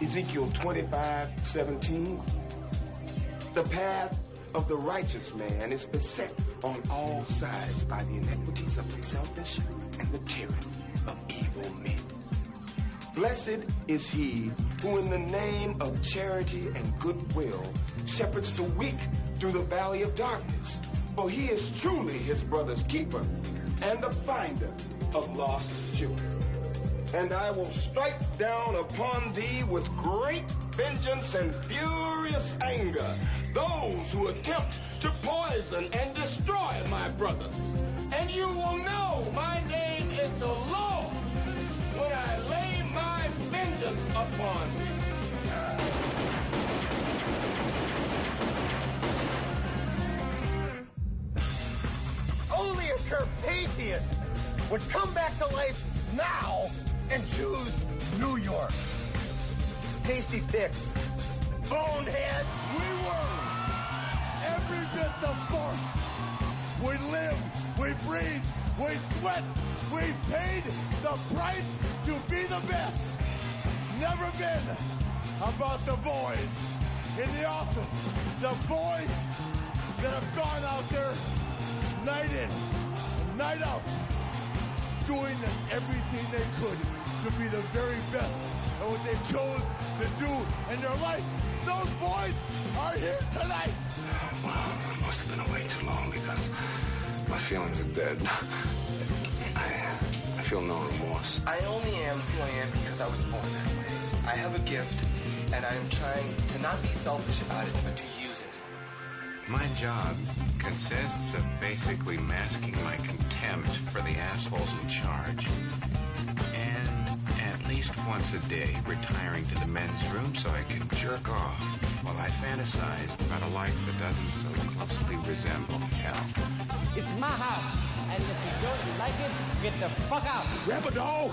Ezekiel 25:17. The path of the righteous man is beset on all sides by the iniquities of the selfish and the tyranny of evil men. Blessed is he who in the name of charity and goodwill shepherds the weak through the valley of darkness, for he is truly his brother's keeper and the finder of lost children. And I will strike down upon thee with great vengeance and furious anger those who attempt to poison and destroy my brothers. And you will know my name is the Lord when I lay my vengeance upon you. Only a Carpathian would come back to life now and choose New York. Tasty pick. Bonehead. We were every bit the force. We live, we breathe, we sweat, we paid the price to be the best. Never been about the boys in the office. The boys that have gone out there night in, night out, doing everything they could to be the very best at what they chose to do in their life. Those boys are here tonight. Well, I must have been away too long because my feelings are dead. I feel no remorse. I only am who I am because I was born that way. I have a gift, and I am trying to not be selfish about it, but to use it. My job consists of basically masking my contempt for the assholes in charge. And at least once a day, retiring to the men's room so I can jerk off while I fantasize about a life that doesn't so closely resemble hell. It's my house, and if you don't like it, get the fuck out. Grab a dog.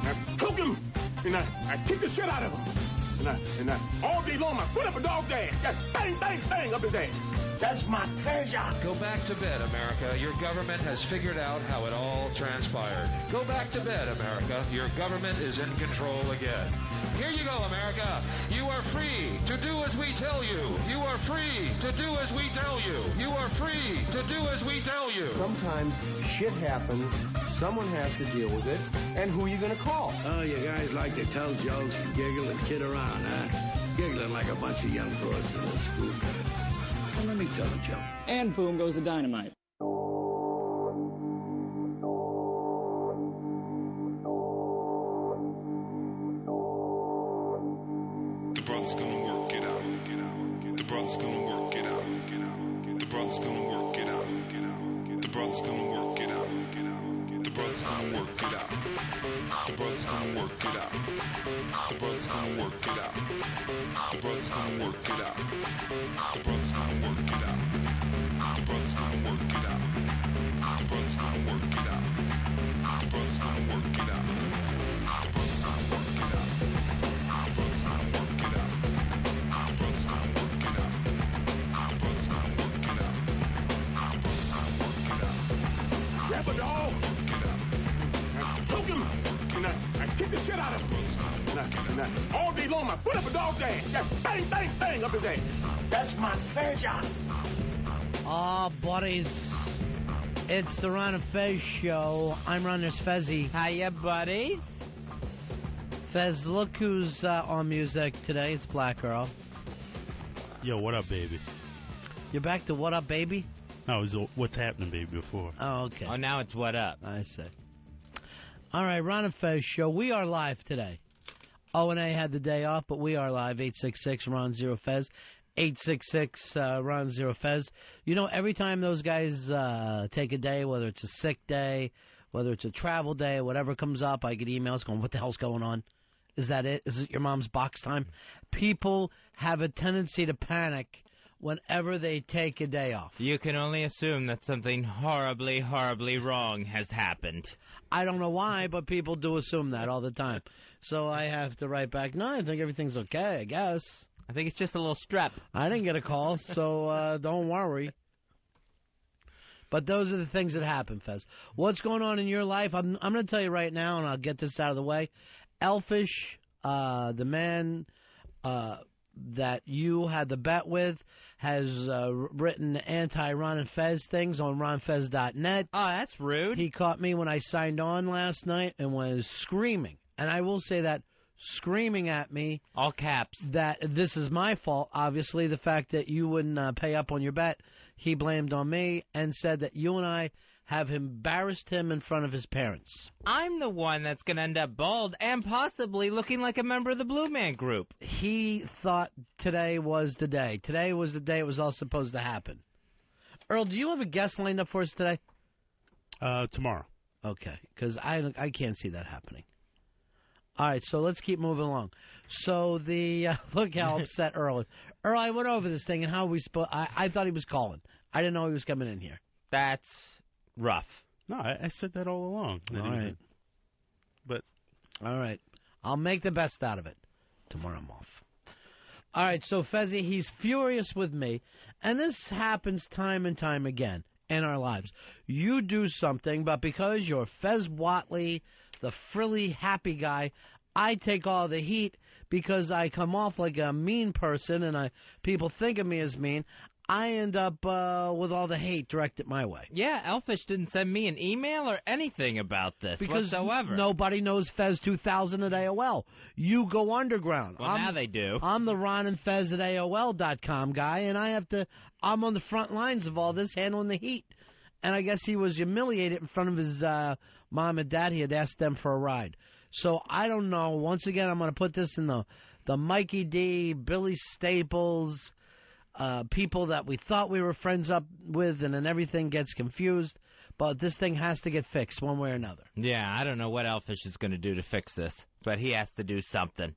I choke him, and I kick the shit out of him. And I all day long, I put up a dog's ass. Just bang, bang, bang up his ass. That's my pleasure. Go back to bed, America. Your government has figured out how it all transpired. Go back to bed, America. Your government is in control again. Here you go, America. You are free to do as we tell you. You are free to do as we tell you. You are free to do as we tell you. Sometimes shit happens. Someone has to deal with it. And who are you going to call? Oh, you guys like to tell jokes and giggle and kid around, huh? Giggling like a bunch of young broads in a school. Well, let me tell a joke. And boom goes the dynamite. The brother's gonna work it out. The brother's gonna work it out. The brother's gonna work it out. The brother's gonna work it out. The brother's gonna work it out. The brother's gonna work it out. The brother's gonna work it out. The brother's gonna work it out. The brother's gonna work it out. The brother's gonna work it out. The brother's gonna work it out. The brother's gonna work it out. The brother's gonna work it out. The brother's gonna work it out. The brother's gonna work it out. The brother's gonna work it out. The brother's gonna work it out. Grab a dog. I choke him, and I kick the shit out of him. And I all day long, I put up a dog's ass. Just bang, bang, bang up his ass. That's my pleasure. Oh, buddies. It's the Ron and Fez show. I'm Ron and Fezzy. Hiya, buddies. Fez, look who's on music today. It's Black Girl. Yo, what up, baby? You're back to What Up, Baby? No, it was What's Happening, baby, before. Oh, okay. Oh, now it's What Up. I see. All right, Ron and Fez show. We are live today. O&A had the day off, but we are live. 866-RON-0-FEZ. 866-RON-0-FEZ. You know, every time those guys take a day, whether it's a sick day, whether it's a travel day, whatever comes up, I get emails going, what the hell's going on? Is that it? Is it your mom's box time? People have a tendency to panic whenever they take a day off. You can only assume that something horribly, horribly wrong has happened. I don't know why, but people do assume that all the time. So I have to write back, no, I think everything's okay, I guess. I think it's just a little strep. I didn't get a call, so don't worry. But those are the things that happen, Fez. What's going on in your life? I'm going to tell you right now, and I'll get this out of the way. Elfish the man that you had the bet with has written anti-Ron and Fez things on ronfez.net. Oh, that's rude. He caught me when I signed on last night and was screaming. And I will say that, screaming at me. All caps. That this is my fault. Obviously, the fact that you wouldn't pay up on your bet, he blamed on me and said that you and I have embarrassed him in front of his parents. I'm the one that's going to end up bald and possibly looking like a member of the Blue Man Group. He thought today was the day. Today was the day it was all supposed to happen. Earl, do you have a guest lined up for us today? Tomorrow. Okay, because I can't see that happening. All right, so let's keep moving along. So look how upset Earl is. Earl, I went over this thing and how we I thought he was calling. I didn't know he was coming in here. That's rough. No, I said that all along. All right. But all right. I'll make the best out of it. Tomorrow I'm off. All right, so Fezzi, he's furious with me, and this happens time and time again in our lives. You do something, but because you're Fez Whatley, the frilly, happy guy, I take all the heat because I come off like a mean person, and people think of me as mean. I end up with all the hate directed my way. Yeah, Elfish didn't send me an email or anything about this whatsoever. Nobody knows Fez 2000 at AOL. You go underground. Well, now they do. I'm the Ron and Fez at AOL.com guy, and I'm on the front lines of all this, handling the heat. And I guess he was humiliated in front of his mom and dad. He had asked them for a ride. So I don't know. Once again, I'm going to put this in the Mikey D, Billy Staples, people that we thought we were friends up with, and then everything gets confused. But this thing has to get fixed one way or another. Yeah, I don't know what Elfish is going to do to fix this, but he has to do something.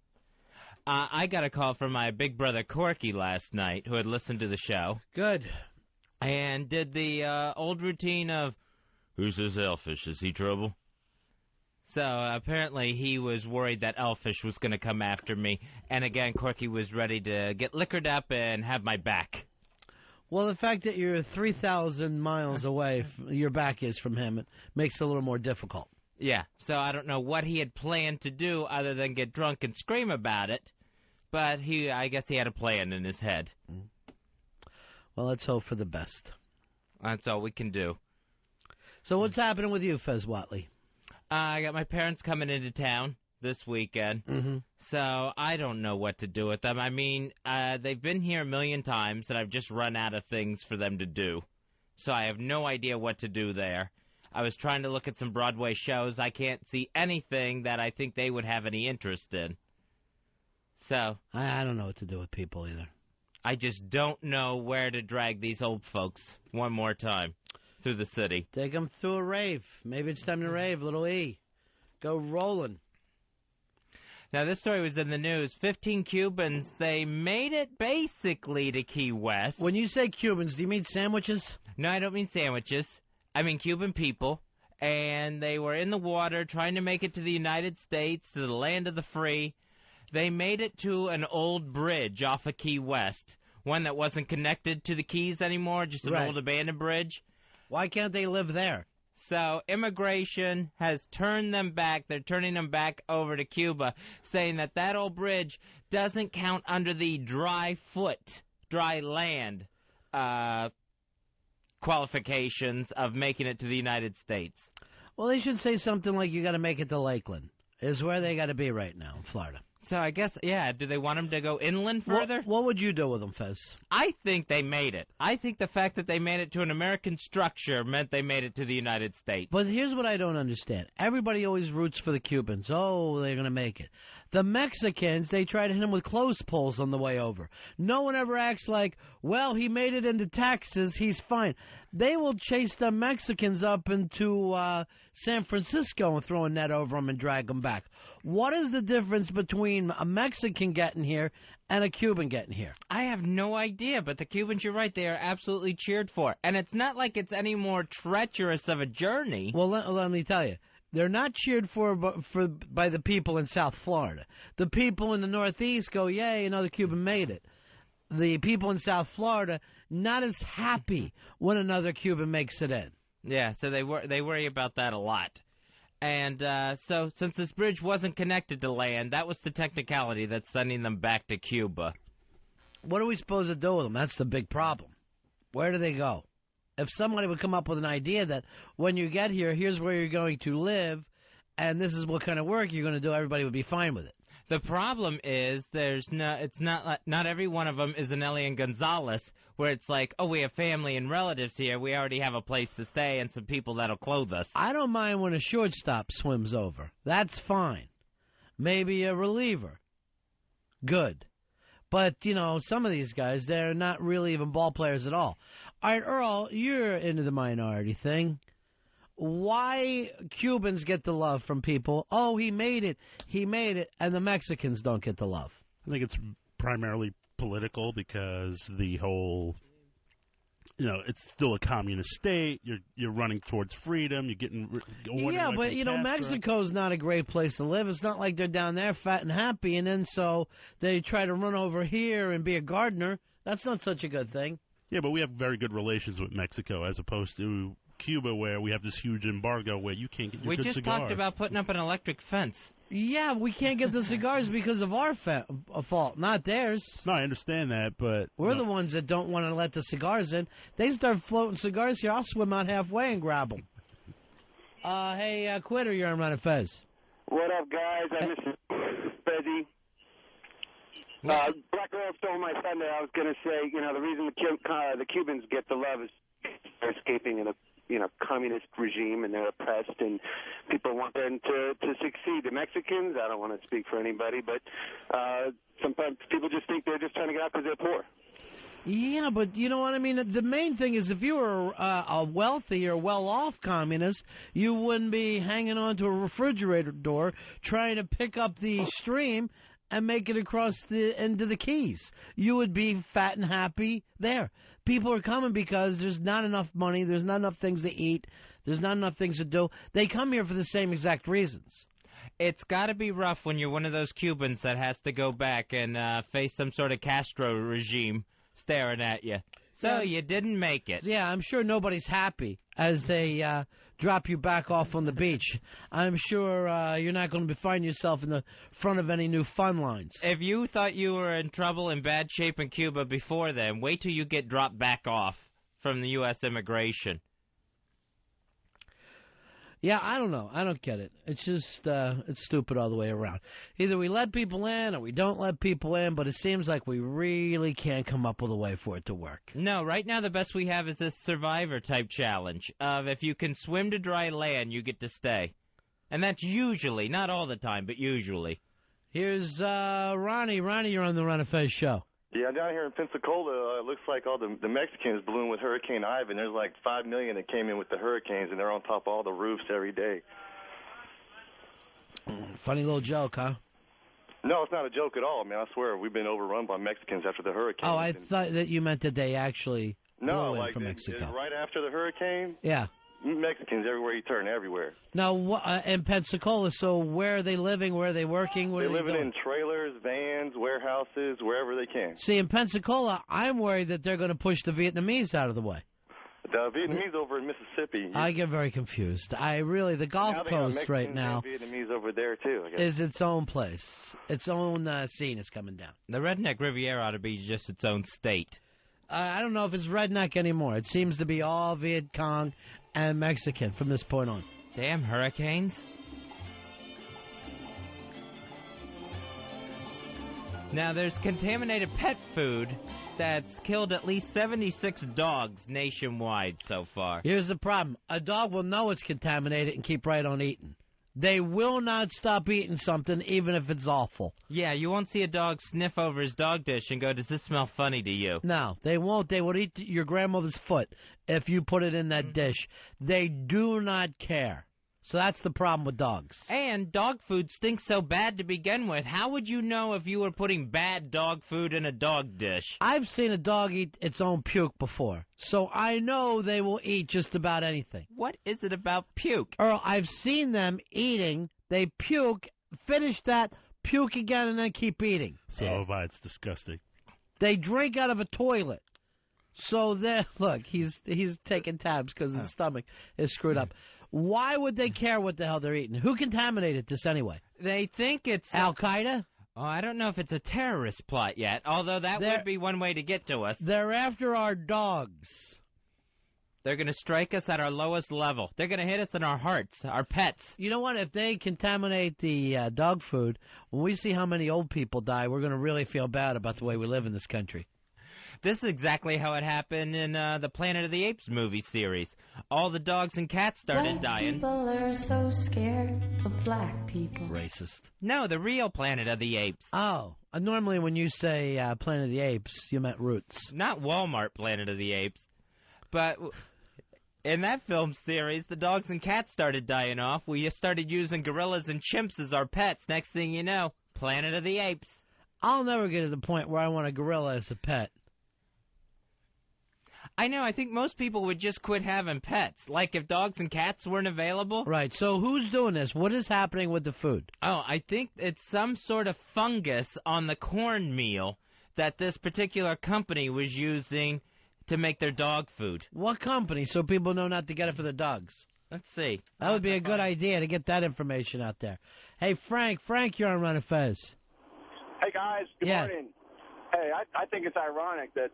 I got a call from my big brother Corky last night, who had listened to the show. Good. And did the old routine of, who's this Elfish? Is he trouble? So apparently he was worried that Elfish was going to come after me. And again, Corky was ready to get liquored up and have my back. Well, the fact that you're 3,000 miles away, your back is from him, it makes it a little more difficult. Yeah, so I don't know what he had planned to do other than get drunk and scream about it. But I guess he had a plan in his head. Well, let's hope for the best. That's all we can do. So what's happening with you, Fez Whatley? I got my parents coming into town this weekend, so I don't know what to do with them. I mean, they've been here a million times, and I've just run out of things for them to do. So I have no idea what to do there. I was trying to look at some Broadway shows. I can't see anything that I think they would have any interest in. So I don't know what to do with people either. I just don't know where to drag these old folks one more time through the city. Take them through a rave. Maybe it's time to rave, little E. Go rolling. Now, this story was in the news. 15 Cubans, they made it basically to Key West. When you say Cubans, do you mean sandwiches? No, I don't mean sandwiches. I mean Cuban people. And they were in the water trying to make it to the United States, to the land of the free. They made it to an old bridge off of Key West, one that wasn't connected to the Keys anymore, just an old abandoned bridge. Why can't they live there? So immigration has turned them back. They're turning them back over to Cuba, saying that old bridge doesn't count under the dry land qualifications of making it to the United States. Well, they should say something like you got to make it to Lakeland, is where they got to be right now in Florida. So I guess, yeah, do they want them to go inland further? What would you do with them, Fez? I think they made it. I think the fact that they made it to an American structure meant they made it to the United States. But here's what I don't understand. Everybody always roots for the Cubans. Oh, they're going to make it. The Mexicans, they try to hit them with clothes poles on the way over. No one ever acts like, well, he made it into Texas, he's fine. They will chase the Mexicans up into San Francisco and throw a net over them and drag them back. What is the difference between a Mexican getting here and a Cuban getting here? I have no idea, but the Cubans, you're right, they are absolutely cheered for. And it's not like it's any more treacherous of a journey. Well, let me tell you. They're not cheered for by the people in South Florida. The people in the Northeast go, yay, another Cuban made it. The people in South Florida, not as happy when another Cuban makes it in. Yeah, so they worry about that a lot. And so since this bridge wasn't connected to land, that was the technicality that's sending them back to Cuba. What are we supposed to do with them? That's the big problem. Where do they go? If somebody would come up with an idea that when you get here, here's where you're going to live, and this is what kind of work you're going to do, everybody would be fine with it. The problem is not every one of them is an Elian Gonzalez, where it's like, oh, we have family and relatives here. We already have a place to stay and some people that'll clothe us. I don't mind when a shortstop swims over. That's fine. Maybe a reliever. Good. But, some of these guys, they're not really even ball players at all. All right, Earl, you're into the minority thing. Why Cubans get the love from people? Oh, he made it, and the Mexicans don't get the love. I think it's primarily political because the whole, it's still a communist state. You're running towards freedom. You're getting but Mexico's not a great place to live. It's not like they're down there fat and happy, and then so they try to run over here and be a gardener. That's not such a good thing. Yeah, but we have very good relations with Mexico as opposed to Cuba, where we have this huge embargo where you can't get your good cigars. We just talked about putting up an electric fence. Yeah, we can't get the cigars because of our fault, not theirs. No, I understand that, but we're the ones that don't want to let the cigars in. They start floating cigars here, I'll swim out halfway and grab them. Hey, Quitter, you're on Ron and Fez. What up, guys? I miss Fezzy. Black Girl stole my thunder. I was going to say, the reason the Cubans get the love is they're escaping in a communist regime, and they're oppressed, and people want them to succeed. The Mexicans, I don't want to speak for anybody, but sometimes people just think they're just trying to get out because they're poor. Yeah, but you know what I mean? The main thing is if you were a wealthy or well-off communist, you wouldn't be hanging on to a refrigerator door trying to pick up the stream and make it across the end of the Keys. You would be fat and happy there. People are coming because there's not enough money, there's not enough things to eat, there's not enough things to do. They come here for the same exact reasons. It's got to be rough when you're one of those Cubans that has to go back and face some sort of Castro regime staring at you. So you didn't make it. Yeah, I'm sure nobody's happy as they drop you back off on the beach. I'm sure you're not going to find yourself in the front of any new fun lines. If you thought you were in trouble, in bad shape in Cuba before then, wait till you get dropped back off from the U.S. immigration. Yeah, I don't know. I don't get it. It's just, it's stupid all the way around. Either we let people in or we don't let people in, but it seems like we really can't come up with a way for it to work. No, right now the best we have is this Survivor-type challenge of if you can swim to dry land, you get to stay. And that's usually, not all the time, but usually. Here's Ronnie. Ronnie, you're on the Ron and Fez show. Yeah, down here in Pensacola, it looks like all the Mexicans blew in with Hurricane Ivan. There's like 5 million that came in with the hurricanes, and they're on top of all the roofs every day. Funny little joke, huh? No, it's not a joke at all, man. I swear, we've been overrun by Mexicans after the hurricane. Oh, I thought that you meant that they actually blew in from Mexico. Right after the hurricane? Yeah. Mexicans everywhere you turn, everywhere. Now, in Pensacola, so where are they living? Where are they working? They're living in trailers, vans, warehouses, wherever they can. See, in Pensacola, I'm worried that they're going to push the Vietnamese out of the way. The Vietnamese over in Mississippi. I get very confused. The Gulf Coast right now Vietnamese over there too, I guess. is its own place. Its own scene is coming down. The Redneck Riviera ought to be just its own state. I don't know if it's redneck anymore. It seems to be all Viet Cong and Mexican from this point on. Damn hurricanes. Now, there's contaminated pet food that's killed at least 76 dogs nationwide so far. Here's the problem. A dog will know it's contaminated and keep right on eating. They will not stop eating something even if it's awful. Yeah, you won't see a dog sniff over his dog dish and go, does this smell funny to you? No, they won't. They would eat your grandmother's foot if you put it in that dish. They do not care. So that's the problem with dogs. And dog food stinks so bad to begin with. How would you know if you were putting bad dog food in a dog dish? I've seen a dog eat its own puke before, so I know they will eat just about anything. What is it about puke? Earl, I've seen them eating. They puke, finish that, puke again, and then keep eating. So have I. It's disgusting. They drink out of a toilet. So there, look, he's taking tabs because his stomach is screwed up. Why would they care what the hell they're eating? Who contaminated this anyway? They think it's Al-Qaeda? Oh, I don't know if it's a terrorist plot yet, although that would be one way to get to us. They're after our dogs. They're going to strike us at our lowest level. They're going to hit us in our hearts, our pets. You know what? If they contaminate the dog food, when we see how many old people die, we're going to really feel bad about the way we live in this country. This is exactly how it happened in the Planet of the Apes movie series. All the dogs and cats started dying. People are so scared of black people. Racist. No, the real Planet of the Apes. Oh, normally when you say Planet of the Apes, you meant Roots. Not Walmart Planet of the Apes. But in that film series, the dogs and cats started dying off. We started using gorillas and chimps as our pets. Next thing you know, Planet of the Apes. I'll never get to the point where I want a gorilla as a pet. I know. I think most people would just quit having pets. Like if dogs and cats weren't available. Right. So who's doing this? What is happening with the food? Oh, I think it's some sort of fungus on the cornmeal that this particular company was using to make their dog food. What company? So people know not to get it for their dogs. Let's see. That would be a good idea to get that information out there. Hey, Frank, you're on Ron and Fez. Hey, guys. Good morning. Hey, I think it's ironic that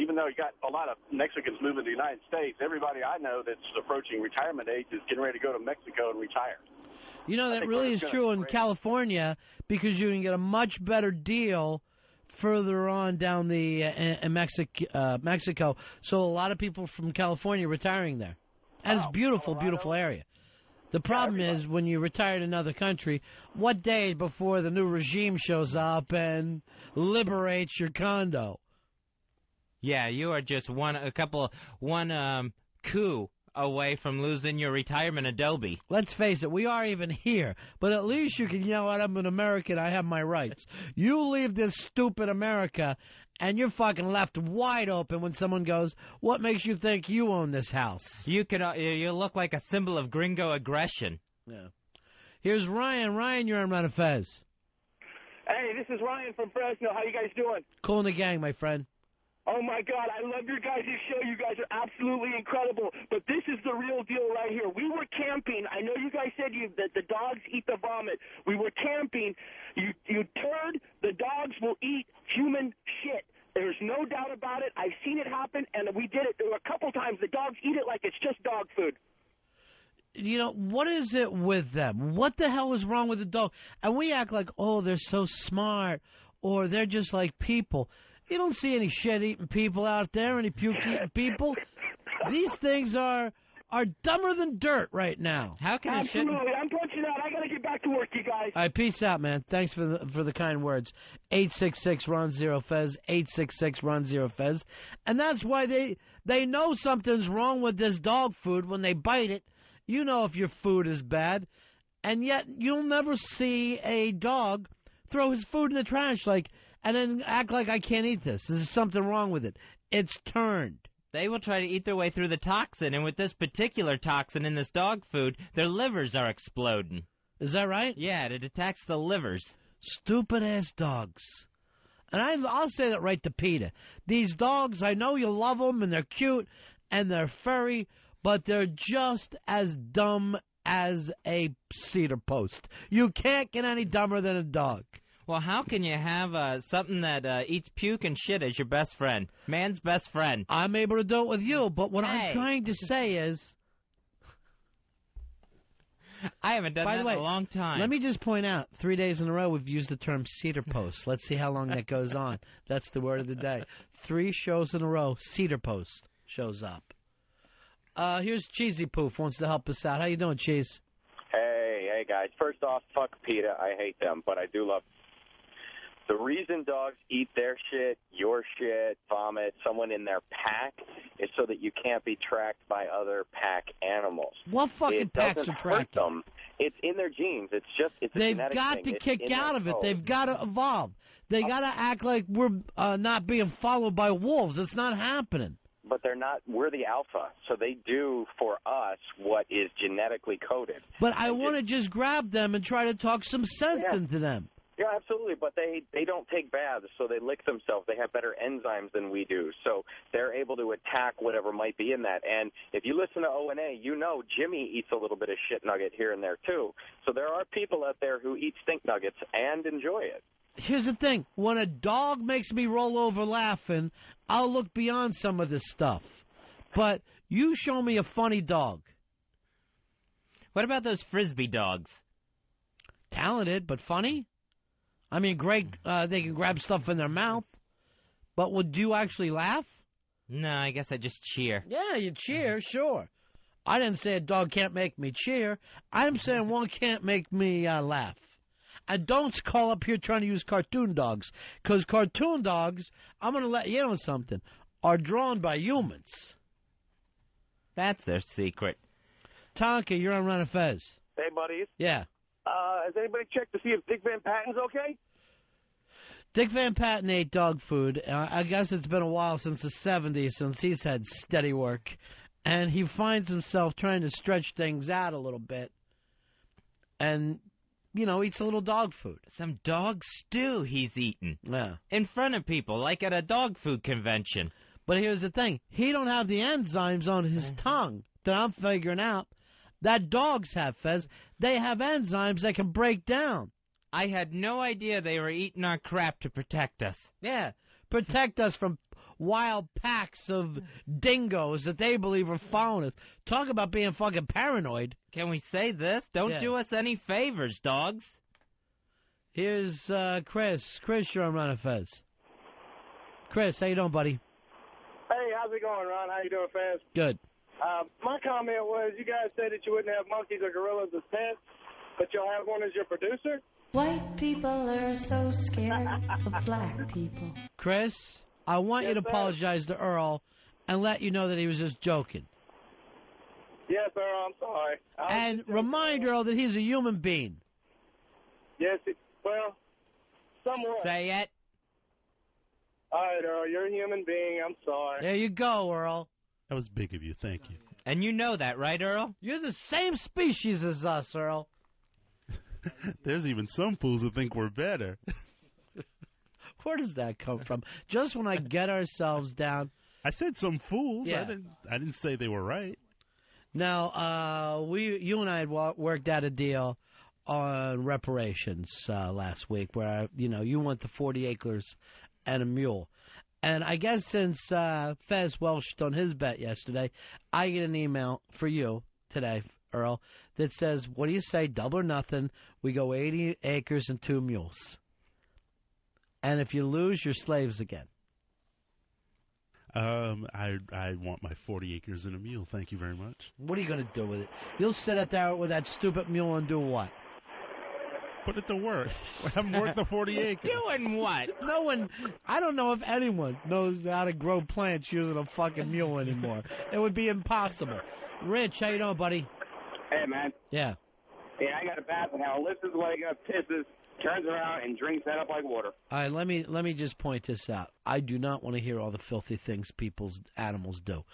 even though you got a lot of Mexicans moving to the United States, everybody I know that's approaching retirement age is getting ready to go to Mexico and retire. You know, that really is true in California because you can get a much better deal further on down the in Mexico. So a lot of people from California retiring there. And it's beautiful, beautiful area. The problem is when you retire to another country, what day before the new regime shows up and liberates your condo? Yeah, you are just one coup away from losing your retirement Adobe. Let's face it, we are even here. But at least you can yell out, I'm an American, I have my rights. You leave this stupid America, and you're fucking left wide open when someone goes, what makes you think you own this house? You look like a symbol of gringo aggression. Yeah. Here's Ryan. Ryan, you're on Ron and Fez. Hey, this is Ryan from Fresno. How you guys doing? Cool in the gang, my friend. Oh, my God, I love your guys' show. You guys are absolutely incredible. But this is the real deal right here. We were camping. I know you guys said that the dogs eat the vomit. We were camping. You turd, the dogs will eat human shit. There's no doubt about it. I've seen it happen, and we did it a couple times. The dogs eat it like it's just dog food. You know, what is it with them? What the hell is wrong with the dog? And we act like, oh, they're so smart, or they're just like people. You don't see any shit-eating people out there, any puke-eating people. These things are dumber than dirt right now. How can Absolutely. I'm punching out. I got to get back to work, you guys. All right, peace out, man. Thanks for the kind words. 866-RON-0-FEZ, 866-RON-0-FEZ. And that's why they know something's wrong with this dog food when they bite it. You know if your food is bad. And yet you'll never see a dog throw his food in the trash and then act like I can't eat this. There's something wrong with it. It's turned. They will try to eat their way through the toxin, and with this particular toxin in this dog food, their livers are exploding. Is that right? Yeah, it attacks the livers. Stupid-ass dogs. And I'll say that right to PETA. These dogs, I know you love them, and they're cute, and they're furry, but they're just as dumb as a cedar post. You can't get any dumber than a dog. Well, how can you have something that eats puke and shit as your best friend? Man's best friend. I'm able to do it with you, but what I'm trying to say is... I haven't done that in a long time. Let me just point out, 3 days in a row we've used the term cedar post. Let's see how long that goes on. That's the word of the day. 3 shows in a row, cedar post shows up. Here's Cheesy Poof, wants to help us out. How you doing, Cheese? Hey, guys. First off, fuck PETA. I hate them, but I do love them. The reason dogs eat their shit, your shit, vomit, someone in their pack, is so that you can't be tracked by other pack animals. What fucking packs are tracked them? It's in their genes. It's a They've genetic got thing. to kick out of it. They've got to evolve. They got to act like we're not being followed by wolves. It's not happening. But they're not. We're the alpha, so they do for us what is genetically coded. But I want to just grab them and try to talk some sense into them. Yeah, absolutely, but they don't take baths, so they lick themselves. They have better enzymes than we do, so they're able to attack whatever might be in that. And if you listen to O&A, you know Jimmy eats a little bit of shit nugget here and there, too. So there are people out there who eat stink nuggets and enjoy it. Here's the thing. When a dog makes me roll over laughing, I'll look beyond some of this stuff. But you show me a funny dog. What about those Frisbee dogs? Talented, but funny? I mean, great, they can grab stuff in their mouth. But would you actually laugh? No, I guess I just cheer. Yeah, you cheer, sure. I didn't say a dog can't make me cheer. I'm saying one can't make me laugh. And don't call up here trying to use cartoon dogs. Because cartoon dogs, I'm going to let you know something, are drawn by humans. That's their secret. Tonka, you're on Ron and Fez. Hey, buddies. Yeah. Has anybody checked to see if Dick Van Patten's okay? Dick Van Patten ate dog food. I guess it's been a while since the 70s since he's had steady work. And he finds himself trying to stretch things out a little bit. And, you know, eats a little dog food. Some dog stew he's eating. Yeah. In front of people, like at a dog food convention. But here's the thing. He don't have the enzymes on his tongue that I'm figuring out. That dogs have, Fez. They have enzymes that can break down. I had no idea they were eating our crap to protect us. Yeah, protect us from wild packs of dingoes that they believe are following us. Talk about being fucking paranoid. Can we say this? Don't do us any favors, dogs. Here's Chris. Chris, you're on Ron and Fez. Chris, how you doing, buddy? Hey, how's it going, Ron? How you doing, Fez? Good. My comment was, you guys said that you wouldn't have monkeys or gorillas as pets, but you'll have one as your producer? White people are so scared of black people. Chris, I want you to apologize to Earl and let you know that he was just joking. Yes, Earl, I'm sorry. And remind Earl that he's a human being. Yes, well, somewhat. Say it. All right, Earl, you're a human being. I'm sorry. There you go, Earl. That was big of you. Thank you. And you know that, right, Earl? You're the same species as us, Earl. There's even some fools who think we're better. Where does that come from? Just when I get ourselves down. I said some fools. Yeah. I didn't say they were right. Now, you and I had worked out a deal on reparations last week where, you want the 40 acres and a mule. And I guess since Fez welched on his bet yesterday, I get an email for you today, Earl, that says, what do you say, double or nothing, we go 80 acres and 2 mules. And if you lose, you're slaves again. I want my 40 acres and a mule. Thank you very much. What are you going to do with it? You'll sit out there with that stupid mule and do what? Put it to work. I'm worth the 40 acres. Doing what? No one, I don't know if anyone knows how to grow plants using a fucking mule anymore. It would be impossible. Rich, how you doing, buddy? Hey, man. Yeah. Yeah, I got a bath now. Listens like pisses, turns around, and drinks that up like water. All right, let me just point this out. I do not want to hear all the filthy things people's animals do.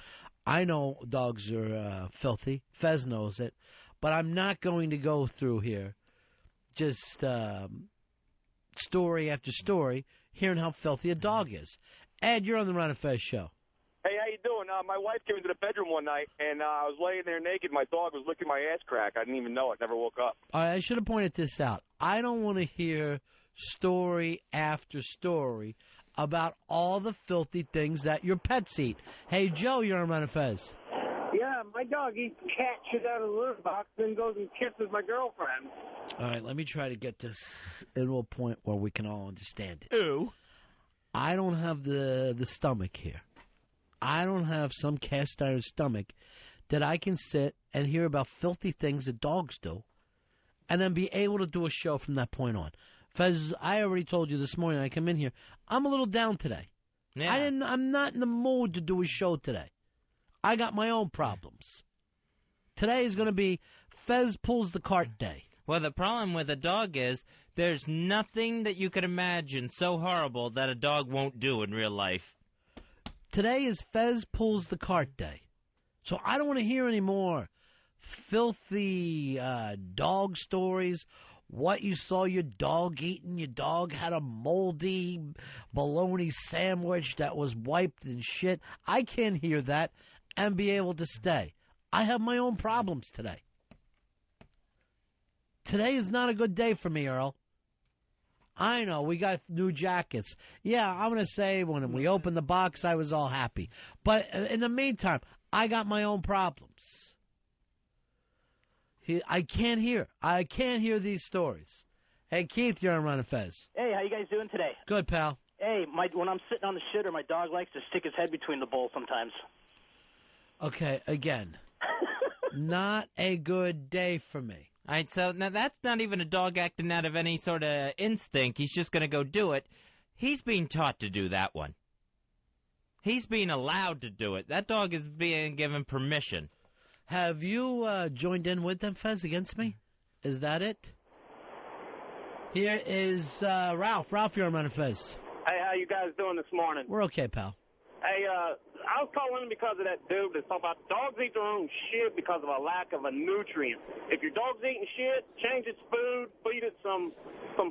I know dogs are filthy. Fez knows it. But I'm not going to go through here just story after story hearing how filthy a dog is. Ed, you're on the Ron and Fez show. Hey, how you doing? My wife came into the bedroom one night, and I was laying there naked. My dog was licking my ass crack. I didn't even know it. Never woke up. All right, I should have pointed this out. I don't want to hear story after story about all the filthy things that your pets eat. Hey, Joe, you're on Ron and Fez. Yeah, my dog eats cat shit out of the litter box, then goes and kisses my girlfriend. All right, let me try to get this into a point where we can all understand it. Ooh. I don't have the stomach here. I don't have some cast iron stomach that I can sit and hear about filthy things that dogs do and then be able to do a show from that point on. Fez, I already told you this morning I come in here, I'm a little down today. Yeah. I'm not in the mood to do a show today. I got my own problems. Today is going to be Fez pulls the cart day. Well, the problem with a dog is there's nothing that you could imagine so horrible that a dog won't do in real life. Today is Fez pulls the cart day. So I don't want to hear any more filthy dog stories, what you saw your dog eating. Your dog had a moldy bologna sandwich that was wiped and shit. I can't hear that and be able to stay. I have my own problems today. Today is not a good day for me, Earl. I know, we got new jackets. Yeah, I'm going to say when we opened the box, I was all happy. But in the meantime, I got my own problems. I can't hear. I can't hear these stories. Hey, Keith, you're on Ron and Fez. Hey, how you guys doing today? Good, pal. Hey, when I'm sitting on the shitter, my dog likes to stick his head between the bowls sometimes. Okay, again, not a good day for me. All right, so now that's not even a dog acting out of any sort of instinct. He's just going to go do it. He's being taught to do that one. He's being allowed to do it. That dog is being given permission. Have you joined in with them, Fez, against me? Is that it? Here is Ralph. Ralph, you're on Ron and Fez. Hey, how you guys doing this morning? We're okay, pal. Hey, I was calling because of that dude that's talking about dogs eat their own shit because of a lack of a nutrient. If your dog's eating shit, change its food, feed it some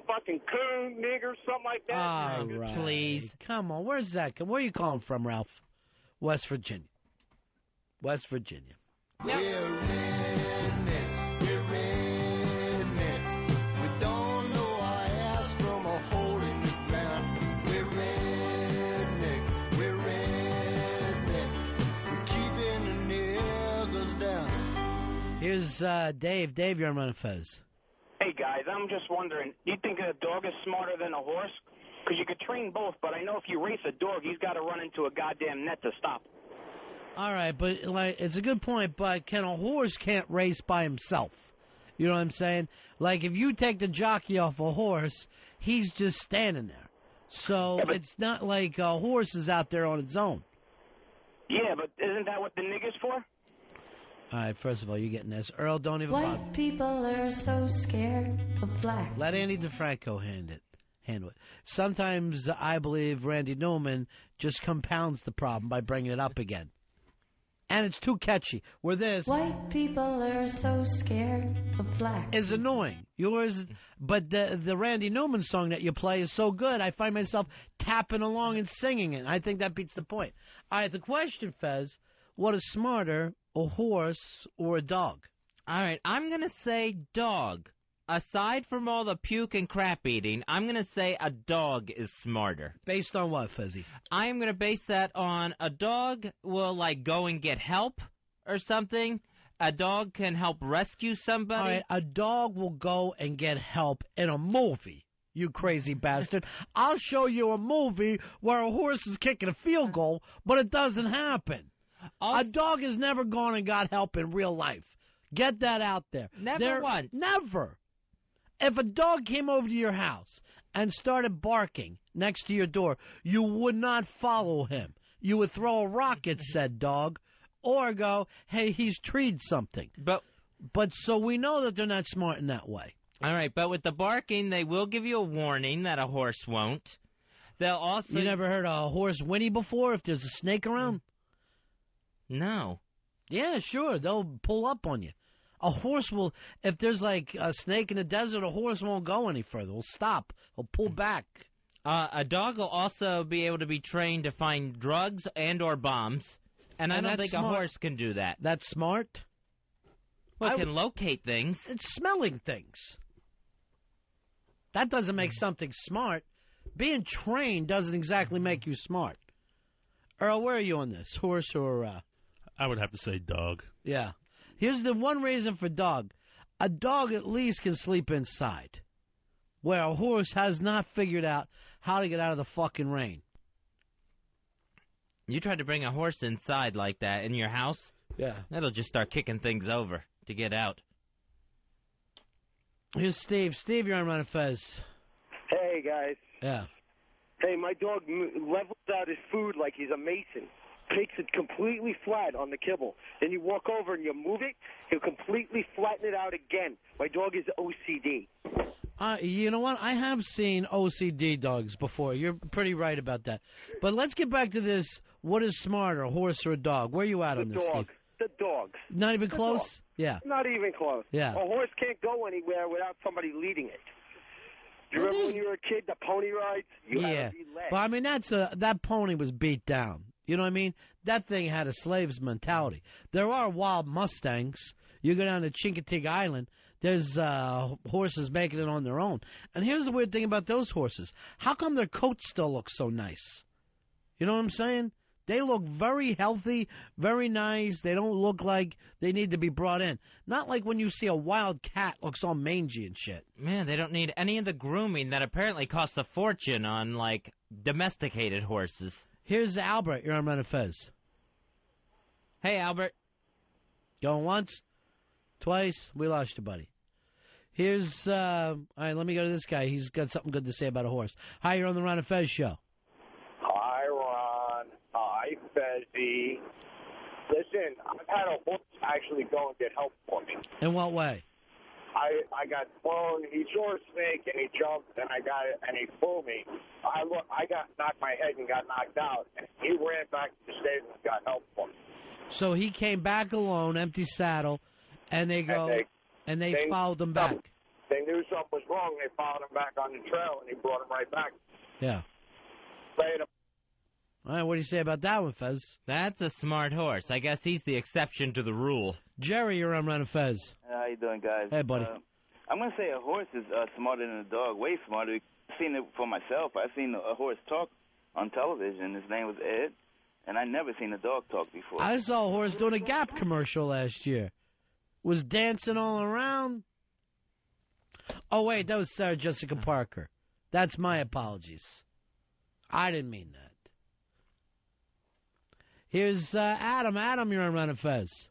fucking coon, nigger, something like that. All right. Please. Come on, where's that? Where are you calling from, Ralph? West Virginia. West Virginia. We're rednecks, we're rednecks. We don't know our ass from a hole in the ground. We're rednecks, we're rednecks. We're keeping the niggers down. Here's Dave. Dave, you're on Ron and Fez. Hey, guys, I'm just wondering, do you think a dog is smarter than a horse? Because you could train both, but I know if you race a dog, he's got to run into a goddamn net to stop. All right, but it's a good point, but a horse can't race by himself. You know what I'm saying? Like, if you take the jockey off a horse, he's just standing there. So it's not like a horse is out there on its own. Yeah, but isn't that what the nigger's for? All right, first of all, you're getting this. Earl, don't even bother. White people are so scared of black. Let Andy DeFranco handle it. Sometimes I believe Randy Newman just compounds the problem by bringing it up again. And it's too catchy. Where this White people are so scared of black. is annoying. Yours, but the Randy Newman song that you play is so good, I find myself tapping along and singing it. I think that beats the point. All right, the question, Fez, what is smarter, a horse or a dog? All right, I'm going to say dog. Aside from all the puke and crap eating, I'm going to say a dog is smarter. Based on what, Fezzy? I'm going to base that on a dog will, go and get help or something. A dog can help rescue somebody. All right, a dog will go and get help in a movie, you crazy bastard. I'll show you a movie where a horse is kicking a field goal, but it doesn't happen. A dog has never gone and got help in real life. Get that out there. Never once. Never. If a dog came over to your house and started barking next to your door, you would not follow him. You would throw a rock at said dog or go, hey, he's treed something. But so we know that they're not smart in that way. All right, but with the barking, they will give you a warning that a horse won't. They'll also... You never heard a horse whinny before if there's a snake around? No. Yeah, sure. They'll pull up on you. A horse will, if there's like a snake in the desert, a horse won't go any further. It'll stop. It'll pull back. A dog will also be able to be trained to find drugs and or bombs. And I don't think a horse can do that. That's smart? Well, it can locate things. It's smelling things. That doesn't make something smart. Being trained doesn't exactly make you smart. Earl, where are you on this? Horse or... I would have to say dog. Yeah. Here's the one reason for dog. A dog at least can sleep inside, where a horse has not figured out how to get out of the fucking rain. You tried to bring a horse inside like that in your house? Yeah. That'll just start kicking things over to get out. Here's Steve. Steve, you're on Ron and Fez. Hey, guys. Yeah. Hey, my dog levels out his food like he's a mason. Takes it completely flat on the kibble. Then you walk over and you move it, he'll completely flatten it out again. My dog is OCD. You know what? I have seen OCD dogs before. You're pretty right about that. But let's get back to this. What is smarter, a horse or a dog? Where are you at on this, Steve? The dog. Not even close? Dog. Yeah. Not even close. Yeah. A horse can't go anywhere without somebody leading it. Do you remember when you were a kid, the pony rides? You had Yeah. to be led. But I mean, that pony was beat down. You know what I mean? That thing had a slave's mentality. There are wild Mustangs. You go down to Chincoteague Island, there's horses making it on their own. And here's the weird thing about those horses. How come their coats still look so nice? You know what I'm saying? They look very healthy, very nice. They don't look like they need to be brought in. Not like when you see a wild cat looks all mangy and shit. Man, they don't need any of the grooming that apparently costs a fortune on, like, domesticated horses. Here's Albert. You're on Ron and Fez. Hey, Albert. Going once? Twice? We lost you, buddy. Here's, all right, let me go to this guy. He's got something good to say about a horse. Hi, you're on the Ron and Fez show. Hi, Ron. Hi, Fezzy. Listen, I've had a horse actually go and get help for me. In what way? I got thrown. He saw a snake and he jumped and I got it and he threw me. I got knocked my head and got knocked out. And he ran back to the stable and got help for me. So he came back alone, empty saddle, and they followed him back. They knew something was wrong. They followed him back on the trail and he brought him right back. Yeah. Later. All right, what do you say about that one, Fez? That's a smart horse. I guess he's the exception to the rule. Jerry, you're on Ron and Fez. How you doing, guys? Hey, buddy. I'm going to say a horse is smarter than a dog, way smarter. I've seen it for myself. I've seen a horse talk on television. His name was Ed, and I never seen a dog talk before. I saw a horse doing a Gap commercial last year. Was dancing all around. Oh, wait, that was Sarah Jessica Parker. That's my apologies. I didn't mean that. Here's Adam. Adam, you're on Ron and Fez.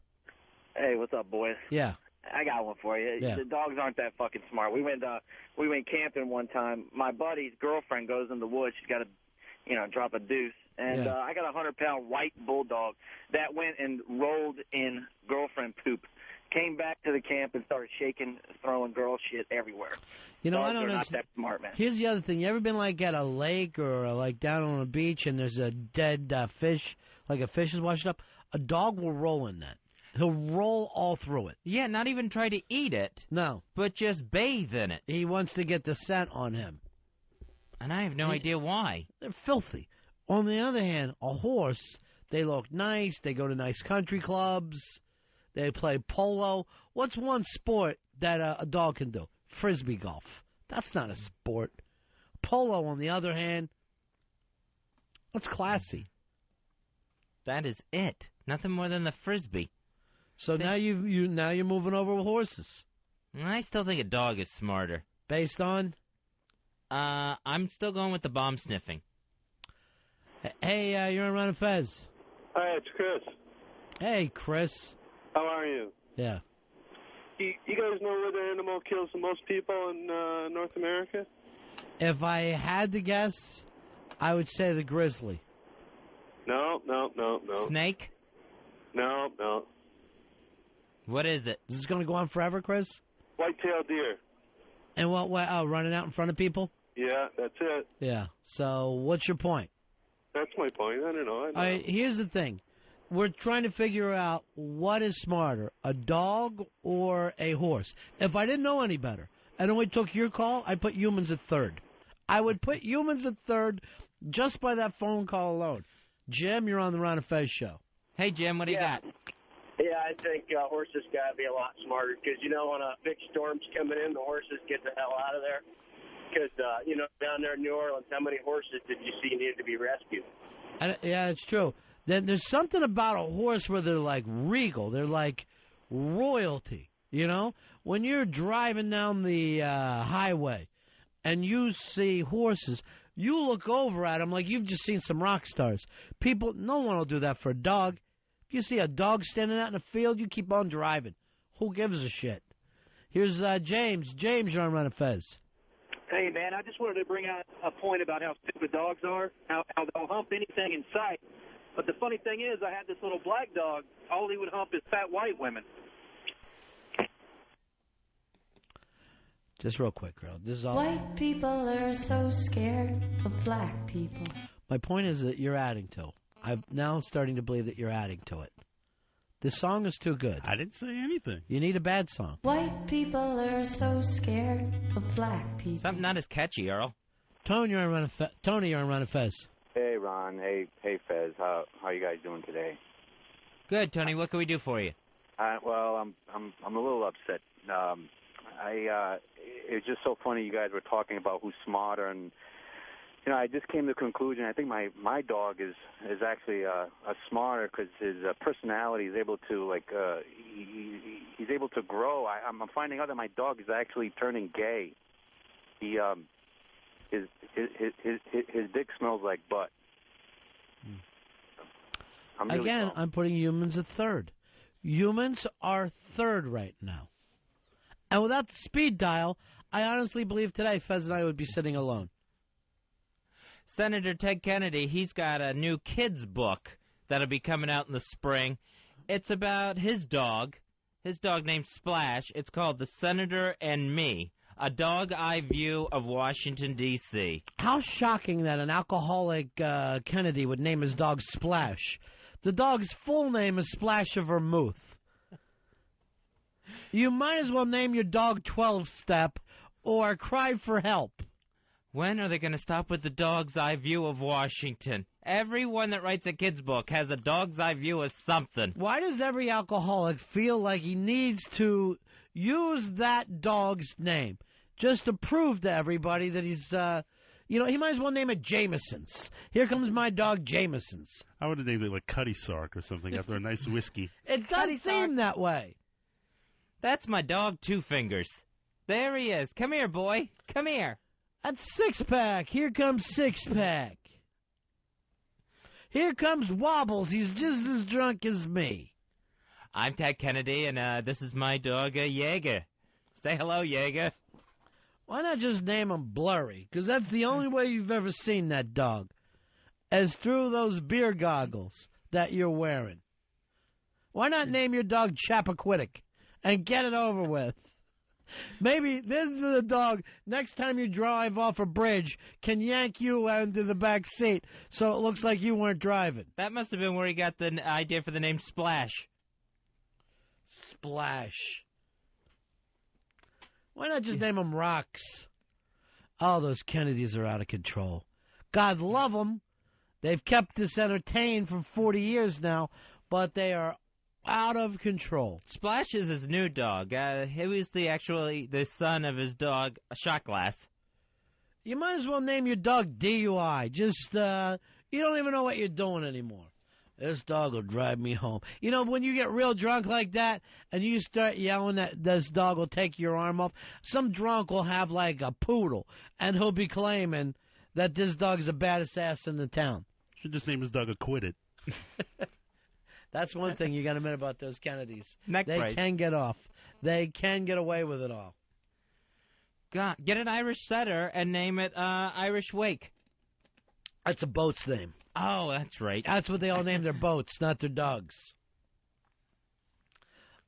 Hey, what's up, boys? Yeah. I got one for you. Yeah. The dogs aren't that fucking smart. We went camping one time. My buddy's girlfriend goes in the woods. She's got to, drop a deuce. And I got a 100-pound white bulldog that went and rolled in girlfriend poop. Came back to the camp and started shaking, throwing girl shit everywhere. You know, Dogs I don't are know. not that smart, man. Here's the other thing. You ever been like at a lake or like down on a beach and there's a dead fish, like a fish is washed up? A dog will roll in that. He'll roll all through it. Yeah, not even try to eat it. No. But just bathe in it. He wants to get the scent on him. And I have no idea why. They're filthy. On the other hand, a horse, they look nice. They go to nice country clubs. They play polo. What's one sport that a dog can do? Frisbee golf. That's not a sport. Polo, on the other hand, that's classy. That is it. Nothing more than the Frisbee. So now you're moving over with horses. I still think a dog is smarter. Based on? I'm still going with the bomb sniffing. Hey, you're on Ron and Fez. Hi, it's Chris. Hey, Chris. How are you? Yeah. You guys know where the animal kills the most people in North America? If I had to guess, I would say the grizzly. No. Snake? No. What is it? Is this going to go on forever, Chris? White-tailed deer. And what way? Oh, running out in front of people? Yeah, that's it. Yeah. So what's your point? That's my point. I don't know. All right, here's the thing. We're trying to figure out what is smarter, a dog or a horse. If I didn't know any better and only took your call, I'd put humans at third. I would put humans at third just by that phone call alone. Jim, you're on the Ron and Fez show. Hey, Jim, what do you got? Yeah, I think horses got to be a lot smarter because, when a big storm's coming in, the horses get the hell out of there. Because, down there in New Orleans, how many horses did you see needed to be rescued? Yeah, it's true. Then there's something about a horse where they're like regal. They're like royalty, When you're driving down the highway and you see horses, you look over at them like you've just seen some rock stars. No one will do that for a dog. If you see a dog standing out in the field, you keep on driving. Who gives a shit? Here's James. James, you're on Ron and Fez. Hey, man, I just wanted to bring out a point about how stupid dogs are, how they'll hump anything in sight. But the funny thing is, I had this little black dog. All he would hump is fat white women. Just real quick, girl. This is all. White people are so scared of black people. My point is that you're adding to. I'm now starting to believe that you're adding to it. This song is too good. I didn't say anything. You need a bad song. White people are so scared of black people. Something not as catchy, Earl. Tony, you're on Ron and Fez. Hey, Ron. Hey, Fez. How you guys doing today? Good, Tony. What can we do for you? Well, I'm a little upset. It's just so funny you guys were talking about who's smarter, and I just came to the conclusion. I think my dog is actually a smarter because his personality is able to he's able to grow. I'm finding out that my dog is actually turning gay. He his dick smells like butt. I'm putting humans at third. Humans are third right now. And without the speed dial, I honestly believe today Fez and I would be sitting alone. Senator Ted Kennedy, he's got a new kids book that'll be coming out in the spring. It's about his dog named Splash. It's called The Senator and Me, a dog eye view of Washington, D.C. How shocking that an alcoholic Kennedy would name his dog Splash. The dog's full name is Splash of Vermouth. You might as well name your dog 12-Step or Cry for Help. When are they going to stop with the dog's eye view of Washington? Everyone that writes a kid's book has a dog's eye view of something. Why does every alcoholic feel like he needs to use that dog's name just to prove to everybody that he's, he might as well name it Jameson's. Here comes my dog Jameson's. I would have named it like Cutty Sark or something after a nice whiskey. It does seem that way. That's my dog, Two Fingers. There he is. Come here, boy. Come here. That's Six-Pack. Here comes Six-Pack. Here comes Wobbles. He's just as drunk as me. I'm Ted Kennedy, and this is my dog, Jaeger. Say hello, Jaeger. Why not just name him Blurry? Because that's the only way you've ever seen that dog, as through those beer goggles that you're wearing. Why not name your dog Chappaquiddick and get it over with? Maybe this is a dog, next time you drive off a bridge, can yank you into the back seat so it looks like you weren't driving. That must have been where he got the idea for the name Splash. Splash. Why not just name him Rocks? Oh, those Kennedys are out of control. God love them. They've kept us entertained for 40 years now, but they are out of control. Splash is his new dog. He was the son of his dog, Shot Glass. You might as well name your dog DUI. Just, you don't even know what you're doing anymore. This dog will drive me home. You know, when you get real drunk like that and you start yelling that this dog will take your arm off, some drunk will have like a poodle and he'll be claiming that this dog's the baddest ass in the town. Should just name his dog Acquitted. That's one thing you got to admit about those Kennedys. Neck they brace. Can get off. They can get away with it all. God, get an Irish setter and name it Irish Wake. That's a boat's name. Oh, that's right. That's what they all name their boats, not their dogs.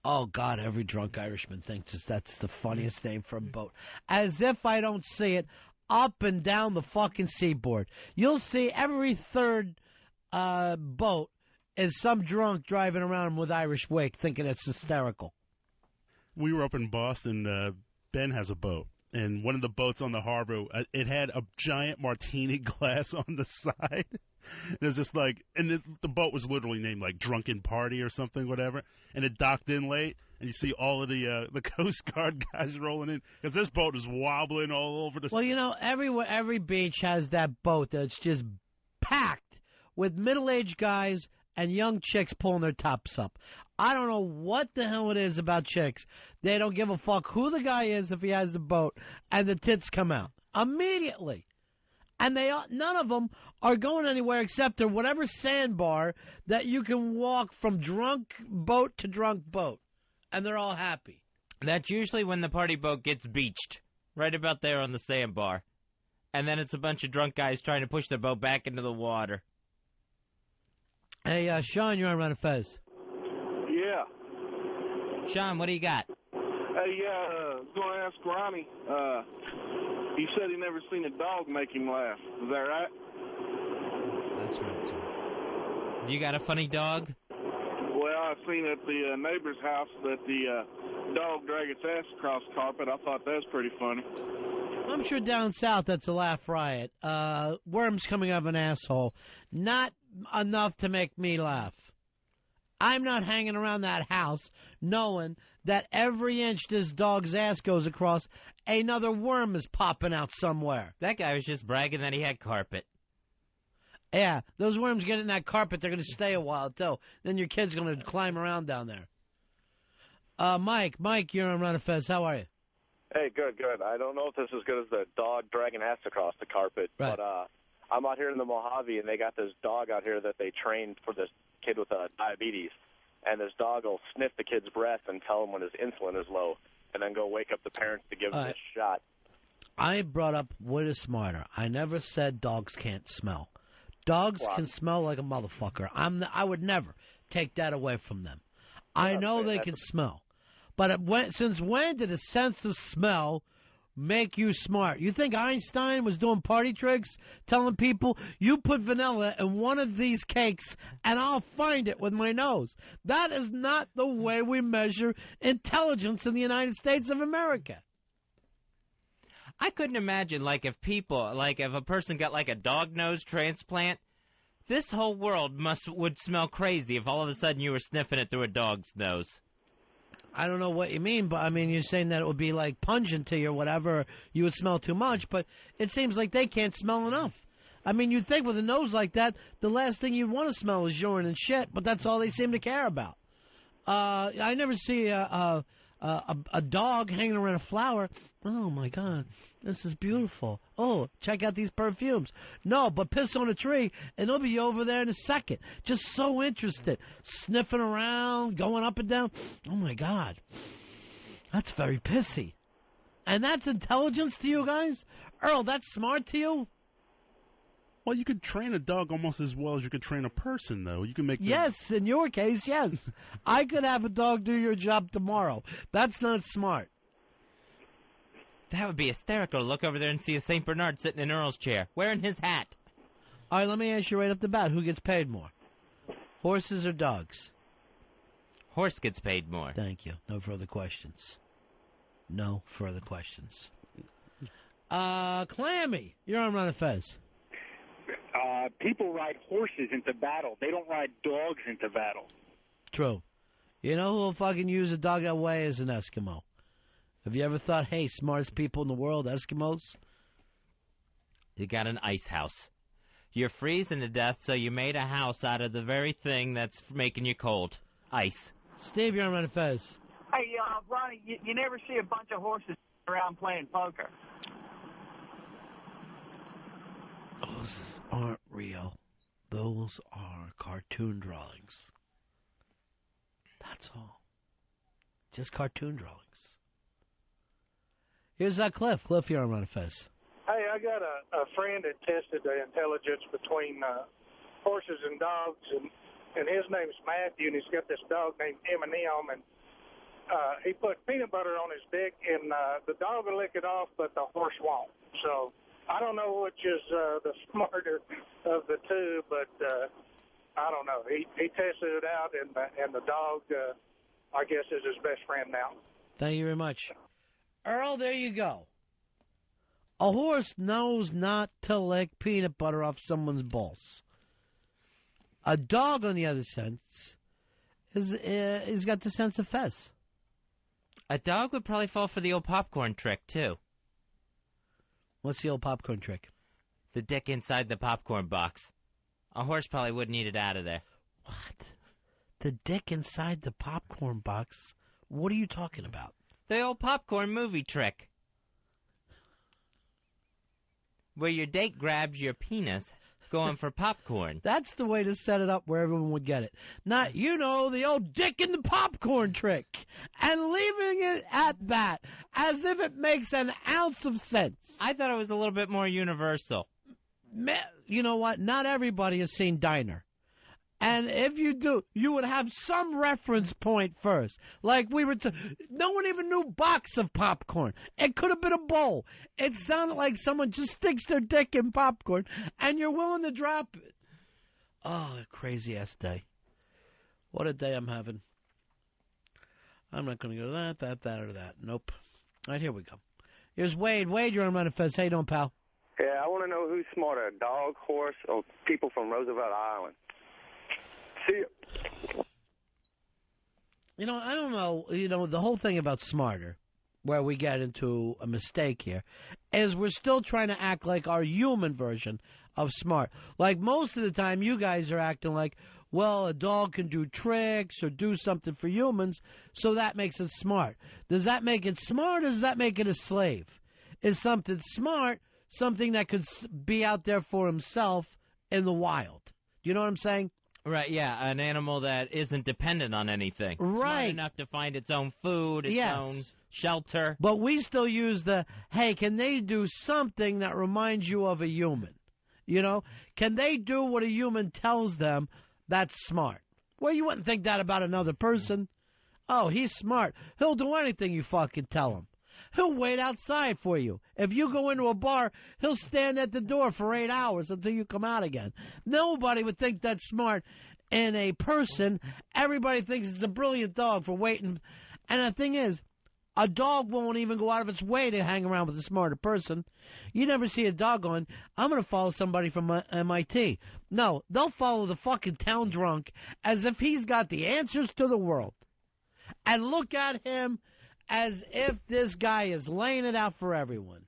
Oh, God, every drunk Irishman thinks that's the funniest name for a boat. As if I don't see it up and down the fucking seaboard. You'll see every third boat is some drunk driving around with Irish Wake thinking it's hysterical. We were up in Boston. Ben has a boat. And one of the boats on the harbor, it had a giant martini glass on the side. It was just like, and the boat was literally named like Drunken Party or something, whatever. And it docked in late, and you see all of the Coast Guard guys rolling in because this boat is wobbling all over the. Well, you know, every beach has that boat that's just packed with middle-aged guys and young chicks pulling their tops up. I don't know what the hell it is about chicks. They don't give a fuck who the guy is if he has the boat, and the tits come out immediately. And none of them are going anywhere except to whatever sandbar that you can walk from drunk boat to drunk boat, and they're all happy. That's usually when the party boat gets beached, right about there on the sandbar. And then it's a bunch of drunk guys trying to push their boat back into the water. Hey, Sean, you're on Ron and Fez. Yeah. Sean, what do you got? Hey, I was going to ask Ronnie. He said he never seen a dog make him laugh. Is that right? That's right, sir. You got a funny dog? Well, I seen at the neighbor's house that the dog drag its ass across the carpet. I thought that was pretty funny. I'm sure down south that's a laugh riot. Worms coming out of an asshole. Not enough to make me laugh. I'm not hanging around that house knowing that every inch this dog's ass goes across, another worm is popping out somewhere. That guy was just bragging that he had carpet. Yeah, those worms get in that carpet, they're going to stay a while, too. Then your kid's going to climb around down there. Mike, you're on Ron and Fez. How are you? Hey, good. I don't know if this is as good as the dog dragging ass across the carpet, right. But I'm out here in the Mojave, and they got this dog out here that they trained for this kid with diabetes. And this dog will sniff the kid's breath and tell him when his insulin is low, and then go wake up the parents to give him this shot. I brought up what is smarter. I never said dogs can't smell. Dogs can smell like a motherfucker. I would never take that away from them. I know they can smell. But since when did a sense of smell make you smart? You think Einstein was doing party tricks, telling people, you put vanilla in one of these cakes and I'll find it with my nose? That is not the way we measure intelligence in the United States of America. I couldn't imagine, if a person got, a dog nose transplant, this whole world would smell crazy if all of a sudden you were sniffing it through a dog's nose. I don't know what you mean, but, you're saying that it would be, pungent to you or whatever, you would smell too much, but it seems like they can't smell enough. You'd think with a nose like that, the last thing you'd want to smell is urine and shit, but that's all they seem to care about. I never see a dog hanging around a flower. Oh, my God, this is beautiful. Oh, check out these perfumes. No, but piss on a tree, and they'll be over there in a second. Just so interested. Sniffing around, going up and down. Oh, my God. That's very pissy. And that's intelligence to you guys? Earl, that's smart to you? Well, you could train a dog almost as well as you could train a person, though. You can make Yes, in your case, yes. I could have a dog do your job tomorrow. That's not smart. That would be hysterical to look over there and see a St. Bernard sitting in Earl's chair, wearing his hat. All right, let me ask you right off the bat, who gets paid more? Horses or dogs? Horse gets paid more. Thank you. No further questions. No further questions. Clammy, you're on Ron and Fez. People ride horses into battle. They don't ride dogs into battle. True. You know who will fucking use a dog that way is an Eskimo. Have you ever thought, hey, smartest people in the world, Eskimos? You got an ice house. You're freezing to death, so you made a house out of the very thing that's making you cold. Ice. Steve, you're on Ron and Fez. Hey, Ronnie, you never see a bunch of horses around playing poker. Those aren't real. Those are cartoon drawings. That's all. Just cartoon drawings. Here's Cliff. Cliff, you're on Ron and Fez. Hey, I got a friend that tested the intelligence between horses and dogs, and his name's Matthew, and he's got this dog named M&M, and he put peanut butter on his dick, and the dog will lick it off, but the horse won't. So I don't know which is the smarter of the two, but I don't know. He tested it out, and the dog, I guess, is his best friend now. Thank you very much. Earl, there you go. A horse knows not to lick peanut butter off someone's balls. A dog, on the other sense, is got the sense of Fez. A dog would probably fall for the old popcorn trick, too. What's the old popcorn trick? The dick inside the popcorn box. A horse probably wouldn't eat it out of there. What? The dick inside the popcorn box? What are you talking about? The old popcorn movie trick. Where your date grabs your penis going for popcorn. That's the way to set it up where everyone would get it. Not, the old dick in the popcorn trick. And leaving it at that, as if it makes an ounce of sense. I thought it was a little bit more universal. You know what? Not everybody has seen Diner. And if you do, you would have some reference point first. Like no one even knew box of popcorn. It could have been a bowl. It sounded like someone just sticks their dick in popcorn, and you're willing to drop it. Oh, a crazy-ass day. What a day I'm having. I'm not going to go to that, or that. Nope. All right, here we go. Here's Wade. Wade, you're on Ron and Fez. How you doing, pal? Yeah, I want to know who's smarter, a dog, horse, or people from Roosevelt Island. See you. You know, I don't know. You know, the whole thing about smarter, where we get into a mistake here, is we're still trying to act like our human version of smart. Like most of the time, you guys are acting like, well, a dog can do tricks or do something for humans, so that makes it smart. Does that make it smart, or does that make it a slave? Is something smart something that could be out there for himself in the wild? Do you know what I'm saying? Right, yeah, an animal that isn't dependent on anything. Right. Smart enough to find its own food, its own shelter. But we still use the, hey, can they do something that reminds you of a human? You know, can they do what a human tells them that's smart? Well, you wouldn't think that about another person. Oh, he's smart. He'll do anything you fucking tell him. He'll wait outside for you. If you go into a bar, he'll stand at the door for 8 hours until you come out again. Nobody would think that's smart in a person. Everybody thinks it's a brilliant dog for waiting. And the thing is, a dog won't even go out of its way to hang around with a smarter person. You never see a dog going, I'm going to follow somebody from MIT. No, they'll follow the fucking town drunk as if he's got the answers to the world. And look at him as if this guy is laying it out for everyone.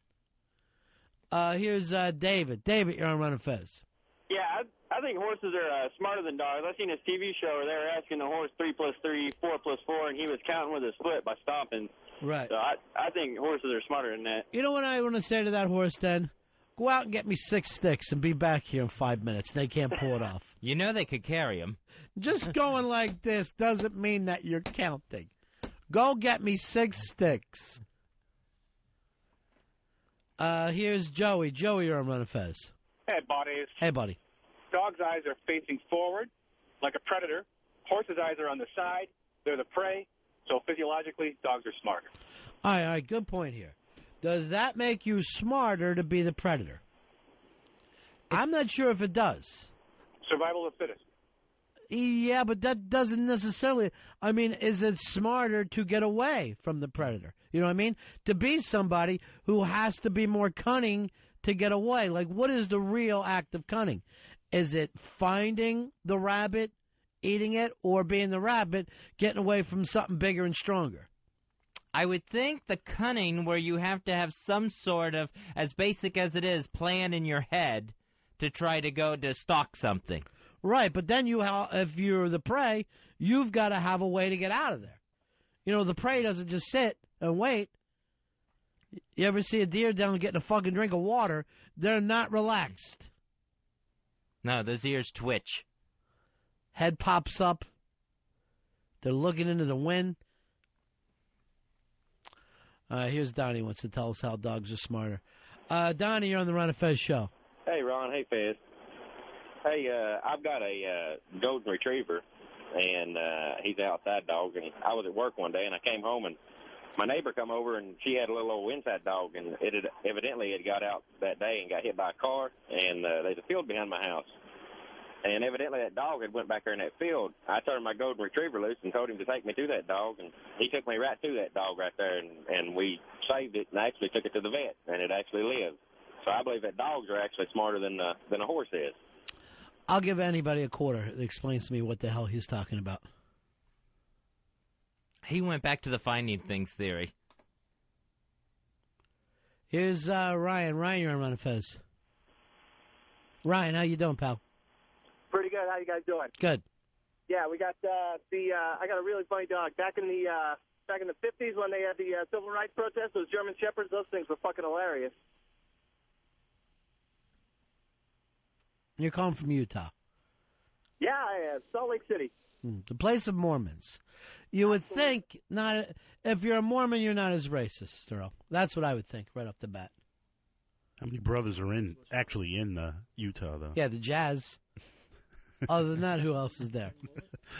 Here's David. David, you're on Ron and Fez. Yeah, I think horses are smarter than dogs. I've seen this TV show where they were asking the horse 3 + 3, 4 + 4, and he was counting with his foot by stomping. Right. So I think horses are smarter than that. You know what I want to say to that horse then? Go out and get me 6 sticks and be back here in 5 minutes. They can't pull it off. You know they could carry him. Just going like this doesn't mean that you're counting. Go get me 6 sticks. Here's Joey. Joey, you're on Ron and Fez. Hey, buddies. Hey, buddy. Dog's eyes are facing forward like a predator. Horse's eyes are on the side. They're the prey. So physiologically, dogs are smarter. All right, good point here. Does that make you smarter to be the predator? I'm not sure if it does. Survival of the fittest. Yeah, but that doesn't necessarily... I mean, is it smarter to get away from the predator? You know what I mean? To be somebody who has to be more cunning to get away. Like, what is the real act of cunning? Is it finding the rabbit, eating it, or being the rabbit, getting away from something bigger and stronger? I would think the cunning where you have to have some sort of, as basic as it is, plan in your head to try to go to stalk something. Right, but then if you're the prey, you've got to have a way to get out of there. You know, the prey doesn't just sit and wait. You ever see a deer down getting a fucking drink of water? They're not relaxed. No, those ears twitch. Head pops up. They're looking into the wind. Here's Donnie wants to tell us how dogs are smarter. Donnie, you're on the Ron and Fez show. Hey, Ron. Hey, Fez. Hey, I've got a golden retriever, and he's an outside dog. And I was at work one day, and I came home, and my neighbor come over, and she had a little old inside dog, and it had, evidently it got out that day and got hit by a car, and there's a field behind my house. And evidently that dog had went back there in that field. I turned my golden retriever loose and told him to take me to that dog, and he took me right to that dog right there, and we saved it and actually took it to the vet, and it actually lived. So I believe that dogs are actually smarter than a horse is. I'll give anybody a quarter that explains to me what the hell he's talking about. He went back to the finding things theory. Here's Ryan. Ryan, you're on Ron and Fez. Ryan, how you doing, pal? Pretty good. How you guys doing? Good. Yeah, we got I got a really funny dog. Back in the 50s when they had the civil rights protests, those German Shepherds, those things were fucking hilarious. You're calling from Utah. Yeah, I am. Salt Lake City. The place of Mormons. You would think not. If you're a Mormon, you're not as racist, Earl. That's what I would think right off the bat. How many brothers are actually in Utah, though? Yeah, the Jazz. Other than that, who else is there?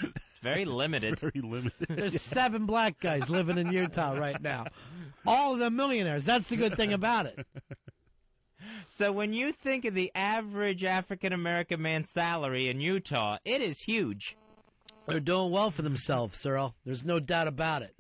It's very limited. Very limited. There's 7 black guys living in Utah right now. All of them millionaires. That's the good thing about it. So when you think of the average African-American man's salary in Utah, it is huge. They're doing well for themselves, Earl. There's no doubt about it.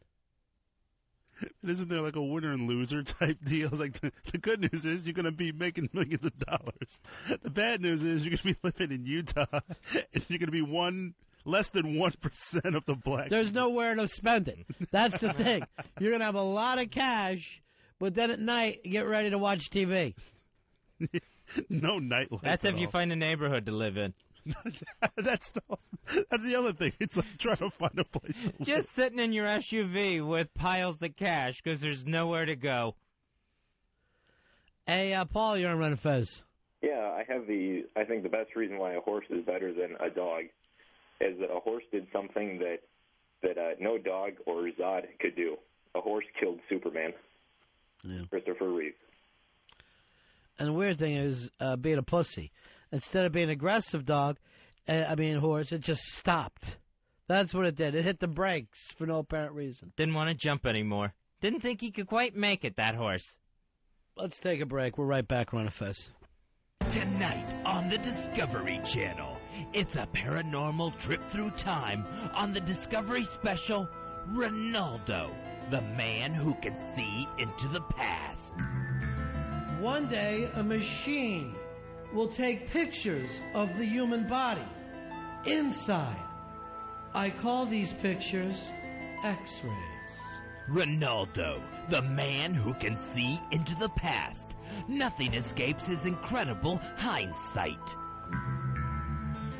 And isn't there like a winner and loser type deal? Like the good news is you're going to be making millions of dollars. The bad news is you're going to be living in Utah and you're going to be less than 1% of the black. There's nowhere to spend it. That's the thing. You're going to have a lot of cash, but then at night, get ready to watch TV. No nightlife. That's if you find a neighborhood to live in. That's the other thing. It's like trying to find a place to live. Just sitting in your SUV with piles of cash because there's nowhere to go. Hey, Paul, you're on Ron and Fez. Yeah, I think the best reason why a horse is better than a dog is that a horse did something that no dog or Zod could do. A horse killed Superman. Yeah. Christopher Reeve. And the weird thing is being a pussy. Instead of being an aggressive horse, it just stopped. That's what it did. It hit the brakes for no apparent reason. Didn't want to jump anymore. Didn't think he could quite make it, that horse. Let's take a break. We're right back, Ron and Fez. Tonight on the Discovery Channel, it's a paranormal trip through time on the Discovery Special, Ronaldo, the man who can see into the past. One day, a machine will take pictures of the human body inside. I call these pictures X-rays. Ronaldo, the man who can see into the past. Nothing escapes his incredible hindsight.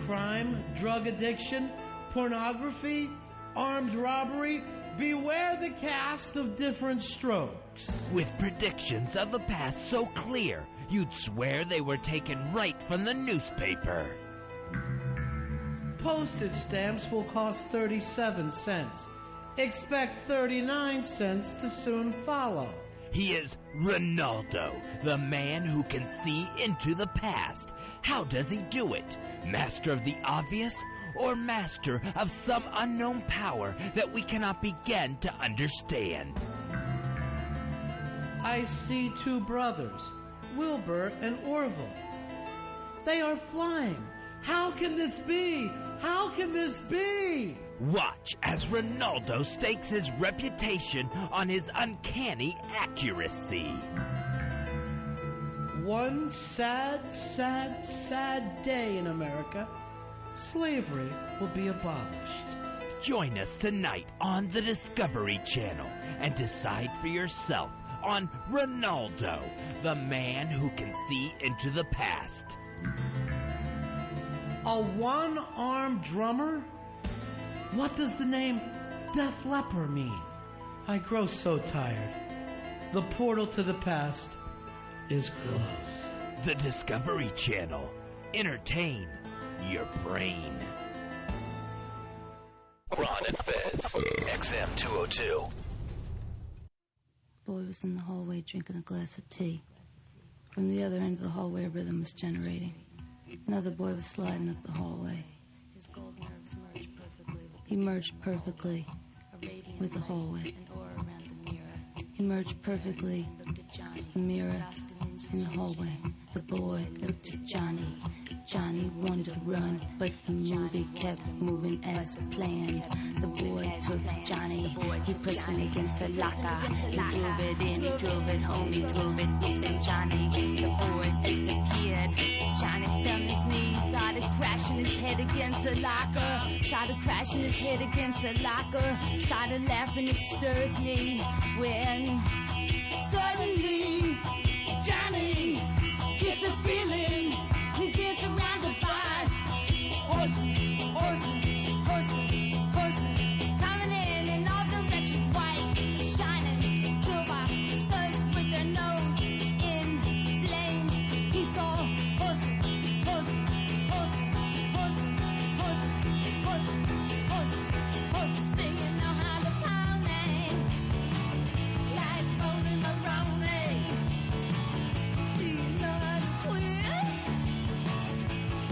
Crime, drug addiction, pornography, armed robbery. Beware the cast of different strokes. With predictions of the past so clear, you'd swear they were taken right from the newspaper. Postage stamps will cost 37 cents. Expect 39 cents to soon follow. He is Ronaldo, the man who can see into the past. How does he do it? Master of the obvious? Or master of some unknown power that we cannot begin to understand? I see two brothers, Wilbur and Orville. They are flying. How can this be? How can this be? Watch as Ronaldo stakes his reputation on his uncanny accuracy. One sad, sad, sad day in America. Slavery will be abolished. Join us tonight on the Discovery Channel and decide for yourself on Ronaldo, the man who can see into the past. A one-armed drummer? What does the name Def Leppard mean? I grow so tired. The portal to the past is closed. The Discovery Channel. Entertain your brain. Ron and Fez, XM 202. Boy was in the hallway drinking a glass of tea. From the other end of the hallway, a rhythm was generating. Another boy was sliding up the hallway. His gold nerves merged perfectly. He merged perfectly with the hallway. He merged perfectly the mirror in the hallway. The boy looked at Johnny. Johnny wanted to run, but the movie kept moving as planned. The boy took Johnny, he pressed him against a locker. He drove it in, he drove it home, he drove it deep in Johnny. The boy disappeared. Johnny fell on his knees, started crashing his head against a locker. Started crashing his head against a locker. Started laughing hysterically when suddenly Johnny gets a feeling. He's being surrounded by horses, horses, horses, horses, coming in all directions, white, shining, silver, studs with their nose in flames. He saw horses, horses, horses, horses, horses, horses, horses, horses. Do you know how to pony? Like Bowling Maroney. Do you know how to twist?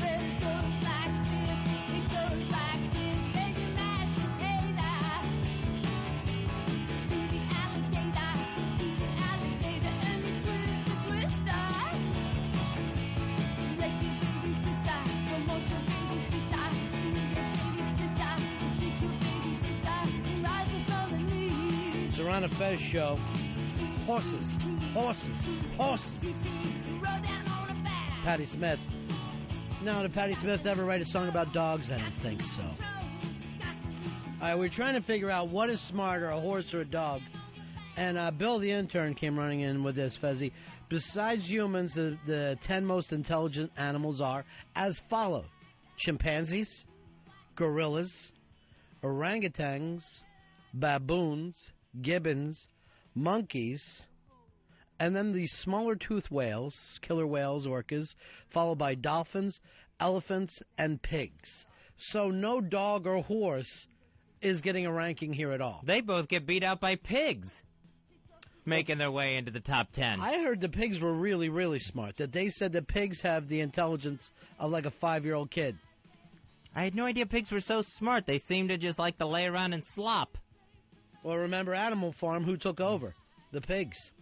Well, it goes like this. It's the Ron and Fez show. Horses, horses, horses. Patti Smith. No, did Patti Smith ever write a song about dogs? I don't think so. All right, we're trying to figure out what is smarter, a horse or a dog. And Bill the intern came running in with this, Fezzy. Besides humans, the 10 most intelligent animals are as follow: chimpanzees, gorillas, orangutans, baboons, gibbons, monkeys, and then the smaller toothed whales, killer whales, orcas, followed by dolphins, elephants, and pigs. So no dog or horse is getting a ranking here at all. They both get beat out by pigs, making their way into the top 10. I heard the pigs were really, really smart, that they said that pigs have the intelligence of like a 5-year-old kid. I had no idea pigs were so smart. They seem to just like to lay around and slop. Well, remember Animal Farm, who took over? The pigs.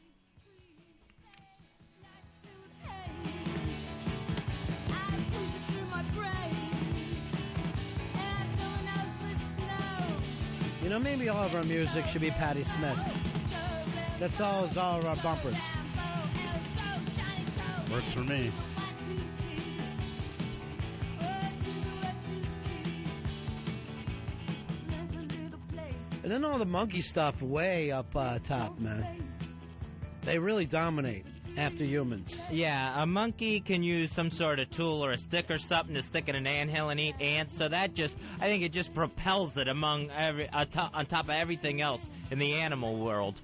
You know, maybe all of our music should be Patti Smith. That's all of our bumpers. Works for me. And then all the monkey stuff way up top, man. They really dominate after humans. Yeah, a monkey can use some sort of tool or a stick or something to stick in an anthill and eat ants, so that just, I think it just propels it among on top of everything else in the animal world.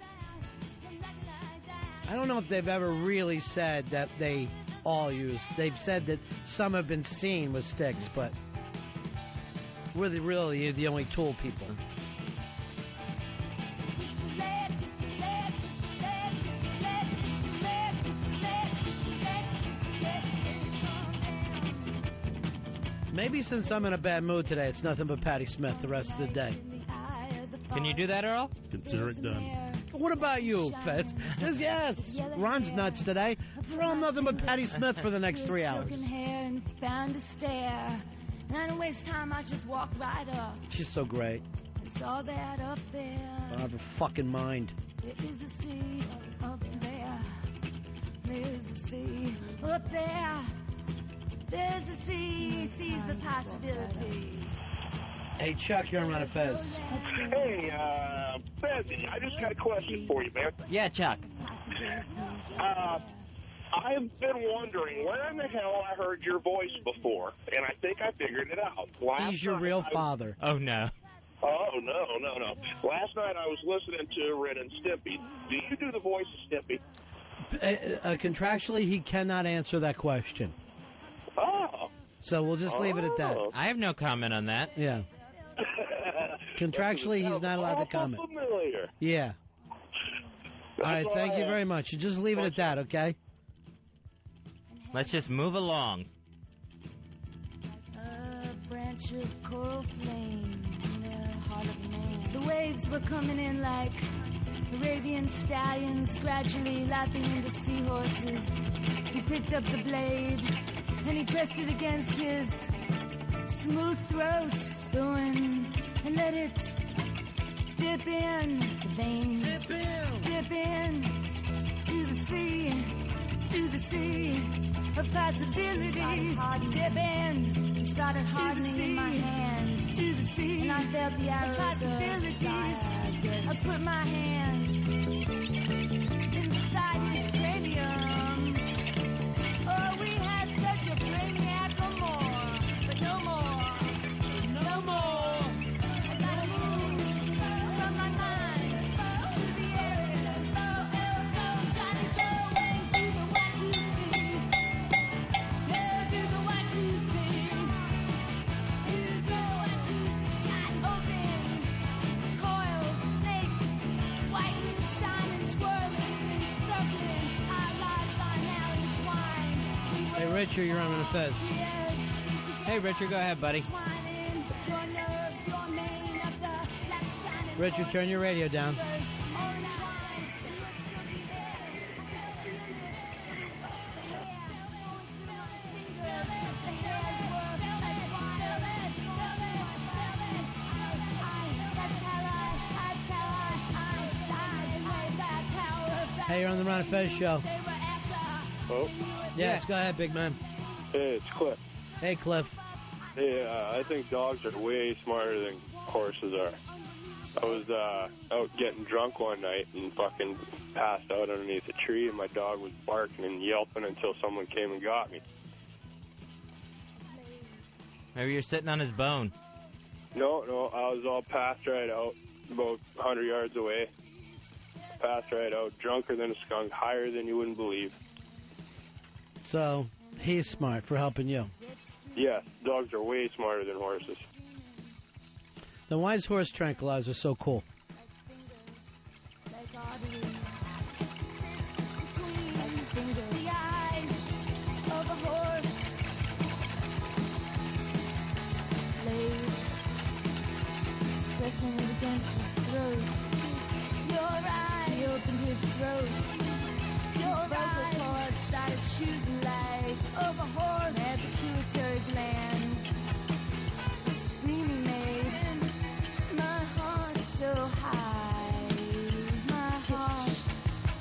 I don't know if they've ever really said that they all use. They've said that some have been seen with sticks, but really, you're the only tool people. Maybe since I'm in a bad mood today, it's nothing but Patti Smith the rest of the day. Can you do that, Earl? Consider it done. What about you, Fez? Just yes. Ron's nuts today. Throw him nothing but Patti Smith for the next 3 hours. Found a stair. And I don't waste time, I just walk right up. She's so great. I saw that up there. Out of her fucking mind. There is a sea up there. There's a sea up there. There's a sea, sees the possibility. Hey, Chuck, you're on Ron and Fez. Hey, Fez, I just got a question for you, man. Yeah, Chuck. I've been wondering where in the hell I heard your voice before, and I think I figured it out. He's your real father. Oh, no. Oh, no. Last night I was listening to Ren and Stimpy. Do you do the voice of Stimpy? Contractually, he cannot answer that question. Oh. So we'll just leave it at that. I have no comment on that. Yeah. Contractually, he's not allowed to comment. Familiar. Yeah. All right, thank you very much. You just leave it at that, okay? Let's just move along. A branch of coral flame in the heart of man. The waves were coming in like Arabian stallions, gradually lapping into seahorses. He picked up the blade and he pressed it against his smooth throat, going and let it dip in the veins, dip in to the sea of possibilities. Dip in, it started hardening in my hand, to the sea, and I felt the arrows of possibilities. I put my hand inside his cranium. Oh, we had such a brainiac or more, but no more, no more. I gotta move from my mind to the area. Gotta go and do the 1, 2, 3. Yeah, do the 1, 2, 3. Do the 1, 2, 3. Shine open, coiled snakes, white and shining, twirling and circling. Our lives are now entwined. Hey, Richard, you're on Ron and Fez. Hey, Richard, go ahead, buddy. Richard, turn your radio down. Hey, you're on the Ron and Fez show. Oh? Yes, go ahead, big man. Hey, it's Cliff. Hey, Cliff. Hey, I think dogs are way smarter than horses are. I was out getting drunk one night and fucking passed out underneath a tree, and my dog was barking and yelping until someone came and got me. Maybe you're sitting on his bone. No, I was all passed right out, about 100 yards away. Passed right out, drunker than a skunk, higher than you wouldn't believe. So, he's smart for helping you. Yes, dogs are way smarter than horses. Then why is horse tranquilizer so cool? Pressing it against his throat. Your eyes. He opened his throat. Your vocal cords started shooting like of a horse at the pituitary glands. The screaming made my heart so high. My heart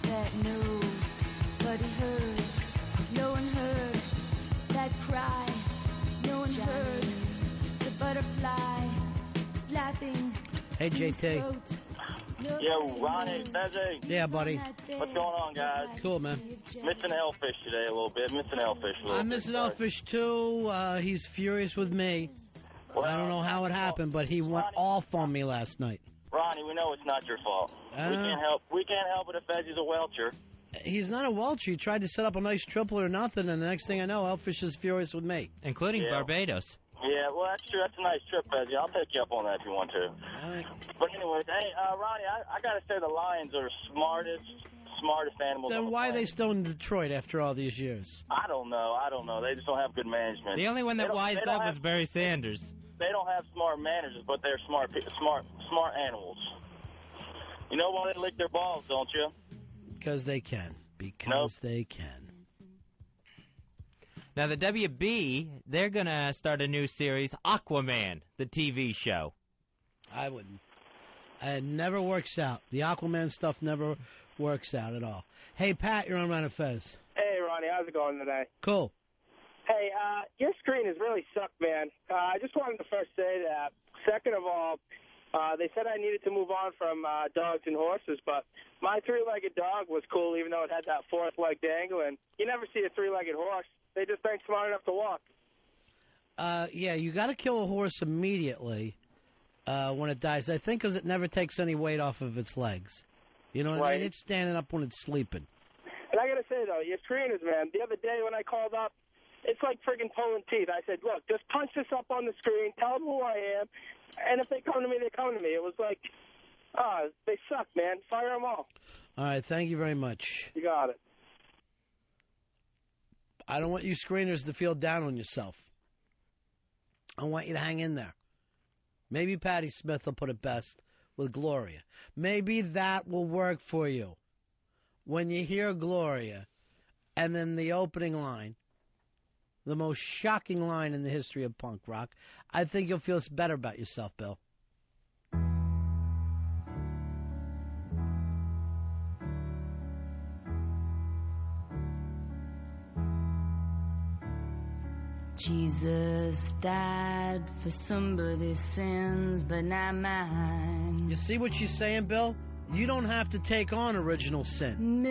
that nobody heard. No one heard that cry. No one heard the butterfly flapping. Hey, JT. Yo, Ronnie, Fezzy. Yeah, buddy. What's going on, guys? Cool, man. Missing Hellfish today a little bit. I'm missing Elfish, too. He's furious with me. Well, I don't know how it happened, but he went off on me last night. Ronnie, we know it's not your fault. We can't help it if Fezzy's a welcher. He's not a welcher. He tried to set up a nice triple or nothing, and the next thing I know, Elfish is furious with me. Including Barbados. Yeah, well, that's true. That's a nice trip, Fezzy. I'll take you up on that if you want to. All right. But anyways, hey, Ronnie, I got to say the lions are the smartest animals on Then the why are planet. they still in Detroit after all these years? I don't know. They just don't have good management. The only one that wised up was Barry Sanders. They don't have smart managers, but they're smart animals. You know why they lick their balls, don't you? Because they can. Because they can. Now, the WB, they're going to start a new series, Aquaman, the TV show. I wouldn't. It never works out. The Aquaman stuff never works out at all. Hey, Pat, you're on Ron and Fez. Hey, Ronnie, how's it going today? Cool. Hey, your screen has really sucked, man. I just wanted to first say that. Second of all, they said I needed to move on from dogs and horses, but my three-legged dog was cool, even though it had that fourth leg dangling. You never see a three-legged horse. They just ain't smart enough to walk. Yeah, you got to kill a horse immediately when it dies. I think because it never takes any weight off of its legs. You know what I mean? It's standing up when it's sleeping. And I got to say, though, your screeners, man, the other day when I called up, it's like friggin' pulling teeth. I said, look, just punch this up on the screen, tell them who I am, and if they come to me, they come to me. It was like, they suck, man. Fire them all. All right, thank you very much. You got it. I don't want you screeners to feel down on yourself. I want you to hang in there. Maybe Patti Smith will put it best with Gloria. Maybe that will work for you. When you hear Gloria, and then the opening line, the most shocking line in the history of punk rock, I think you'll feel better about yourself, Bill. Jesus died for somebody's sins, but not mine. You see what she's saying, Bill? You don't have to take on original sin.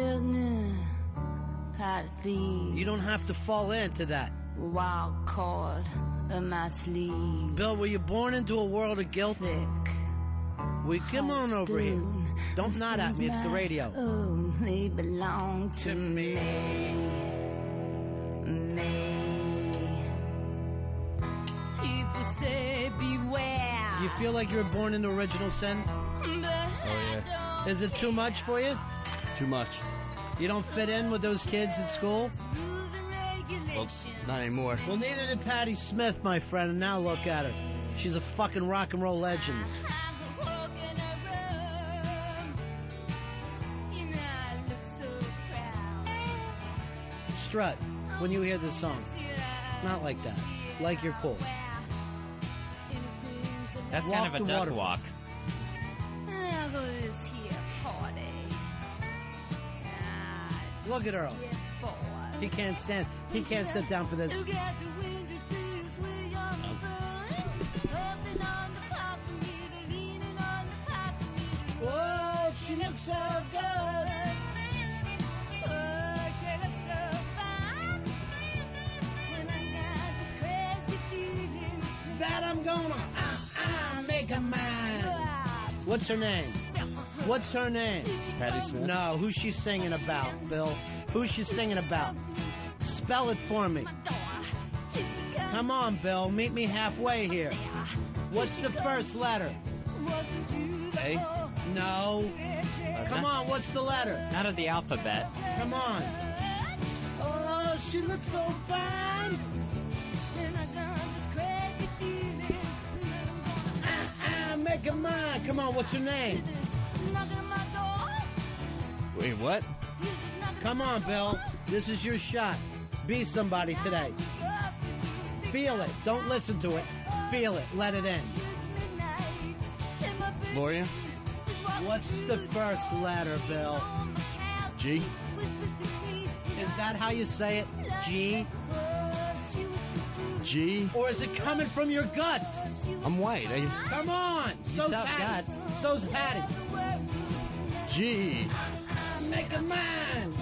You don't have to fall into that. Wild cord in my sleeve. Bill, were you born into a world of guilt? We come on over here. Don't nod at me, it's the radio. Only belong to me. People say beware. You feel like you were born into original sin? Oh, yeah. Is it too much for you? Too much. You don't fit in with those kids at school? Well, not anymore. Well, neither did Patti Smith, my friend, and now look at her. She's a fucking rock and roll legend. Strut when you hear this song. Not like that. Like you're cool. That's kind of a duck walk. I'll go to this here party. Look at Earl. He can't stand. He can't sit down for this. Oh, she looks so good. Oh, she looks so fine. And I got this crazy feeling that I'm gonna make her mine. What's her name? What's her name? Patti Smith? No, who's she singing about, Bill? Who's she singing about? Spell it for me. Come on, Bill. Meet me halfway here. What's the first letter? A? No. Come on, what's the letter? Out of the alphabet. Come on. Oh, she looks so fine. Make her mine. Come on, what's her name? Wait, what? Come on, Bill. This is your shot. Be somebody today. Feel it. Don't listen to it. Feel it. Let it in. Gloria? What's the first letter, Bill? G? Is that how you say it? G? G? Or is it coming from your guts? I'm white. Come on. So's Patty. So's Patty. G. Make a man.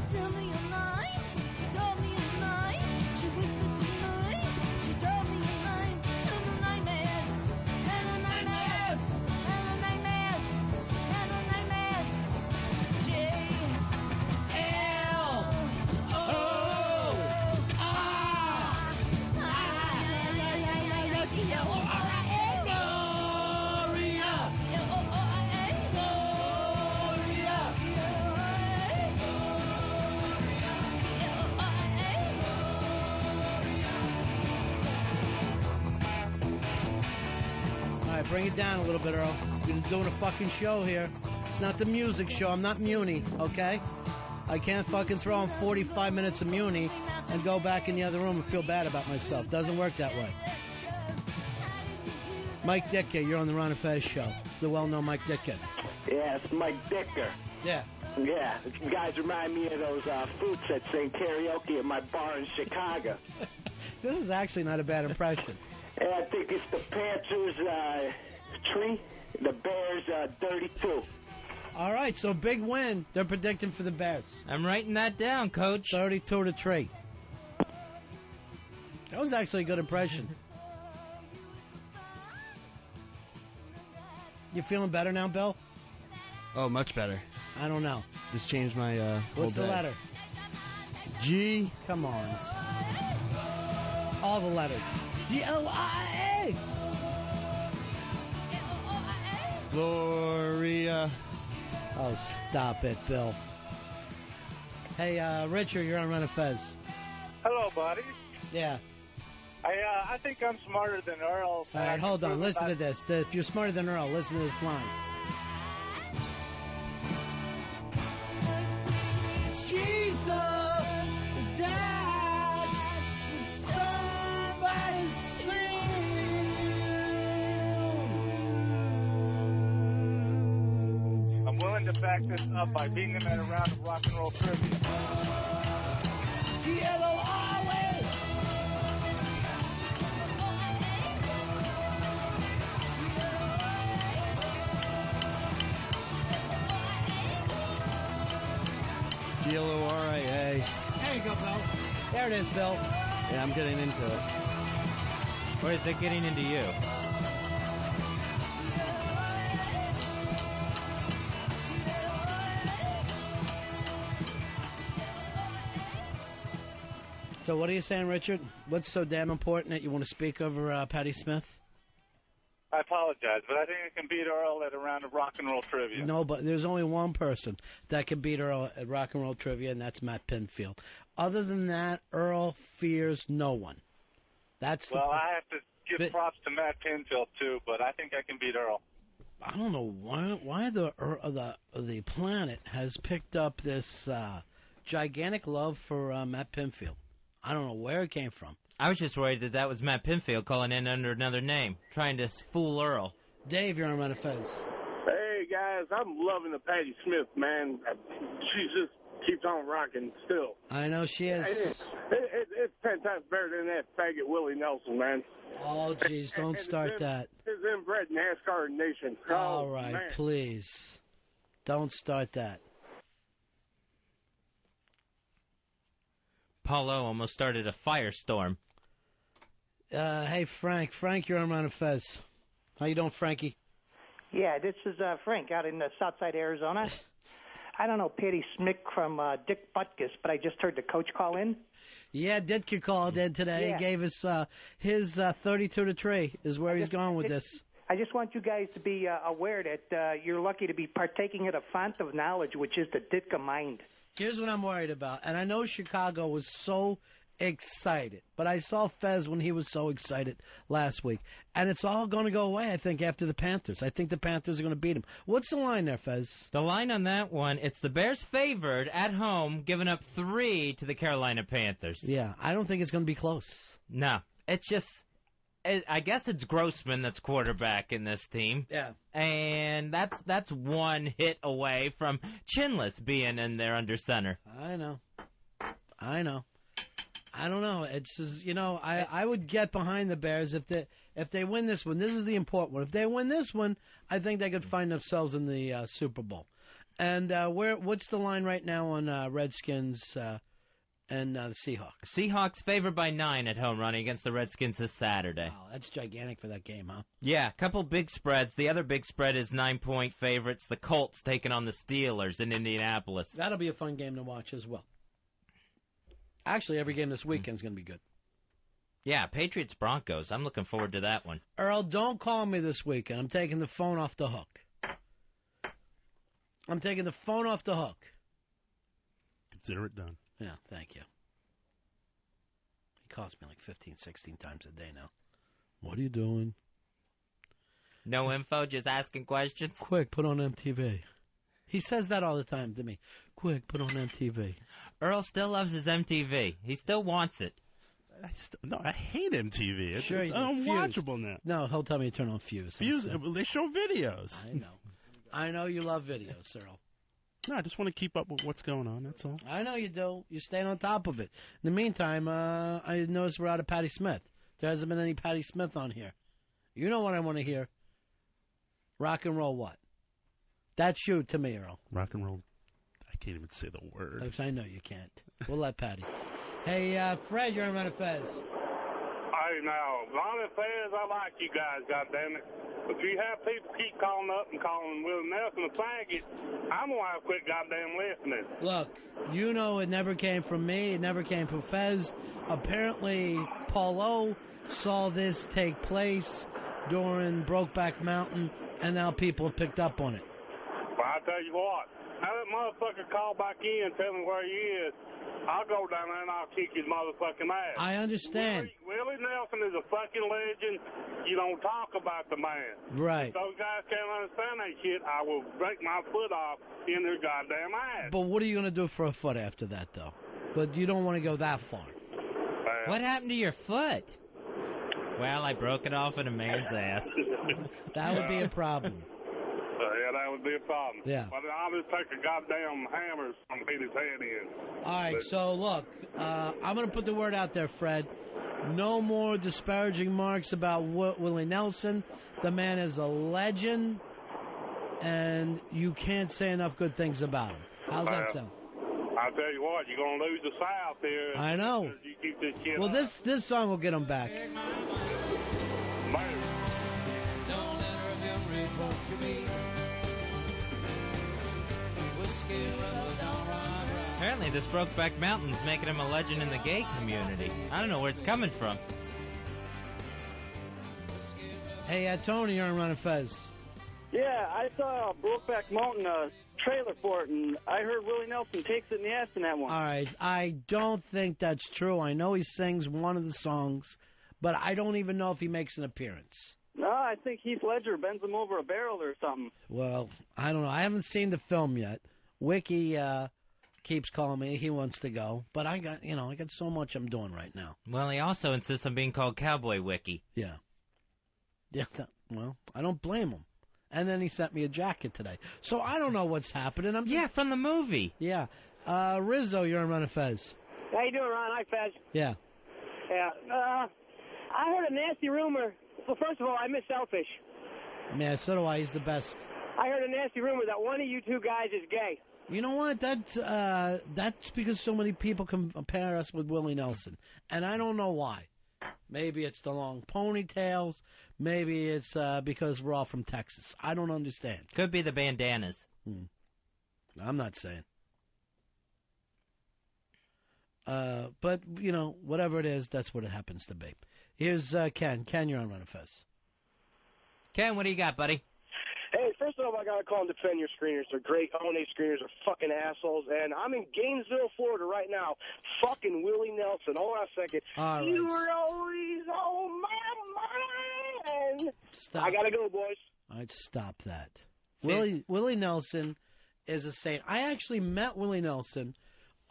Tell me a lie. She told me a lie. She whispered to me. She told me a lie. And a nightmare. And a nightmare. And a nightmare. And a nightmare. J. L. O. R. Bring it down a little bit, Earl. You're doing a fucking show here. It's not the music show. I'm not Muni, okay? I can't fucking throw on 45 minutes of Muni and go back in the other room and feel bad about myself. Doesn't work that way. Mike Dicker, you're on the Ron and Fez show. The well-known Mike Dicker. Yeah, it's Mike Dicker. Yeah. Yeah, you guys remind me of those fruits that sing karaoke at my bar in Chicago. This is actually not a bad impression. And I think it's the Panthers' tree, the Bears' 32. All right, so big win. They're predicting for the Bears. I'm writing that down, Coach. 32 to 3. That was actually a good impression. You feeling better now, Bill? Oh, much better. I don't know. Just changed my whole What's the day. letter? G. Come on. All the letters. G-L-I-A. Gloria. Oh, stop it, Bill. Hey, Richard, you're on Ron and Fez. Hello, buddy. Yeah. I think I'm smarter than Earl. All right, hold on. Listen to this. If you're smarter than Earl, listen to this line. Jesus died for somebody's sins. I'm willing to back this up by beating him at a round of rock and roll trivia. G-L-O-R-A. Gloria. There you go, Bill. There it is, Bill. Yeah, I'm getting into it. Or is it getting into you? So what are you saying, Richard? What's so damn important that you want to speak over Patti Smith? I apologize, but I think I can beat Earl at a round of rock and roll trivia. No, but there's only one person that can beat Earl at rock and roll trivia, and that's Matt Pinfield. Other than that, Earl fears no one. That's well, I have to give props to Matt Pinfield too, but I think I can beat Earl. I don't know why the planet has picked up this gigantic love for Matt Pinfield. I don't know where it came from. I was just worried that was Matt Pinfield calling in under another name, trying to fool Earl. Dave, you're on Ron and Fez. Hey, guys, I'm loving the Patti Smith, man. She's just keeps on rocking still. I know she is. It's 10 times better than that faggot Willie Nelson, man. Oh, jeez, don't start that. His inbred NASCAR nation. All right, man. please. Don't start that. Paulo almost started a firestorm. Hey, Frank. Frank, you're on Ron and Fez. How you doing, Frankie? Yeah, this is Frank out in Southside Arizona. I don't know Patty Smick from Dick Butkus, but I just heard the coach call in. Yeah, Ditka called in today. Yeah. He gave us his 32 to 3 is where he's going with this. I just want you guys to be aware that you're lucky to be partaking of a font of knowledge, which is the Ditka mind. Here's what I'm worried about. And I know Chicago was so excited, but I saw Fez when he was so excited last week. And it's all going to go away, I think, after the Panthers. I think the Panthers are going to beat him. What's the line there, Fez? The line on that one, it's the Bears favored at home, giving up 3 to the Carolina Panthers. Yeah, I don't think it's going to be close. No, it's just, I guess it's Grossman that's quarterback in this team. Yeah. And that's one hit away from Chinless being in there under center. I know. I don't know. It's just, I would get behind the Bears if they win this one. This is the important one. If they win this one, I think they could find themselves in the Super Bowl. And what's the line right now on Redskins and the Seahawks? Seahawks favored by 9 at home, running against the Redskins this Saturday. Wow, that's gigantic for that game, huh? Yeah, a couple big spreads. The other big spread is 9-point favorites. The Colts taking on the Steelers in Indianapolis. That'll be a fun game to watch as well. Actually, every game this weekend is going to be good. Yeah, Patriots-Broncos. I'm looking forward to that one. Earl, don't call me this weekend. I'm taking the phone off the hook. Consider it done. Yeah, thank you. He calls me like 15, 16 times a day now. What are you doing? No info, just asking questions? Quick, put on MTV. He says that all the time to me. Quick, put on MTV. Earl still loves his MTV. He still wants it. I hate MTV. It's Sure, unwatchable now. No, he'll tell me to turn on Fuse. Fuse, they show videos. I know you love videos, Earl. No, I just want to keep up with what's going on, that's all. I know you do. You're staying on top of it. In the meantime, I noticed we're out of Patti Smith. There hasn't been any Patti Smith on here. You know what I want to hear. Rock and roll what? That's you to me, Earl. Rock and roll. I can't even say the word. I know you can't. We'll let Patty. Hey, Fred, you're on Ron and Fez. Hey, now, Ron and Fez, I like you guys, goddammit. But if you have people keep calling up and calling Willie Nelson a faggot, I'm going to have to quit goddamn listening. Look, you know it never came from me. It never came from Fez. Apparently, Paulo saw this take place during Brokeback Mountain, and now people have picked up on it. Well, I tell you what, have that motherfucker call back in and tell me where he is. I'll go down there and I'll kick his motherfucking ass. I understand. Willie Nelson is a fucking legend. You don't talk about the man. Right. If those guys can't understand that shit, I will break my foot off in their goddamn ass. But what are you going to do for a foot after that, though? But you don't want to go that far. What happened to your foot? Well, I broke it off in a man's ass. That would be a problem. Yeah, that would be a problem. Yeah. But I'll just take a goddamn hammer and beat his head in. All right, so look, I'm going to put the word out there, Fred. No more disparaging marks about Willie Nelson. The man is a legend, and you can't say enough good things about him. How's that sound? I'll tell you what, you're going to lose the South here. I know. If you keep this shit Well, up. this song will get him back. Apparently, this Brokeback Mountain's making him a legend in the gay community. I don't know where it's coming from. Hey, Tony, you're on Ron and Fez. Yeah, I saw Brokeback Mountain trailer for it, and I heard Willie Nelson takes it in the ass in that one. All right, I don't think that's true. I know he sings one of the songs, but I don't even know if he makes an appearance. No, I think Heath Ledger bends him over a barrel or something. Well, I don't know. I haven't seen the film yet. Wiki keeps calling me. He wants to go, but I got so much I'm doing right now. Well, he also insists on being called Cowboy Wiki. Yeah. Yeah. Well, I don't blame him. And then he sent me a jacket today. So I don't know what's happening. From the movie. Yeah. Rizzo, you're on Ron and Fez. How you doing, Ron? Hi, Fez. Yeah. Yeah. I heard a nasty rumor. Well, first of all, I miss Selfish. Yeah, so do I. He's the best. I heard a nasty rumor that one of you two guys is gay. You know what? That's because so many people compare us with Willie Nelson, and I don't know why. Maybe it's the long ponytails. Maybe it's because we're all from Texas. I don't understand. Could be the bandanas. I'm not saying. But, whatever it is, that's what it happens to be. Here's Ken. Ken, you're on Ron and Fez. Ken, what do you got, buddy? Hey, first off, I got to call and defend your screeners. They're great. O&A screeners are fucking assholes. And I'm in Gainesville, Florida right now. Fucking Willie Nelson. Hold on a second. All right. You were always on my mind. Stop. I got to go, boys. All right, stop that. Willie Nelson is a saint. I actually met Willie Nelson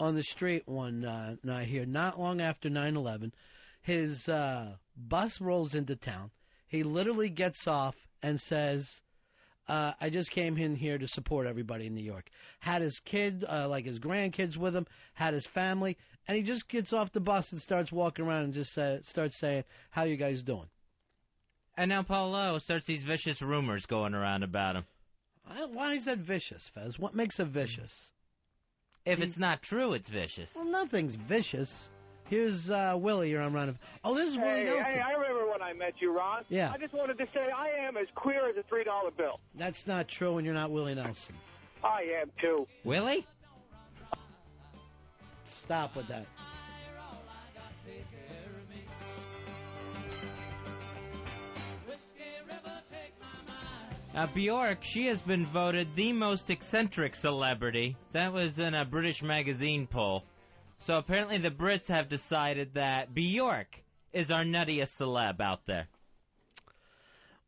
on the street one night here, not long after 9/11. His bus rolls into town. He literally gets off and says, I just came in here to support everybody in New York. Had his kid, like his grandkids with him, had his family, and he just gets off the bus and starts walking around and just starts saying, how you guys doing? And now Paulo starts these vicious rumors going around about him. Why is that vicious, Fez? What makes it vicious? If it's not true, it's vicious. Well, nothing's vicious. Here's Willie. You're on Ron. Oh, this is Willie Nelson. Hey, I remember when I met you, Ron. Yeah. I just wanted to say I am as queer as a $3 bill. That's not true, and you're not Willie Nelson. I am, too. Willie? Stop with that. Bjork, she has been voted the most eccentric celebrity. That was in a British magazine poll. So apparently the Brits have decided that Bjork is our nuttiest celeb out there.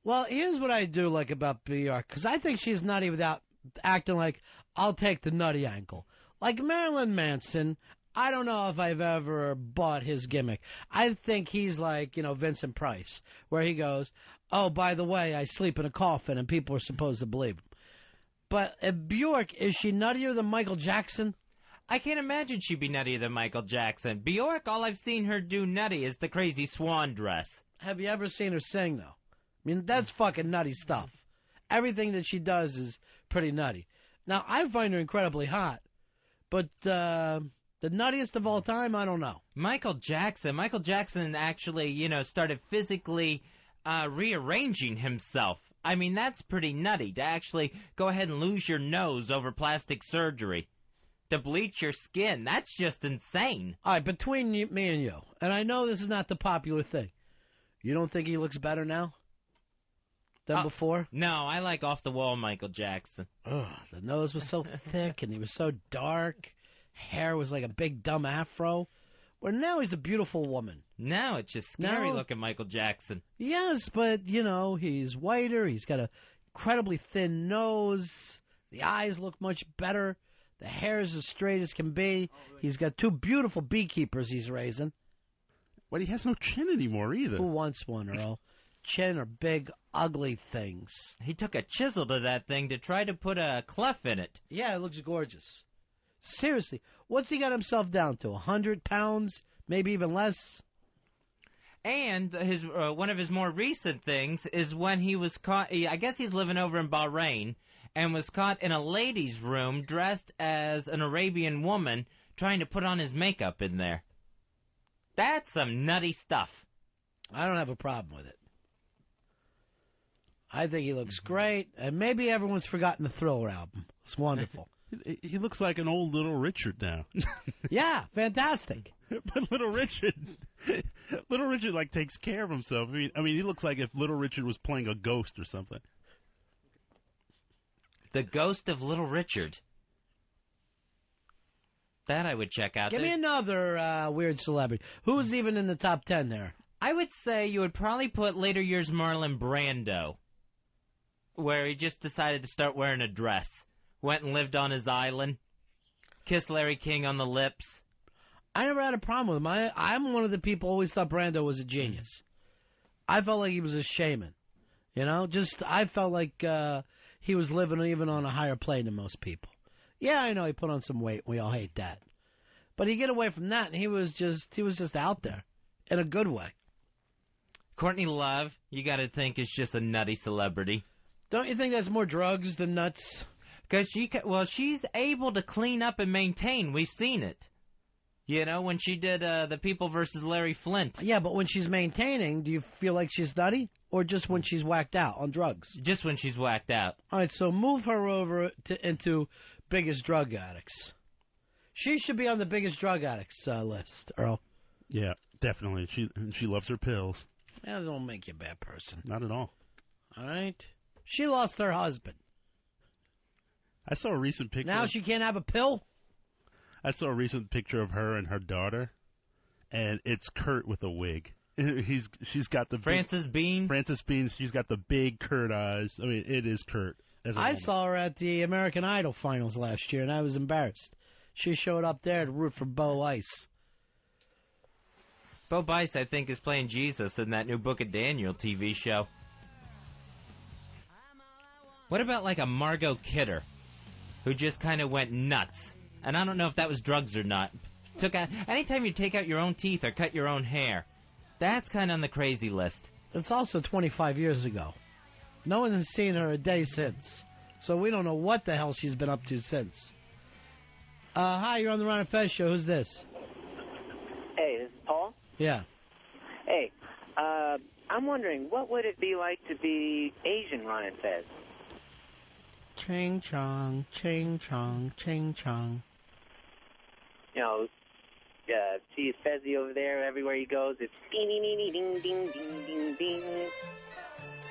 Well, here's what I do like about Bjork, because I think she's nutty without acting like, I'll take the nutty ankle. Like Marilyn Manson, I don't know if I've ever bought his gimmick. I think he's like, Vincent Price, where he goes, oh, by the way, I sleep in a coffin, and people are supposed to believe him. But Bjork, is she nuttier than Michael Jackson? I can't imagine she'd be nuttier than Michael Jackson. Bjork, all I've seen her do nutty is the crazy swan dress. Have you ever seen her sing, though? I mean, that's fucking nutty stuff. Everything that she does is pretty nutty. Now, I find her incredibly hot, but the nuttiest of all time, I don't know. Michael Jackson actually, started physically rearranging himself. I mean, that's pretty nutty, to actually go ahead and lose your nose over plastic surgery. To bleach your skin, that's just insane. All right, between me and you, and I know this is not the popular thing, you don't think he looks better now than before? No, I like off-the-wall Michael Jackson. Ugh, the nose was so thick, and he was so dark. Hair was like a big dumb afro. Well, now he's a beautiful woman. Now it's just scary-looking Michael Jackson. Yes, but, he's whiter. He's got a incredibly thin nose. The eyes look much better. The hair is as straight as can be. He's got two beautiful beekeepers he's raising. But he has no chin anymore either. Who wants one, Earl? Chin are big, ugly things. He took a chisel to that thing to try to put a clef in it. Yeah, it looks gorgeous. Seriously, what's he got himself down to? 100 pounds? Maybe even less? And his one of his more recent things is when he was caught, I guess he's living over in Bahrain, and was caught in a ladies' room dressed as an Arabian woman trying to put on his makeup in there. That's some nutty stuff. I don't have a problem with it. I think he looks great, and maybe everyone's forgotten the Thriller album. It's wonderful. He looks like an old Little Richard now. Yeah, fantastic. But Little Richard like takes care of himself. I mean, he looks like if Little Richard was playing a ghost or something. The ghost of Little Richard. That I would check out. Give me another weird celebrity. Who's even in the top 10 there? I would say you would probably put later years Marlon Brando, where he just decided to start wearing a dress. Went and lived on his island. Kissed Larry King on the lips. I never had a problem with him. I'm one of the people who always thought Brando was a genius. I felt like he was a shaman. I felt like he was living even on a higher plane than most people. Yeah, I know he put on some weight. We all hate that. But he get away from that, and he was just out there in a good way. Courtney Love, you got to think, is just a nutty celebrity. Don't you think that's more drugs than nuts? Because she's able to clean up and maintain. We've seen it. You know, when she did The People versus Larry Flint. Yeah, but when she's maintaining, do you feel like she's nutty? Or just when she's whacked out on drugs? Just when she's whacked out. All right, so move her over into biggest drug addicts. She should be on the biggest drug addicts list, Earl. Yeah, definitely. She loves her pills. That don't make you a bad person. Not at all. All right? She lost her husband. I saw a recent picture. Now she can't have a pill? I saw a recent picture of her and her daughter, and it's Kurt with a wig. She's got the Frances Bean. Frances Bean. She's got the big Kurt eyes. I mean, it is Kurt. I saw her at the American Idol finals last year, and I was embarrassed. She showed up there to root for Bo Ice. Bo Bice, I think, is playing Jesus in that new Book of Daniel TV show. What about like a Margot Kidder, who just kind of went nuts? And I don't know if that was drugs or not. Anytime you take out your own teeth or cut your own hair, that's kind of on the crazy list. It's also 25 years ago. No one has seen her a day since. So we don't know what the hell she's been up to since. Hi, you're on the Ron and Fez show. Who's this? Hey, this is Paul. Yeah. Hey, I'm wondering, what would it be like to be Asian Ron and Fez? Ching chong, ching chong, ching chong. You know, see Fezzy over there, everywhere he goes, it's ding, ding, ding, ding, ding, ding, ding, ding.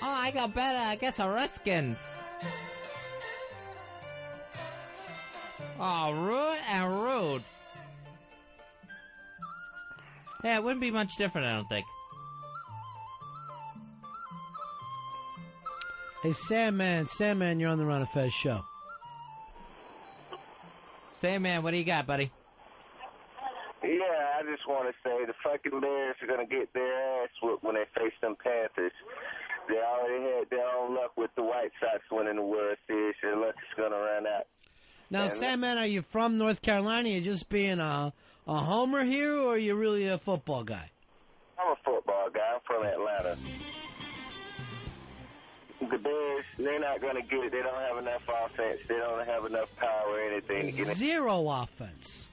Oh, I got better. I guess a Redskins. Oh, rude and rude. Yeah, it wouldn't be much different, I don't think. Hey, Sandman, you're on the Ron and Fez show. Sandman, what do you got, buddy? Yeah, I just want to say the fucking Bears are going to get their ass whooped when they face them Panthers. They already had their own luck with the White Sox winning the World Series. Their luck is going to run out. Now, Sandman, are you from North Carolina? Are you just being a homer here, or are you really a football guy? I'm a football guy. I'm from Atlanta. The Bears, they're not going to get it. They don't have enough offense. They don't have enough power or anything to get it. Zero offense.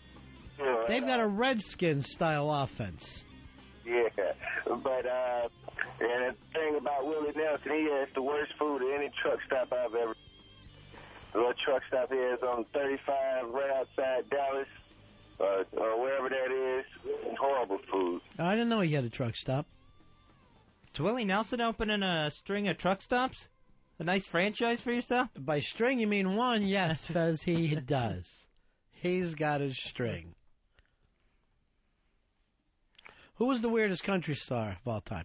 Yeah, They've got a Redskins-style offense. Yeah, but and the thing about Willie Nelson, he has the worst food at any truck stop I've ever. The little truck stop here is on 35 right outside Dallas, or wherever that is. Horrible food. I didn't know he had a truck stop. Is Willie Nelson opening a string of truck stops? A nice franchise for yourself? By string, you mean one? Yes, Fez, he does. He's got his string. Who was the weirdest country star of all time?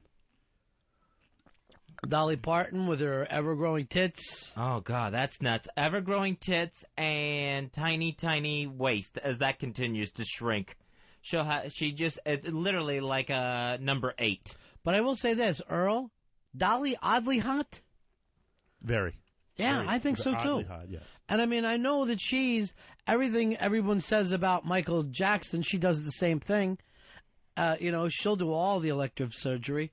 Dolly Parton with her ever-growing tits. Oh, God, that's nuts. Ever-growing tits and tiny, tiny waist as that continues to shrink. It's literally like a number 8. But I will say this, Earl, Dolly oddly hot? Very. Yeah, Very. I think so, Oddly too. hot, yes. And, I mean, I know that she's everything everyone says about Michael Jackson, she does the same thing. She'll do all the elective surgery.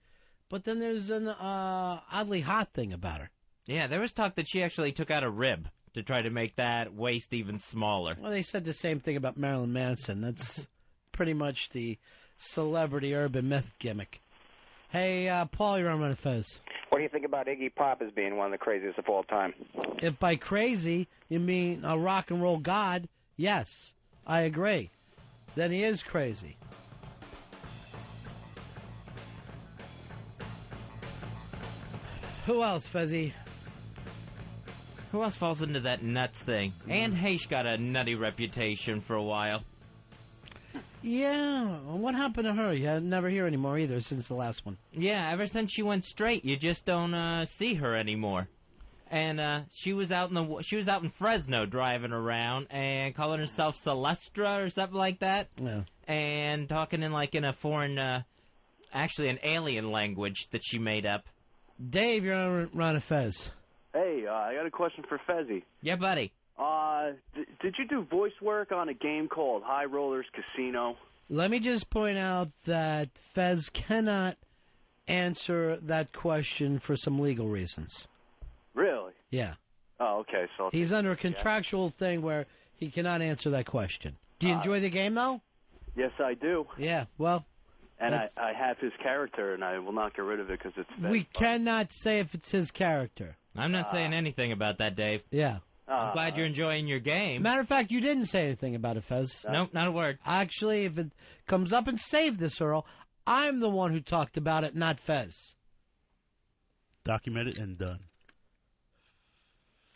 But then there's an oddly hot thing about her. Yeah, there was talk that she actually took out a rib to try to make that waist even smaller. Well, they said the same thing about Marilyn Manson. That's pretty much the celebrity urban myth gimmick. Hey, Paul, you're on Ron and Fez. What do you think about Iggy Pop as being one of the craziest of all time? If by crazy you mean a rock and roll god, yes, I agree. Then he is crazy. Who else, Fezzy? Who else falls into that nuts thing? Anne Heche got a nutty reputation for a while. Yeah, what happened to her? You never hear anymore either since the last one. Yeah, ever since she went straight, you just don't see her anymore. And she was out in Fresno driving around and calling herself Celestra or something like that. Yeah. And talking in a foreign, actually an alien language that she made up. Dave, you're on Ron and Fez. Hey, I got a question for Fezzy. Yeah, buddy. Did you do voice work on a game called High Rollers Casino? Let me just point out that Fez cannot answer that question for some legal reasons. Really? Yeah. Oh, okay. So He's under a contractual thing where he cannot answer that question. Do you enjoy the game, though? Yes, I do. Yeah, well... And I have his character, and I will not get rid of it because it's... We cannot say if it's his character. I'm not saying anything about that, Dave. Yeah. I'm glad you're enjoying your game. Matter of fact, you didn't say anything about it, Fez. Nope, not a word. Actually, if it comes up and save this, Earl, I'm the one who talked about it, not Fez. Documented and done.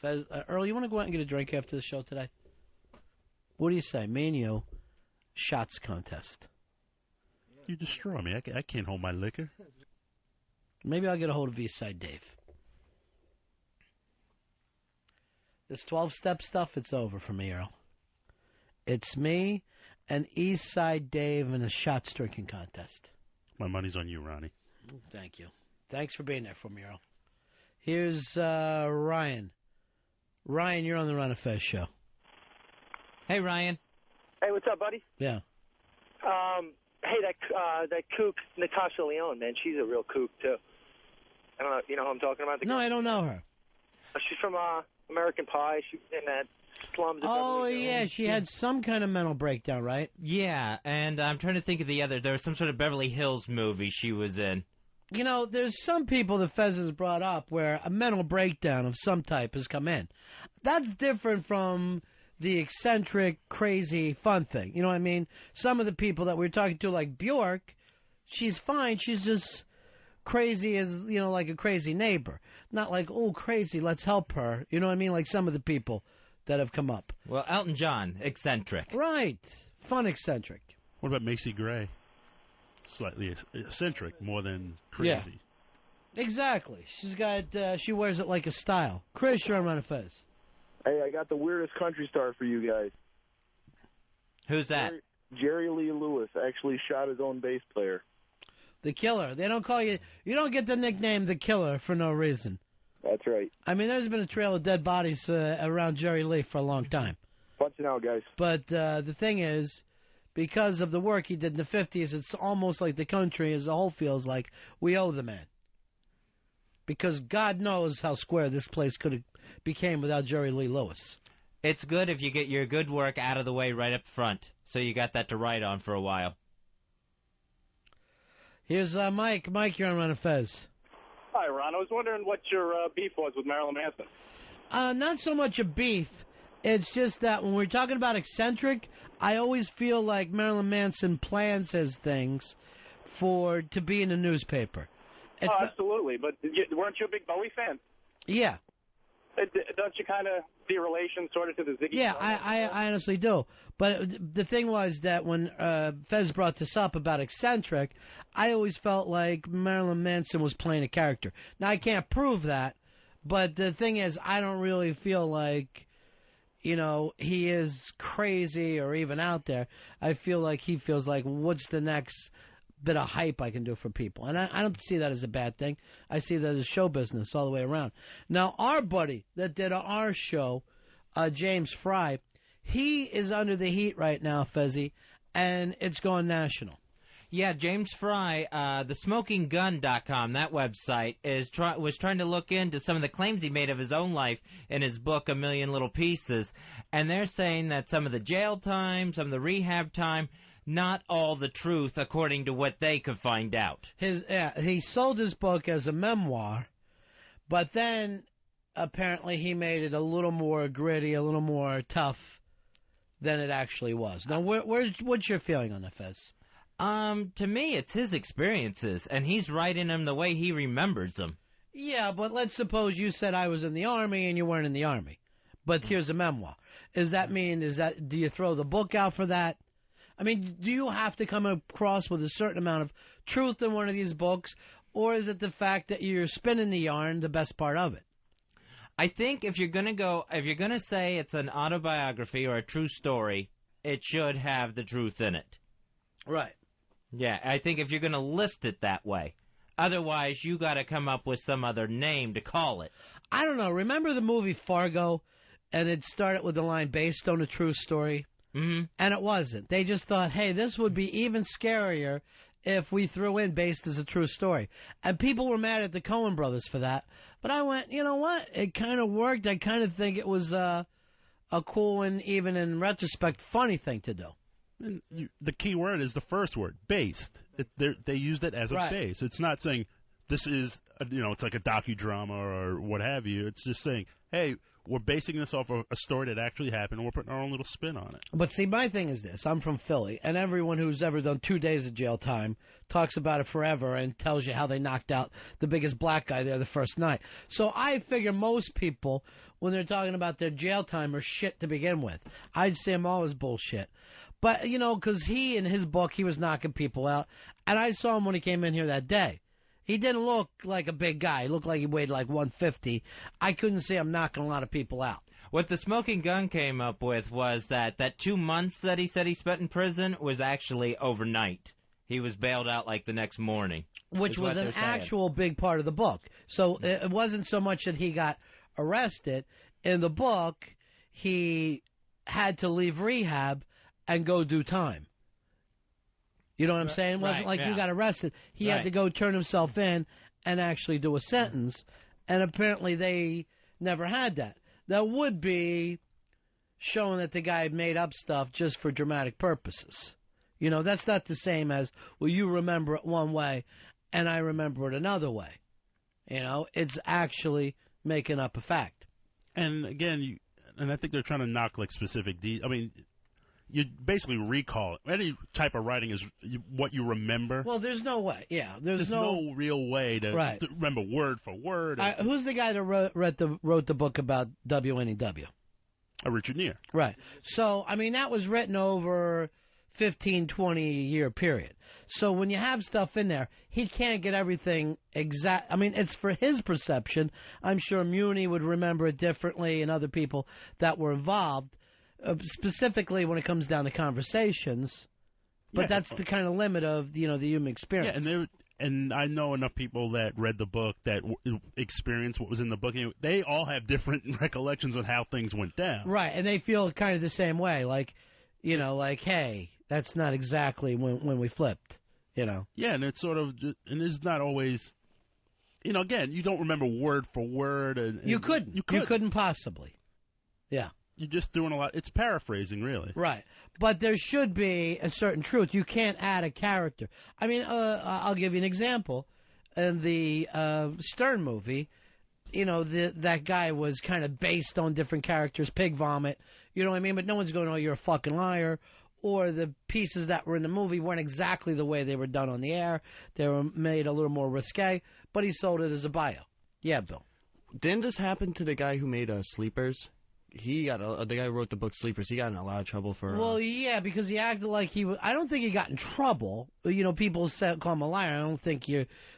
Fez, Earl, you want to go out and get a drink after the show today? What do you say? Me and you, shots contest. You destroy me. I can't hold my liquor. Maybe I'll get a hold of Eastside Dave. This 12-step stuff, it's over for me, Earl. It's me and Eastside Dave in a shots drinking contest. My money's on you, Ronnie. Thank you. Thanks for being there for me, Earl. Here's Ryan. Ryan, you're on the Ron and Fez show. Hey, Ryan. Hey, what's up, buddy? Yeah. Hey, that kook, Natasha Lyonne, man, she's a real kook, too. I don't know, you know who I'm talking about? No, I don't know her. She's from American Pie. She's in that slums. of Oh, Beverly Hills. yeah, she had some kind of mental breakdown, right? Yeah, and I'm trying to think of the other. There was some sort of Beverly Hills movie she was in. You know, there's some people that Fez has brought up where a mental breakdown of some type has come in. That's different from the eccentric, crazy, fun thing. You know what I mean? Some of the people that we're talking to, like Bjork, she's fine. She's just crazy as, you know, like a crazy neighbor. Not like, oh, crazy, let's help her. You know what I mean? Like some of the people that have come up. Well, Elton John, eccentric. Right. Fun eccentric. What about Macy Gray? Slightly eccentric more than crazy. Yeah. Exactly. She's got, she wears it like a style. Chris, you're on Ron and Fez. Hey, I got the weirdest country star for you guys. Who's that? Jerry Lee Lewis actually shot his own bass player. The Killer. They don't call you... You don't get the nickname The Killer for no reason. That's right. I mean, there's been a trail of dead bodies around Jerry Lee for a long time. Punching out, guys. But the thing is, because of the work he did in the 50s, it's almost like the country as a whole feels like we owe the man. Because God knows how square this place could have became without Jerry Lee Lewis. It's good if you get your good work out of the way right up front, so you got that to write on for a while. Here's Mike. Mike, you're on Ron and Fez. Hi, Ron. I was wondering what your beef was with Marilyn Manson. Not so much a beef. It's just that when we're talking about eccentric, I always feel like Marilyn Manson plans his things to be in a newspaper. Absolutely. But weren't you a big Bowie fan? Yeah. Don't you kind of see a relation sort of to the Ziggy? Yeah, I honestly do. But the thing was that when Fez brought this up about eccentric, I always felt like Marilyn Manson was playing a character. Now, I can't prove that, but the thing is, I don't really feel like, you know, he is crazy or even out there. I feel like he feels like, what's the next bit of hype I can do for people? And I don't see that as a bad thing. I see that as show business all the way around. Now, our buddy that did our show, James Fry, he is under the heat right now, Fezzy, and it's going national. Yeah, James Fry, thesmokinggun.com, that website, was trying to look into some of the claims he made of his own life in his book, A Million Little Pieces. And they're saying that some of the jail time, some of the rehab time, not all the truth according to what they could find out. He sold his book as a memoir, but then apparently he made it a little more gritty, a little more tough than it actually was. Now, what's your feeling on that, Fez? To me, it's his experiences, and he's writing them the way he remembers them. Yeah, but let's suppose you said I was in the Army and you weren't in the Army. But here's a memoir. Do you throw the book out for that? I mean, do you have to come across with a certain amount of truth in one of these books, or is it the fact that you're spinning the yarn the best part of it? I think if you're gonna say it's an autobiography or a true story, it should have the truth in it. Right. Yeah, I think if you're gonna list it that way. Otherwise, you gotta come up with some other name to call it. I don't know. Remember the movie Fargo? and it started with the line based on a true story. Mm-hmm. And it wasn't. They just thought, hey, this would be even scarier if we threw in based as a true story. And people were mad at the Coen brothers for that. But I went, you know what? It kind of worked. I kind of think it was a cool and even in retrospect funny thing to do. And the key word is the first word, based. They used it as a base. It's not saying this is, it's like a docudrama or what have you. It's just saying, hey, we're basing this off a story that actually happened, and we're putting our own little spin on it. But see, my thing is this. I'm from Philly, and everyone who's ever done 2 days of jail time talks about it forever and tells you how they knocked out the biggest black guy there the first night. So I figure most people, when they're talking about their jail time, are shit to begin with. I'd say them all as bullshit. But, because he, in his book, he was knocking people out, and I saw him when he came in here that day. He didn't look like a big guy. He looked like he weighed like 150. I couldn't see him knocking a lot of people out. What the Smoking Gun came up with was that 2 months that he said he spent in prison was actually overnight. He was bailed out like the next morning. Which was an actual big part of the book. So it wasn't so much that he got arrested. In the book, he had to leave rehab and go do time. You know what I'm saying? It wasn't like you got arrested. He had to go turn himself in and actually do a sentence. And apparently they never had that. That would be showing that the guy made up stuff just for dramatic purposes. That's not the same as, well, you remember it one way and I remember it another way. It's actually making up a fact. And again, and I think they're trying to knock like specific you basically recall it. Any type of writing is what you remember. Well, there's no way. Yeah, there's no real way to remember word for word. Who's the guy that wrote the book about WNEW? Richard Neer. Right. So, that was written over 15, 20-year period. So when you have stuff in there, he can't get everything exact. It's for his perception. I'm sure Muni would remember it differently and other people that were involved. Specifically when it comes down to conversations, but that's the kind of limit of the human experience. Yeah, and I know enough people that read the book that experienced what was in the book. They all have different recollections of how things went down. Right, and they feel kind of the same way, like hey, that's not exactly when we flipped. Yeah, and it's sort of, and it's not always. Again, you don't remember word for word. And you couldn't. You couldn't possibly. Yeah. You're just doing a lot. It's paraphrasing, really. Right. But there should be a certain truth. You can't add a character. I'll give you an example. In the Stern movie, that guy was kind of based on different characters, pig vomit, you know what I mean? But no one's going, oh, you're a fucking liar. Or the pieces that were in the movie weren't exactly the way they were done on the air. They were made a little more risque, but he sold it as a bio. Yeah, Bill. Didn't this happen to the guy who made Sleepers? The guy who wrote the book Sleepers. He got in a lot of trouble for. Well, yeah, because he acted like he was. I don't think he got in trouble. People call him a liar. I don't think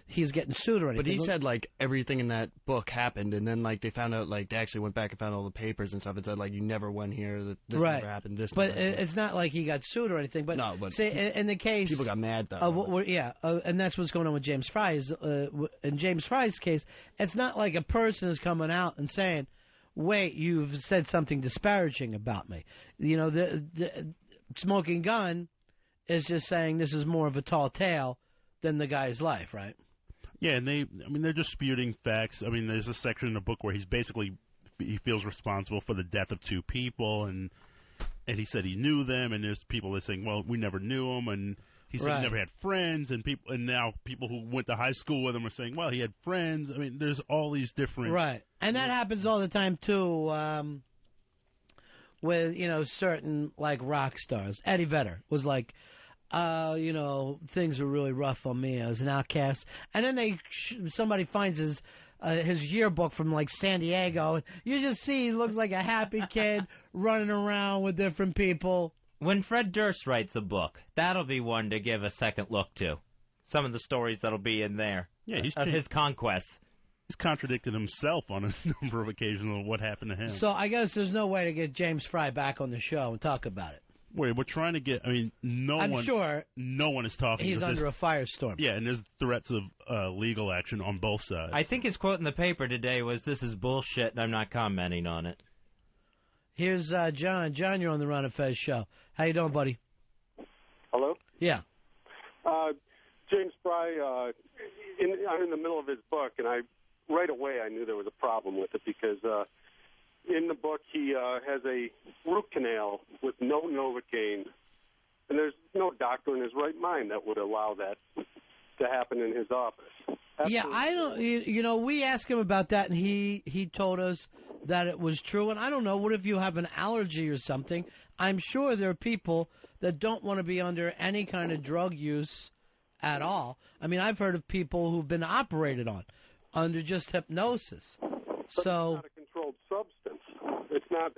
he's getting sued or anything. But he said everything in that book happened, and then they found out they actually went back and found all the papers and stuff and said you never went here. That this never happened. This. But never happened. It's not like he got sued or anything. But no, but say in the case people got mad though. And that's what's going on with James Fry. In James Fry's case, it's not like a person is coming out and saying, wait, you've said something disparaging about me. The Smoking Gun is just saying this is more of a tall tale than the guy's life, right? Yeah, and they're disputing facts. There's a section in the book where he feels responsible for the death of 2 people, and he said he knew them, and there's people that are saying, well, we never knew them, and he said he never had friends, and now people who went to high school with him are saying, well, he had friends. There's all these different... Right, and that happens all the time, too, with, certain, rock stars. Eddie Vedder was like, things were really rough on me as an outcast. And then somebody finds his yearbook from, San Diego, and you just see he looks like a happy kid running around with different people. When Fred Durst writes a book, that'll be one to give a second look to. Some of the stories that'll be in there. Yeah, of his conquests. He's contradicted himself on a number of occasions of what happened to him. So I guess there's no way to get James Fry back on the show and talk about it. Wait, we're trying to get. I'm sure no one is talking. He's under a firestorm. Yeah, and there's threats of legal action on both sides. I think his quote in the paper today was, "This is bullshit, and I'm not commenting on it." Here's John. John, you're on the Ron and Fez show. How you doing, buddy? Hello? Yeah. James Fry, I'm in the middle of his book, and right away I knew there was a problem with it because in the book he has a root canal with no Novocaine, and there's no doctor in his right mind that would allow that to happen in his office. Yeah, I don't. You know, we asked him about that, and he told us that it was true. And I don't know. What if you have an allergy or something? I'm sure there are people that don't want to be under any kind of drug use at all. I mean, I've heard of people who've been operated on under just hypnosis. But it's not a controlled substance. It's not.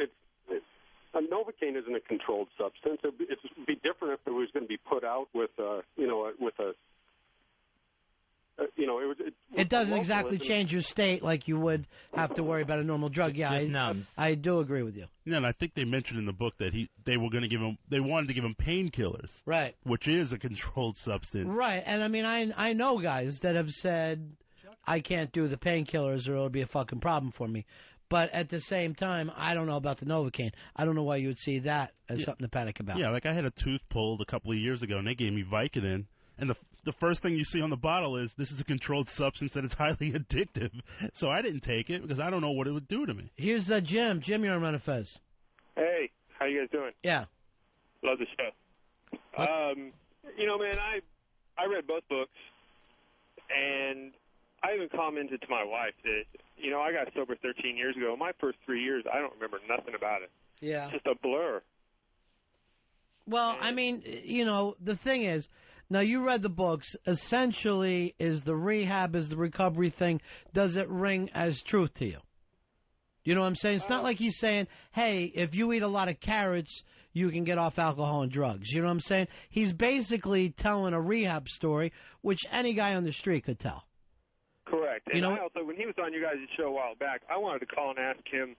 A Novocaine isn't a controlled substance. It'd be different if it was going to be put out with it doesn't exactly change your state like you would have to worry about a normal drug. Yeah, Just numbs. I do agree with you. Yeah, and I think they mentioned in the book that they wanted to give him painkillers, right? Which is a controlled substance, right? And I mean, I know guys that have said I can't do the painkillers or it'll be a fucking problem for me. But at the same time, I don't know about the Novocaine. I don't know why you would see that as something to panic about. Yeah, like I had a tooth pulled a couple of years ago, and they gave me Vicodin. And the first thing you see on the bottle is this is a controlled substance and it's highly addictive. So I didn't take it because I don't know what it would do to me. Here's Jim. Jim, you're on Ron and Fez. Hey, how you guys doing? Yeah. Love the show. You know, man, I read both books, and I even commented to my wife that, you know, I got sober 13 years ago. My first 3 years, I don't remember nothing about it. Yeah. It's just a blur. Well, I mean, you know, the thing is, now you read the books. Essentially, is the rehab, is the recovery thing, does it ring as truth to you? You know what I'm saying? It's not like he's saying, hey, if you eat a lot of carrots, you can get off alcohol and drugs. You know what I'm saying? He's basically telling a rehab story, which any guy on the street could tell. Correct. And You know, I also, when he was on you guys' show a while back, I wanted to call and ask him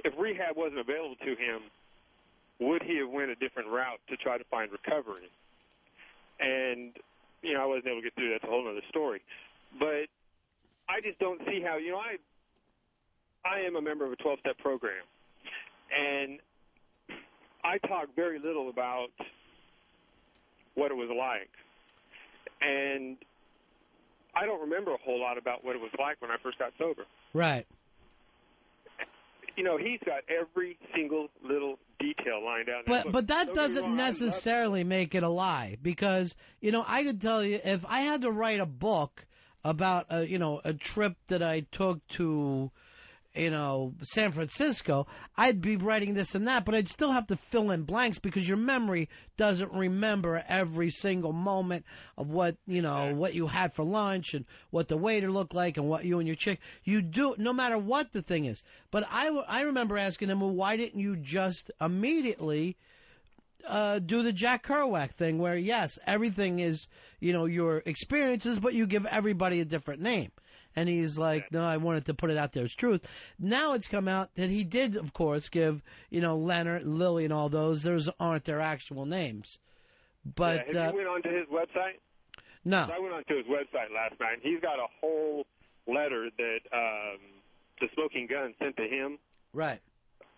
if rehab wasn't available to him, would he have went a different route to try to find recovery? And, you know, I wasn't able to get through. That's a whole other story. But I just don't see how, you know, I am a member of a 12-step program. And I talk very little about what it was like. And I don't remember a whole lot about what it was like when I first got sober. Right. You know, he's got every single little detail lined out. But that doesn't necessarily make it a lie, because, you know, I could tell you if I had to write a book about a trip that I took to, you know, San Francisco, I'd be writing this and that, but I'd still have to fill in blanks because your memory doesn't remember every single moment of what, you know, what you had for lunch and what the waiter looked like and what you and your chick, you do, no matter what the thing is. But I remember asking him, well, why didn't you just immediately do the Jack Kerouac thing where, yes, everything is, you know, your experiences, but you give everybody a different name. And he's like, no, I wanted to put it out there as truth. Now it's come out that he did, of course, give, you know, Leonard and Lily and all those. Those aren't their actual names. But have you went onto his website? No. I went onto his website last night, and he's got a whole letter that the Smoking Gun sent to him. Right.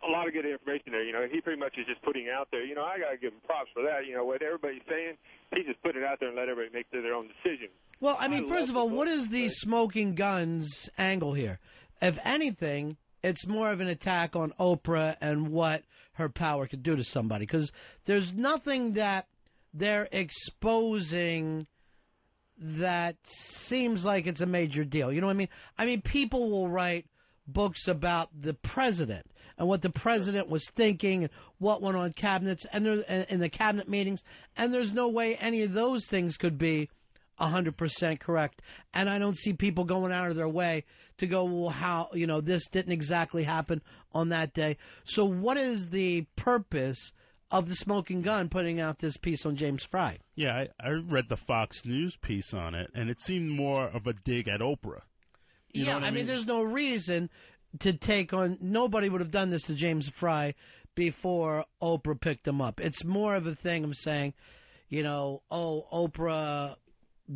A lot of good information there. You know, he pretty much is just putting out there. You know, I got to give him props for that. You know, what everybody's saying, he just put it out there and let everybody make their own decision. Well, I mean, first of all, what is the Smoking Guns angle here? If anything, it's more of an attack on Oprah and what her power could do to somebody. Because there's nothing that they're exposing that seems like it's a major deal. You know what I mean? I mean, people will write books about the president and what the president was thinking and what went on cabinets and in the cabinet meetings, and there's no way any of those things could be 100% correct. And I don't see people going out of their way to go, well, how, you know, this didn't exactly happen on that day. So what is the purpose of the Smoking Gun putting out this piece on James Fry? Yeah, I read the Fox News piece on it, and it seemed more of a dig at Oprah. You know what I mean? There's no reason to take on, nobody would have done this to James Fry before Oprah picked him up. It's more of a thing of saying, you know, oh, Oprah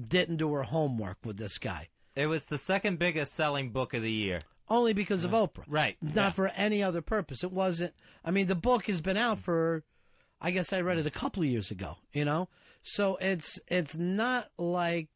didn't do her homework with this guy. It was the second biggest selling book of the year. only because of Oprah. Right. Not for any other purpose. It wasn't. I mean, the book has been out for, I guess I read it a couple of years ago, you know? So it's not like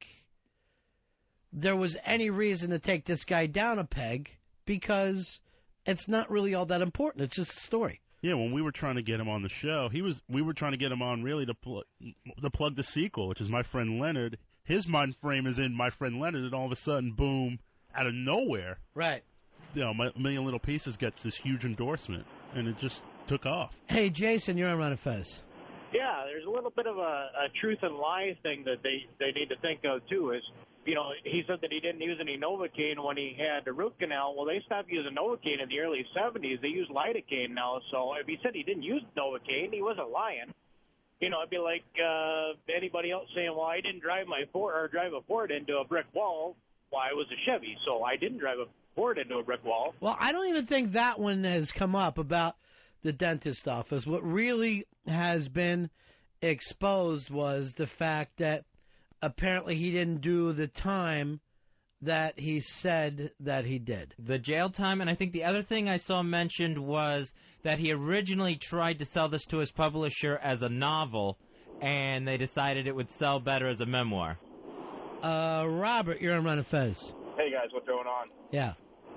there was any reason to take this guy down a peg because it's not really all that important. It's just a story. Yeah, when we were trying to get him on the show, we were trying to get him on really to plug the sequel, which is My Friend Leonard. His mind frame is in My Friend Leonard, and all of a sudden, boom, out of nowhere, right? You know, A Million Little Pieces gets this huge endorsement, and it just took off. Hey, Jason, you're on Ron and Fez. Yeah, there's a little bit of a truth and lie thing that they need to think of, too, is, you know, he said that he didn't use any Novocaine when he had the root canal. Well, they stopped using Novocaine in the early 70s. They use lidocaine now. So if he said he didn't use Novocaine, he wasn't lying. You know, it'd be like anybody else saying, well, I didn't drive a Ford into a brick wall. Well, I was a Chevy, so I didn't drive a Ford into a brick wall. Well, I don't even think that one has come up about the dentist office. What really has been exposed was the fact that apparently he didn't do the time that he said that he did. The jail time, and I think the other thing I saw mentioned was that he originally tried to sell this to his publisher as a novel, and they decided it would sell better as a memoir. Robert, you're on Ron and Fez. Hey, guys, what's going on? Yeah.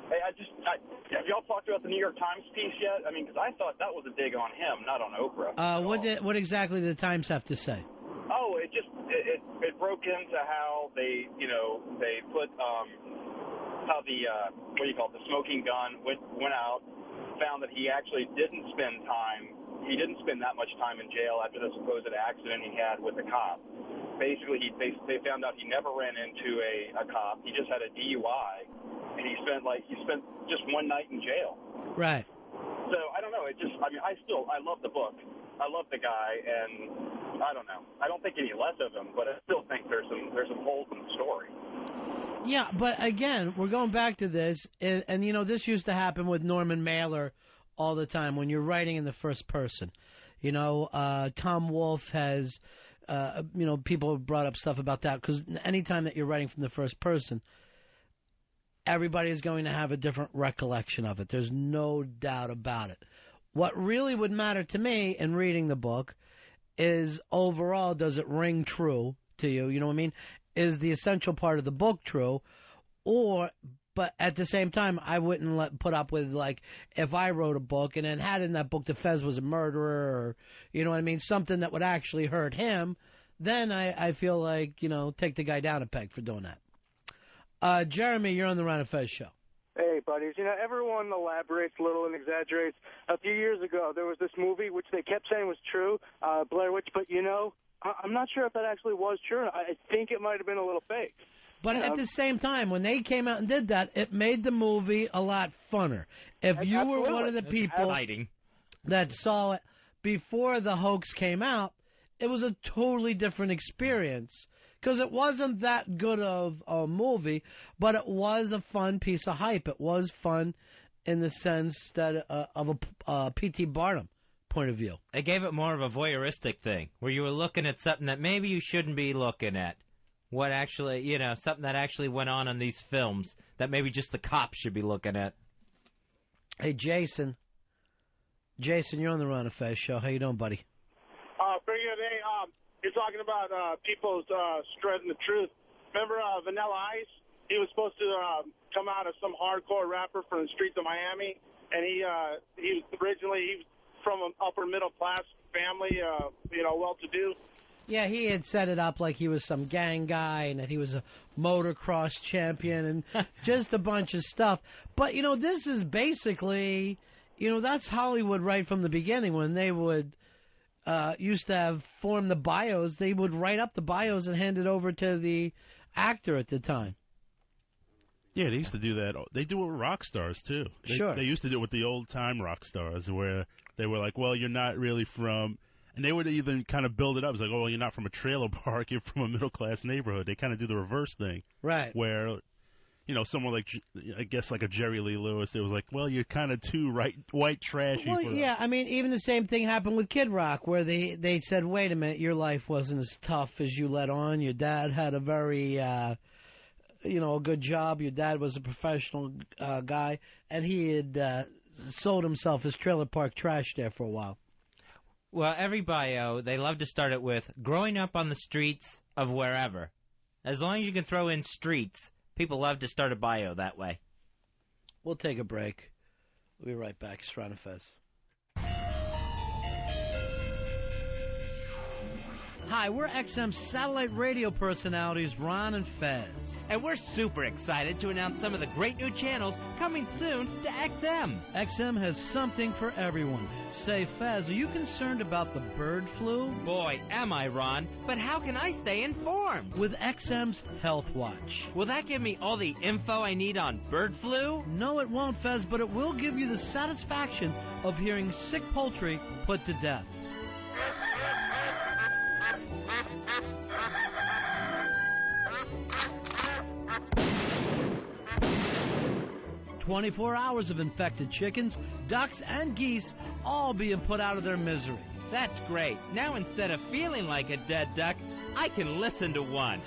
Hey, have y'all talked about the New York Times piece yet? I mean, because I thought that was a dig on him, not on Oprah. What exactly did the Times have to say? Oh, it broke into how they put how the the smoking gun went out, found that he actually didn't spend that much time in jail after the supposed accident he had with the cop. Basically, they found out he never ran into a cop. He just had a DUI, and he spent just one night in jail. Right. So I don't know. I love the book. I love the guy, and I don't know. I don't think any less of him, but I still think there's some holes in the story. Yeah, but again, we're going back to this, and you know, this used to happen with Norman Mailer all the time when you're writing in the first person. You know, Tom Wolfe has, people have brought up stuff about that because anytime that you're writing from the first person, everybody is going to have a different recollection of it. There's no doubt about it. What really would matter to me in reading the book is overall, does it ring true to you? You know what I mean? Is the essential part of the book true? But at the same time, I wouldn't put up with, like, if I wrote a book and then had in that book that Fez was a murderer or, you know what I mean, something that would actually hurt him, then I feel like, take the guy down a peg for doing that. Jeremy, you're on the Ron and Fez show. Hey, buddies. Everyone elaborates a little and exaggerates. A few years ago, there was this movie which they kept saying was true, Blair Witch, but I'm not sure if that actually was true. I think it might have been a little fake. But at the same time, when they came out and did that, it made the movie a lot funner. If you were one of the people that saw it before the hoax came out, it was a totally different experience. Because it wasn't that good of a movie, but it was a fun piece of hype. It was fun in the sense that of a P.T. Barnum point of view. It gave it more of a voyeuristic thing, where you were looking at something that maybe you shouldn't be looking at. What actually, something that actually went on in these films that maybe just the cops should be looking at. Hey, Jason. Jason, you're on the Ron and Fez show. How you doing, buddy? Pretty good. Hey, you're talking about people spreading the truth. Remember Vanilla Ice? He was supposed to come out as some hardcore rapper from the streets of Miami, and he was originally from an upper middle class family, well-to-do. Yeah, he had set it up like he was some gang guy and that he was a motocross champion and just a bunch of stuff. But, this is basically, that's Hollywood right from the beginning when they would used to have formed the bios. They would write up the bios and hand it over to the actor at the time. Yeah, they used to do that. They do it with rock stars, too. Sure. They used to do it with the old-time rock stars where they were like, well, you're not really from... And they would even kind of build it up. It's like, oh, well, you're not from a trailer park. You're from a middle-class neighborhood. They kind of do the reverse thing. Right. Where, someone like, I guess like a Jerry Lee Lewis, it was like, well, you're kind of too white trashy. Well, yeah, I mean, even the same thing happened with Kid Rock, where they said, wait a minute, your life wasn't as tough as you let on. Your dad had a very a good job. Your dad was a professional guy, and he had sold himself his trailer park trash there for a while. Well, every bio, they love to start it with growing up on the streets of wherever. As long as you can throw in streets, people love to start a bio that way. We'll take a break. We'll be right back. It's Ron and Fez. Hi, we're XM satellite radio personalities Ron and Fez. And we're super excited to announce some of the great new channels coming soon to XM. XM has something for everyone. Say, Fez, are you concerned about the bird flu? Boy, am I, Ron. But how can I stay informed? With XM's Health Watch. Will that give me all the info I need on bird flu? No, it won't, Fez, but it will give you the satisfaction of hearing sick poultry put to death. 24 hours of infected chickens, ducks, and geese all being put out of their misery. That's great. Now instead of feeling like a dead duck, I can listen to one.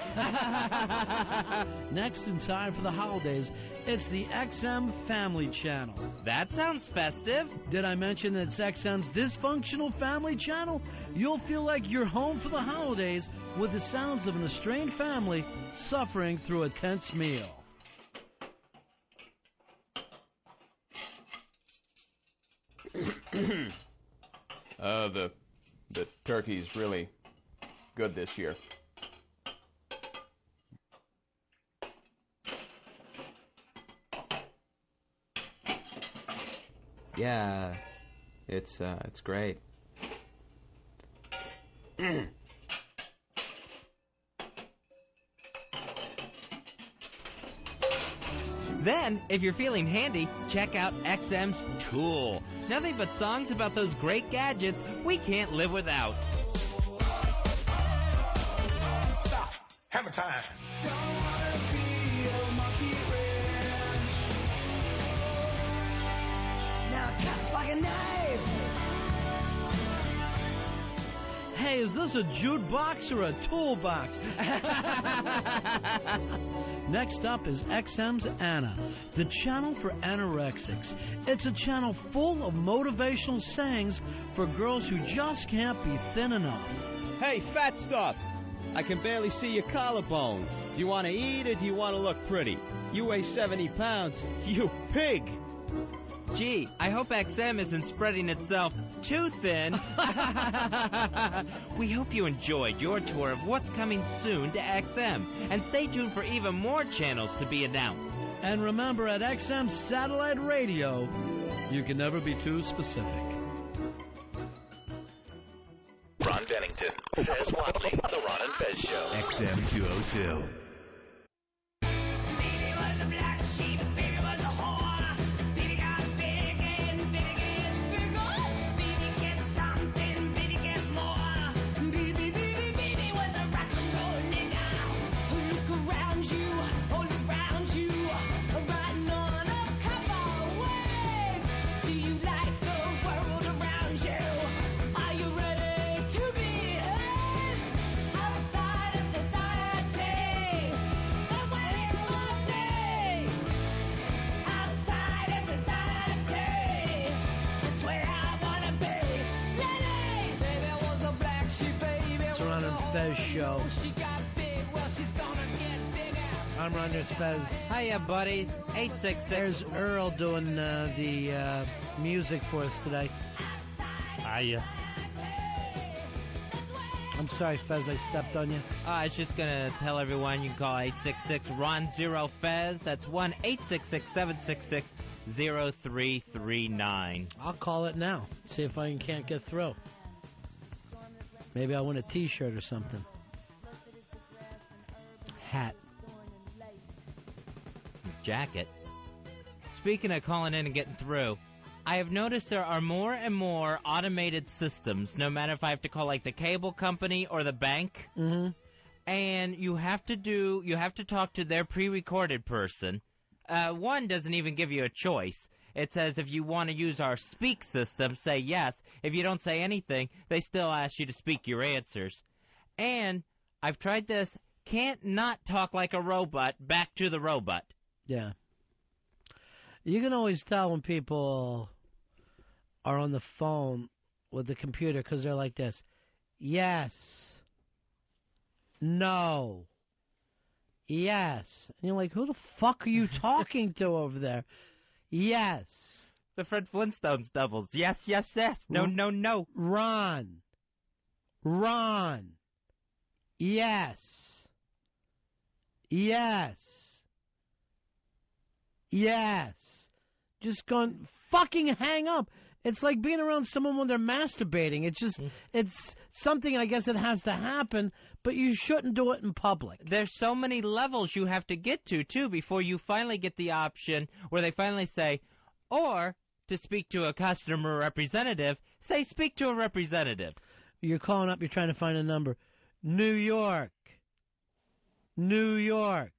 Next in time for the holidays, it's the XM Family Channel. That sounds festive. Did I mention that it's XM's dysfunctional family channel? You'll feel like you're home for the holidays with the sounds of an estranged family suffering through a tense meal. The turkey's really good this year. Yeah, it's great. Then, if you're feeling handy, check out XM's Tool. Now they've got songs about those great gadgets we can't live without. Stop. Hammer time. Now cuts like a knife. Hey, is this a jukebox or a toolbox? Next up is XM's Anna, the channel for anorexics. It's a channel full of motivational sayings for girls who just can't be thin enough. Hey, fat stuff! I can barely see your collarbone. Do you want to eat or do you want to look pretty? You weigh 70 pounds. You pig! Gee, I hope XM isn't spreading itself too thin. We hope you enjoyed your tour of what's coming soon to XM. And stay tuned for even more channels to be announced. And remember, at XM Satellite Radio, you can never be too specific. Ron Bennington, Fez Watley, The Ron and Fez Show. XM 202. Baby was a black sheep, baby was a whore. Baby got big and big and bigger. Baby get something, baby get more. Baby was a rock and roll nigga. Look around you, all around you. Riding on a cowboy wave. Do you like the world around you? Are you ready to be outside of society? The way it must be. Outside of society. That's where I wanna be. Lady, baby was a black sheep, baby. It's the Ron and Fez Show. She got big, well she's gonna get bigger. I'm Ron and Fez. Hiya, buddies. 866. There's Earl doing the music for us today. Hiya. I'm sorry, Fez, I stepped on you. I was just going to tell everyone you can call 866-RON-0-FEZ. That's 1-866-766-0339. I'll call it now. See if I can't get through. Maybe I'll win a T-shirt or something. Hat. Jacket. Speaking of calling in and getting through, I have noticed there are more and more automated systems, no matter if I have to call like the cable company or the bank. Mm-hmm. And you have to talk to their pre-recorded person. One doesn't even give you a choice. It says if you want to use our speak system, say yes. If you don't say anything, they still ask you to speak your answers. And I've tried this. can't not talk like a robot back to the robot. Yeah. You can always tell when people are on the phone with the computer because they're like this. Yes. No. Yes. And you're like, who the fuck are you talking to over there? Yes. The Fred Flintstones doubles. Yes, yes, yes. No, no, no. Ron. Yes. Yes. Yes. Just going, fucking hang up. It's like being around someone when they're masturbating. It's just, it's something, I guess, it has to happen, but you shouldn't do it in public. There's so many levels you have to get to, too, before you finally get the option where they finally say, or to speak to a customer representative, say speak to a representative. You're calling up, you're trying to find a number. New York. New York.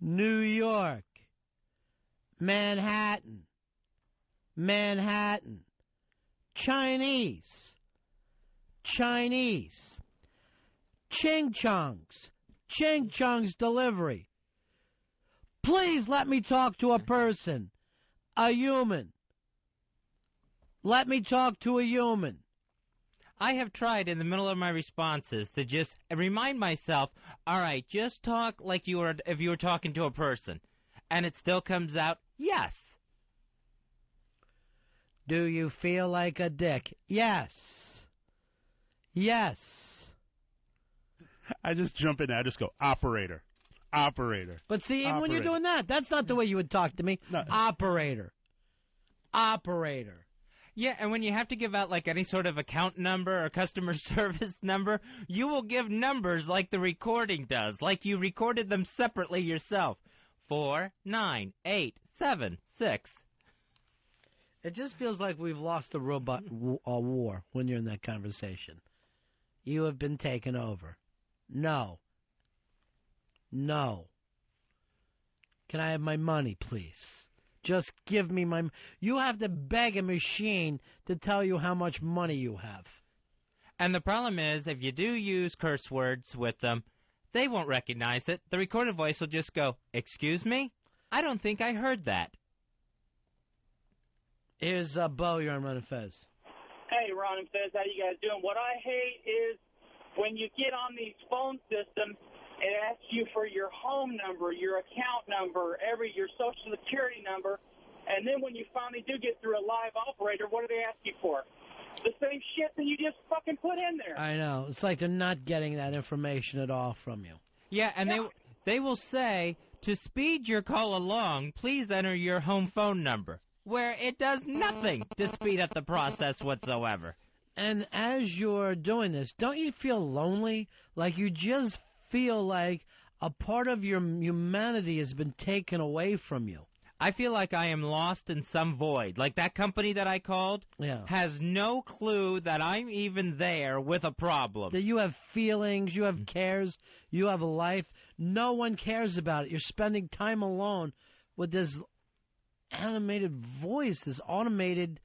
New York. Manhattan. Manhattan. Chinese. Chinese. Ching Chong's. Ching Chong's delivery. Please let me talk to a person. A human. Let me talk to a human. I have tried in the middle of my responses to just remind myself, all right, just talk like if you were talking to a person. And it still comes out, yes. Do you feel like a dick? Yes. Yes. I just jump in there. I just go, operator. Operator. But see, even when you're doing that, that's not the way you would talk to me. No. Operator. Operator. Yeah, and when you have to give out like any sort of account number or customer service number, you will give numbers like the recording does, like you recorded them separately yourself. 4, 9, 8, 7, 6. It just feels like we've lost the robot war when you're in that conversation. You have been taken over. No. No. Can I have my money, please? Just give me my... You have to beg a machine to tell you how much money you have. And the problem is, if you do use curse words with them, they won't recognize it. The recorded voice will just go, excuse me? I don't think I heard that. Here's Bo, you're on Ron and Fez. Hey, Ron and Fez, how you guys doing? What I hate is when you get on these phone systems, it asks you for your home number, your account number, your social security number, and then when you finally do get through a live operator, what do they ask you for? The same shit that you just fucking put in there. I know. It's like they're not getting that information at all from you. Yeah, and they will say, to speed your call along, please enter your home phone number, where it does nothing to speed up the process whatsoever. And as you're doing this, don't you feel lonely? Like you just feel like a part of your humanity has been taken away from you. I feel like I am lost in some void. Like that company that I called has no clue that I'm even there with a problem. That you have feelings, you have cares, you have a life. No one cares about it. You're spending time alone with this animated voice, this automated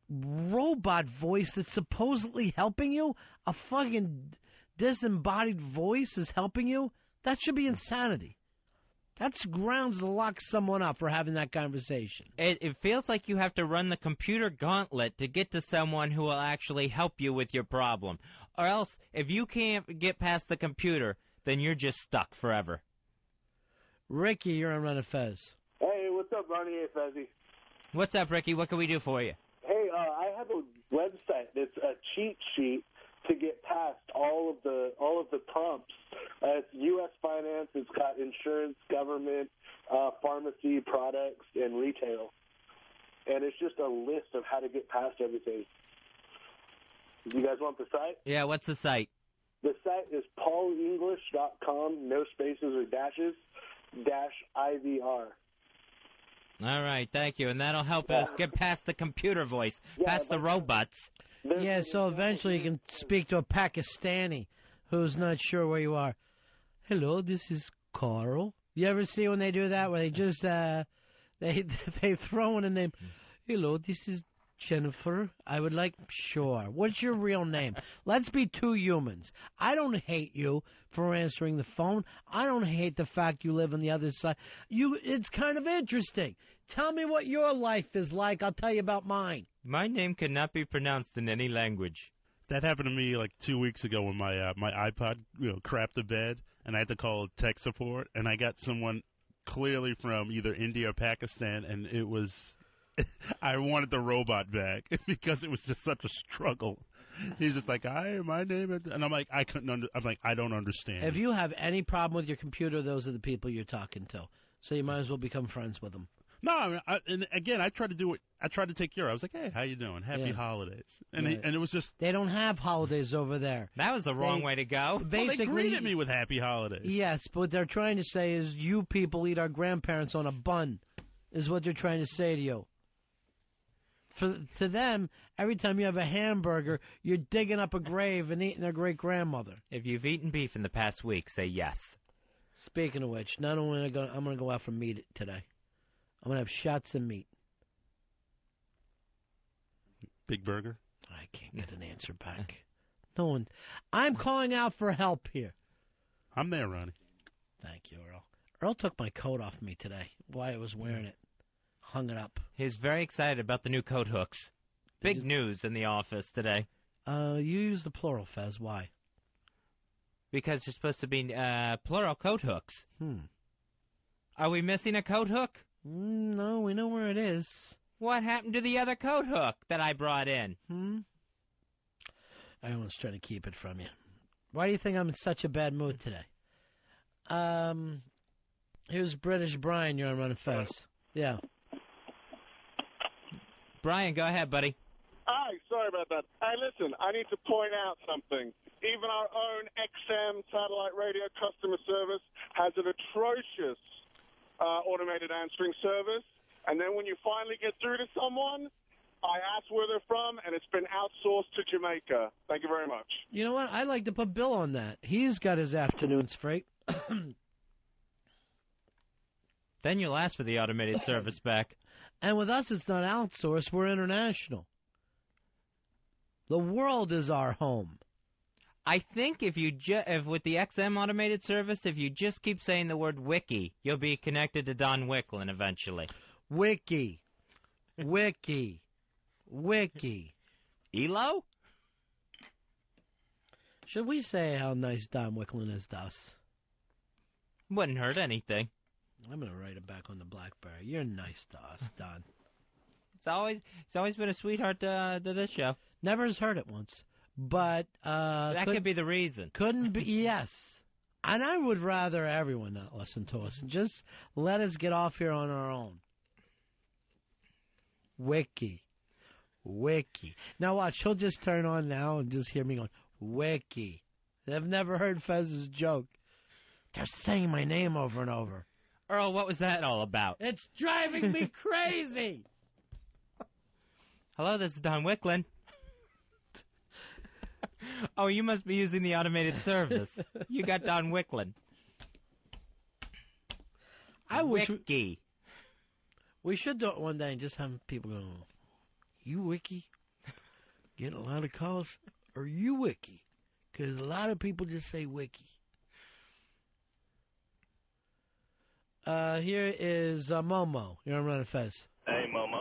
robot voice that's supposedly helping you. A fucking disembodied voice is helping you. That should be insanity. That's grounds to lock someone up for having that conversation. It feels like you have to run the computer gauntlet to get to someone who will actually help you with your problem. Or else, if you can't get past the computer, then you're just stuck forever. Ricky, you're on Ron and Fez. Hey, what's up, Ronnie? Hey, Fezzy. What's up, Ricky? What can we do for you? Hey, I have a website that's a cheat sheet to get past all of the prompts. It's U.S. finance. It's got insurance, government, pharmacy, products, and retail. And it's just a list of how to get past everything. Do you guys want the site? Yeah, what's the site? The site is paulenglish.com, no spaces or dashes, -IVR. All right, thank you. And that'll help us get past the computer voice, past the robots. Yeah, so eventually you can speak to a Pakistani who's not sure where you are. Hello, this is Carl. You ever see when they do that, where they just they throw in a name? Hello, this is Jennifer, I would like, sure. What's your real name? Let's be two humans. I don't hate you for answering the phone. I don't hate the fact you live on the other side. It's kind of interesting. Tell me what your life is like. I'll tell you about mine. My name cannot be pronounced in any language. That happened to me like 2 weeks ago when my my iPod crapped the bed, and I had to call tech support, and I got someone clearly from either India or Pakistan, and it was I wanted the robot back because it was just such a struggle. He's just like, "Hi, my name," and I'm like, I don't understand. If you have any problem with your computer, those are the people you're talking to. So you might as well become friends with them. No, I mean, and again, I tried to do it. I tried to take care of it. I was like, "Hey, how you doing? Happy holidays." And Right. and it was just They don't have holidays over there. That was the wrong way to go. Basically, they greeted me with happy holidays. Yes, but what they're trying to say is you people eat our grandparents on a bun, is what they're trying to say to you. To them, every time you have a hamburger, you're digging up a grave and eating their great-grandmother. If you've eaten beef in the past week, say yes. Speaking of which, not only I'm going to go out for meat today, I'm going to have shots of meat. Big burger? I can't get an answer back. No one. I'm calling out for help here. I'm there, Ronnie. Thank you, Earl. Earl took my coat off me today while I was wearing it. Hung it up. He's very excited about the new coat hooks. Big news in the office today. You use the plural, Fez. Why? Because you're supposed to be plural coat hooks. Are we missing a coat hook? No, we know where it is. What happened to the other coat hook that I brought in? I was trying to keep it from you. Why do you think I'm in such a bad mood today? Here's British Brian. You're on Ron and Fez. Yeah. Brian, go ahead, buddy. Hi, sorry about that. Hey, listen, I need to point out something. Even our own XM satellite radio customer service has an atrocious automated answering service. And then when you finally get through to someone, I ask where they're from, and it's been outsourced to Jamaica. Thank you very much. You know what? I'd like to put Bill on that. He's got his afternoons free. Then you'll ask for the automated service back. And with us, it's not outsourced. We're international. The world is our home. I think if with the XM automated service, if you just keep saying the word wiki, you'll be connected to Don Wicklin eventually. Wiki. Wiki. Wiki. ELO? Should we say how nice Don Wicklin is to us? Wouldn't hurt anything. I'm going to write it back on the BlackBerry. You're nice to us, Don. It's always been a sweetheart to this show. Never has heard it once. But that could be the reason. Couldn't be, yes. And I would rather everyone not listen to us. Just let us get off here on our own. Wiki. Wiki. Now watch, he'll just turn on now and just hear me going, Wiki. I've never heard Fez's joke. They're saying my name over and over. Earl, what was that all about? It's driving me crazy. Hello, this is Don Wicklin. Oh, you must be using the automated service. You got Don Wicklin. I wish Wiki. We should do it one day and just have people go, you Wiki? Get a lot of calls? Or you Wiki? Because a lot of people just say Wiki. Here is Momo. You're on Ron and Fez. Hey, Momo.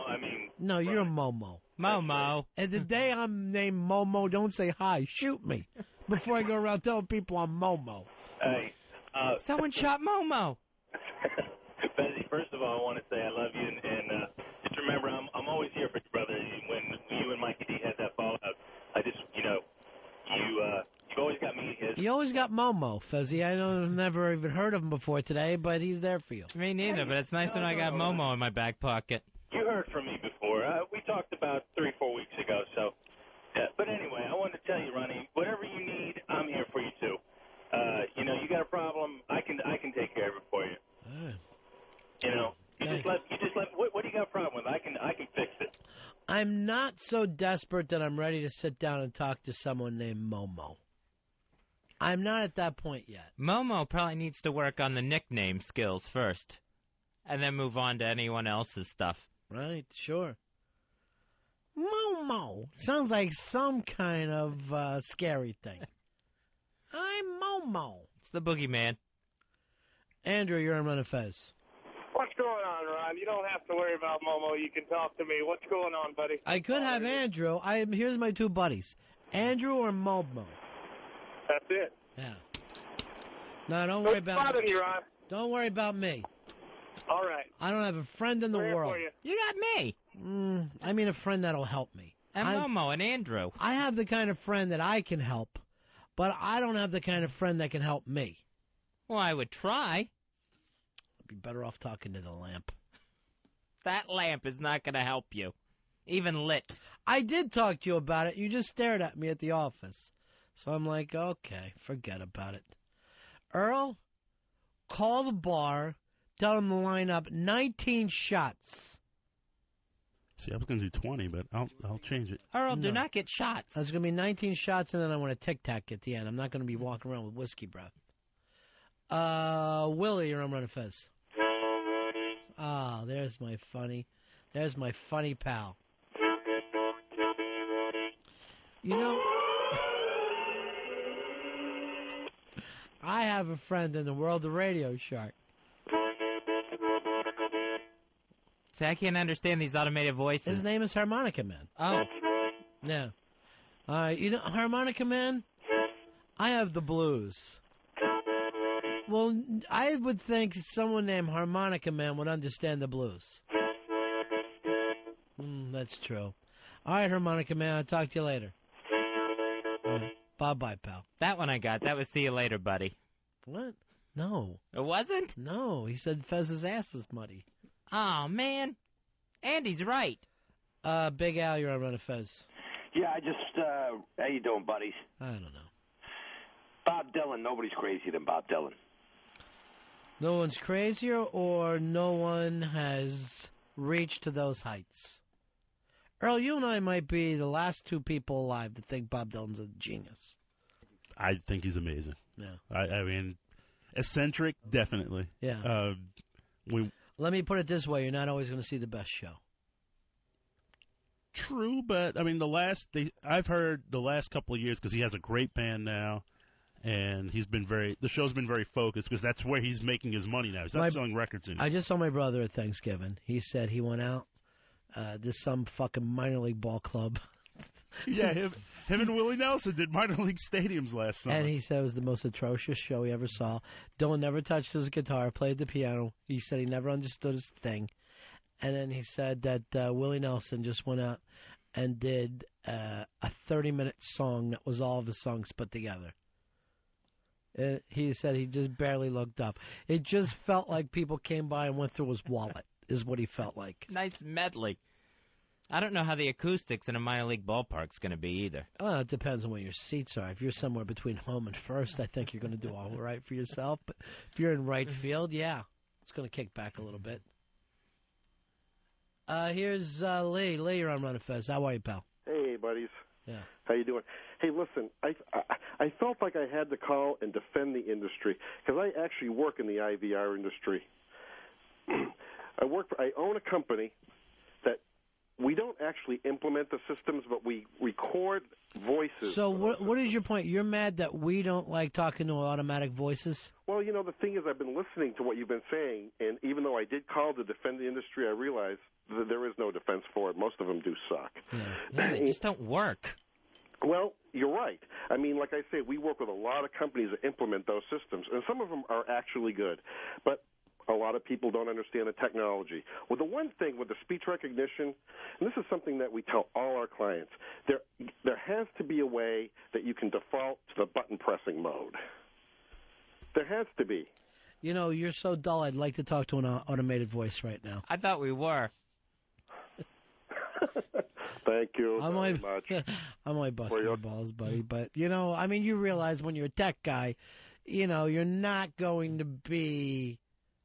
No, you're Momo. Momo. And the day I'm named Momo, don't say hi. Shoot me. Before I go around telling people I'm Momo. Hey. Someone shot Momo. Fezzy, first of all, I want to say I love you, and just remember, I'm always here for you, brother. When you and Mikey D had that fallout, I just, you've always got me. You always got Momo, Fezzy. I've never even heard of him before today, but he's there for you. Me neither, but it's nice that I got Momo in my back pocket. You heard from me before. We talked about 3-4 weeks ago, so. Yeah. But anyway, I wanted to tell you, Ronnie, whatever you need, I'm here for you too. You got a problem, I can take care of it for you. What do you got a problem with? I can fix it. I'm not so desperate that I'm ready to sit down and talk to someone named Momo. I'm not at that point yet. Momo probably needs to work on the nickname skills first, and then move on to anyone else's stuff. Right, sure. Momo. Sounds like some kind of scary thing. I'm Momo. It's the boogeyman. Andrew, you're on Ron and Fez. What's going on, Ron? You don't have to worry about Momo. You can talk to me. What's going on, buddy? I could have Andrew. Here's my two buddies. Andrew or Momo. That's it. Yeah. No, don't worry about bothering you, Ron. Don't worry about me. All right. I don't have a friend in the We're here world. for you. You got me. I mean a friend that'll help me. And Momo and Andrew. I have the kind of friend that I can help, but I don't have the kind of friend that can help me. Well, I would try. I'd be better off talking to the lamp. That lamp is not going to help you. Even lit. I did talk to you about it. You just stared at me at the office. So I'm like, okay, forget about it. Earl, call the bar, tell them to line up 19 shots. See, I was going to do 20, but I'll change it. Earl, do not get shots. There's going to be 19 shots, and then I want a tic-tac at the end. I'm not going to be walking around with whiskey breath. Willie, you're on Ron and Fez. Oh, there's my funny pal. You know, I have a friend in the world of radio, Shark. See, I can't understand these automated voices. His name is Harmonica Man. Oh. Yeah. You know, Harmonica Man, I have the blues. Well, I would think someone named Harmonica Man would understand the blues. That's true. All right, Harmonica Man, I'll talk to you later. Bye-bye, pal. That one I got. That was see you later, buddy. What? No. It wasn't? No, he said Fez's ass is muddy. Oh, man. Andy's right. Big Al, you're on Ron and Fez. Yeah, how you doing, buddies? I don't know. Bob Dylan, nobody's crazier than Bob Dylan. No one's crazier, or no one has reached to those heights? Earl, you and I might be the last two people alive to think Bob Dylan's a genius. I think he's amazing. Yeah. I mean, eccentric, definitely. Yeah. Let me put it this way. You're not always going to see the best show. True, but, I mean, I've heard the last couple of years, because he has a great band now, and the show's been very focused, because that's where he's making his money now. He's not selling records anymore. I just saw my brother at Thanksgiving. He said he went out to some fucking minor league ball club. Yeah, him and Willie Nelson did minor league stadiums last summer. And he said it was the most atrocious show he ever saw. Dylan never touched his guitar, played the piano. He said he never understood his thing. And then he said that Willie Nelson just went out and did a 30-minute song that was all of his songs put together. He said he just barely looked up. It just felt like people came by and went through his wallet, is what he felt like. Nice medley. I don't know how the acoustics in a minor league ballpark's going to be either. Well, it depends on where your seats are. If you're somewhere between home and first, I think you're going to do all right for yourself. But if you're in right field, yeah, it's going to kick back a little bit. Here's Lee. Lee, you're on Ron and Fez. How are you, pal? Hey, buddies. Yeah. How you doing? Hey, listen, I felt like I had to call and defend the industry because I actually work in the IVR industry. I own a company that we don't actually implement the systems, but we record voices. So what is your point? You're mad that we don't like talking to automatic voices? Well, you know, the thing is I've been listening to what you've been saying, and even though I did call to defend the industry, I realize that there is no defense for it. Most of them do suck. Yeah, they just don't work. Well, you're right. I mean, like I say, we work with a lot of companies that implement those systems, and some of them are actually good. But a lot of people don't understand the technology. Well, the one thing with the speech recognition, and this is something that we tell all our clients, there has to be a way that you can default to the button pressing mode. There has to be. You know, you're so dull, I'd like to talk to an automated voice right now. I thought we were. Thank you very much. I'm only busting your balls, buddy. But, you know, I mean, you realize when you're a tech guy, you know, you're not going to be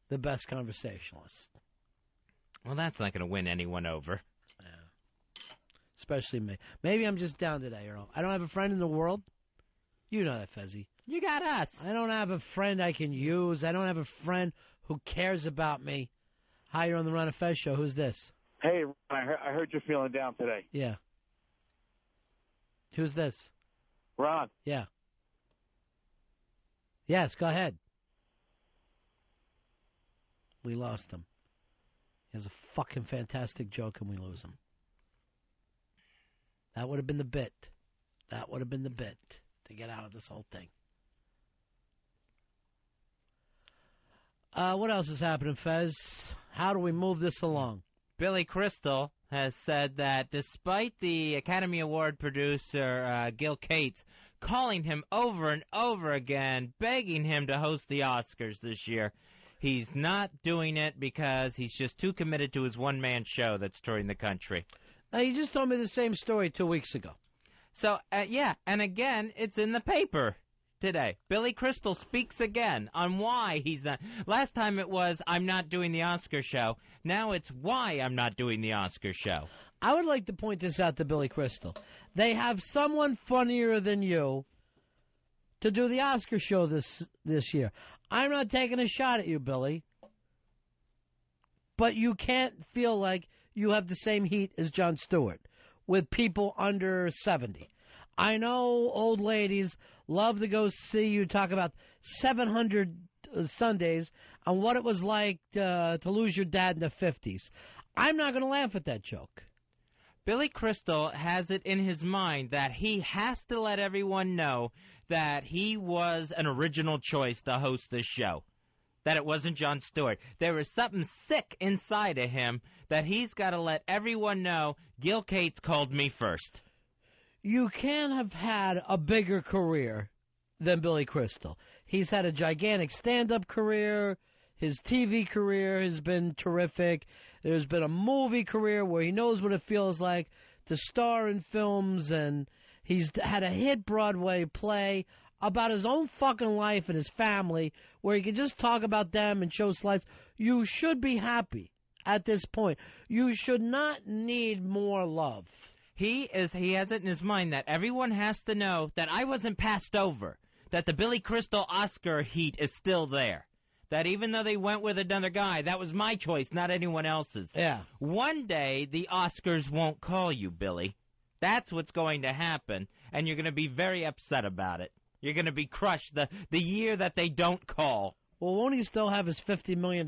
the best conversationalist. Well, that's not going to win anyone over. Yeah. Especially me. Maybe I'm just down today, Earl. I don't have a friend in the world. You know that, Fezzy. You got us. I don't have a friend I can use. I don't have a friend who cares about me. Hi, you're on the Ron and Fez show. Who's this? Hey, I heard you're feeling down today. Yeah. Who's this? Ron. Yeah. Yes, go ahead. We lost him. He has a fucking fantastic joke and we lose him. That would have been the bit. That would have been the bit to get out of this whole thing. What else is happening, Fez? How do we move this along? Billy Crystal has said that despite the Academy Award producer Gil Cates calling him over and over again, begging him to host the Oscars this year, he's not doing it because he's just too committed to his one-man show that's touring the country. Now, you just told me the same story 2 weeks ago. So, yeah, and again, it's in the paper today. Billy Crystal speaks again on why he's not. Last time it was, I'm not doing the Oscar show. Now it's why I'm not doing the Oscar show. I would like to point this out to Billy Crystal. They have someone funnier than you to do the Oscar show this year. I'm not taking a shot at you, Billy. But you can't feel like you have the same heat as Jon Stewart with people under 70. I know old ladies love to go see you talk about 700 Sundays and what it was like to lose your dad in the 50s. I'm not going to laugh at that joke. Billy Crystal has it in his mind that he has to let everyone know that he was an original choice to host this show, that it wasn't Jon Stewart. There is something sick inside of him that he's got to let everyone know, Gil Cates called me first. You can't have had a bigger career than Billy Crystal. He's had a gigantic stand-up career. His TV career has been terrific. There's been a movie career where he knows what it feels like to star in films, and he's had a hit Broadway play about his own fucking life and his family where he can just talk about them and show slides. You should be happy at this point. You should not need more love. He has it in his mind that everyone has to know that I wasn't passed over, that the Billy Crystal Oscar heat is still there, that even though they went with another guy, that was my choice, not anyone else's. Yeah. One day, the Oscars won't call you, Billy. That's what's going to happen, and you're going to be very upset about it. You're going to be crushed the year that they don't call. Well, won't he still have his $50 million?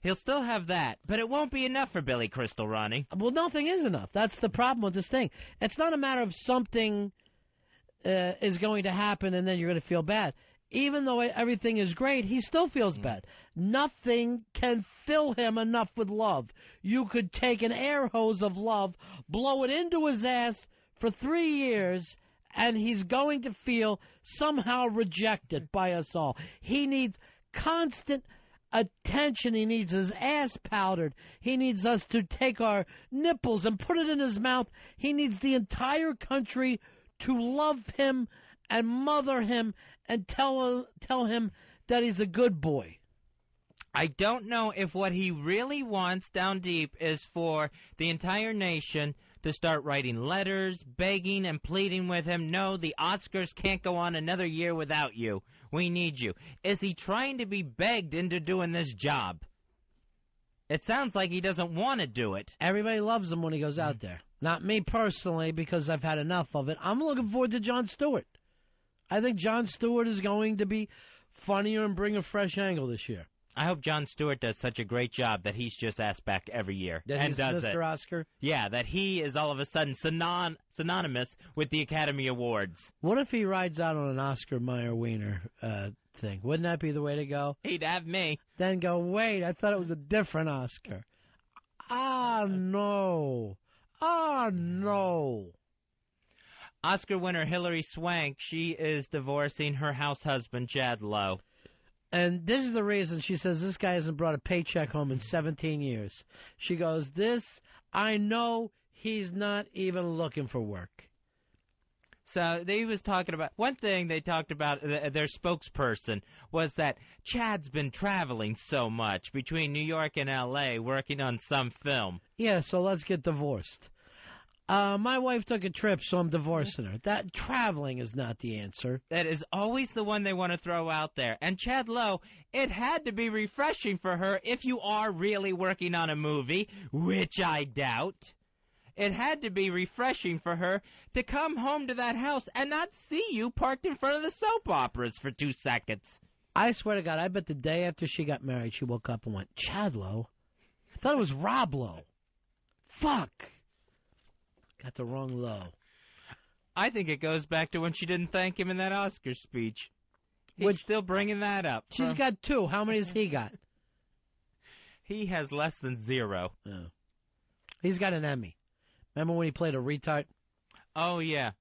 He'll still have that, but it won't be enough for Billy Crystal, Ronnie. Well, nothing is enough. That's the problem with this thing. It's not a matter of something is going to happen and then you're going to feel bad. Even though everything is great, he still feels bad. Nothing can fill him enough with love. You could take an air hose of love, blow it into his ass for 3 years, and he's going to feel somehow rejected by us all. He needs constant attention. He needs his ass powdered. He needs us to take our nipples and put it in his mouth. He needs the entire country to love him and mother him and tell him that he's a good boy. I don't know if what he really wants down deep is for the entire nation to start writing letters, begging and pleading with him. No, the Oscars can't go on another year without you. We need you. Is he trying to be begged into doing this job? It sounds like he doesn't want to do it. Everybody loves him when he goes out there. Not me personally, because I've had enough of it. I'm looking forward to Jon Stewart. I think Jon Stewart is going to be funnier and bring a fresh angle this year. I hope Jon Stewart does such a great job that he's just asked back every year That and he's does Mr. it. Oscar? Yeah, that he is all of a sudden synonymous with the Academy Awards. What if he rides out on an Oscar Mayer Wiener thing? Wouldn't that be the way to go? He'd have me. Then go, wait, I thought it was a different Oscar. Ah, no. Ah, no. Oscar winner Hilary Swank, she is divorcing her house husband, Chad Lowe. And this is the reason she says this guy hasn't brought a paycheck home in 17 years. She goes, I know he's not even looking for work. So they was talking about, one thing they talked about, their spokesperson, was that Chad's been traveling so much between New York and L.A. working on some film. Yeah, so let's get divorced. My wife took a trip, so I'm divorcing her. That traveling is not the answer. That is always the one they want to throw out there. And Chad Lowe, it had to be refreshing for her if you are really working on a movie, which I doubt. It had to be refreshing for her to come home to that house and not see you parked in front of the soap operas for 2 seconds. I swear to God, I bet the day after she got married, she woke up and went, Chad Lowe? I thought it was Rob Lowe. Fuck. Got the wrong Lowe. I think it goes back to when she didn't thank him in that Oscar speech. He's still bringing that up. She's got 2. How many has he got? He has less than 0. Oh. He's got an Emmy. Remember when he played a retard? Oh, yeah.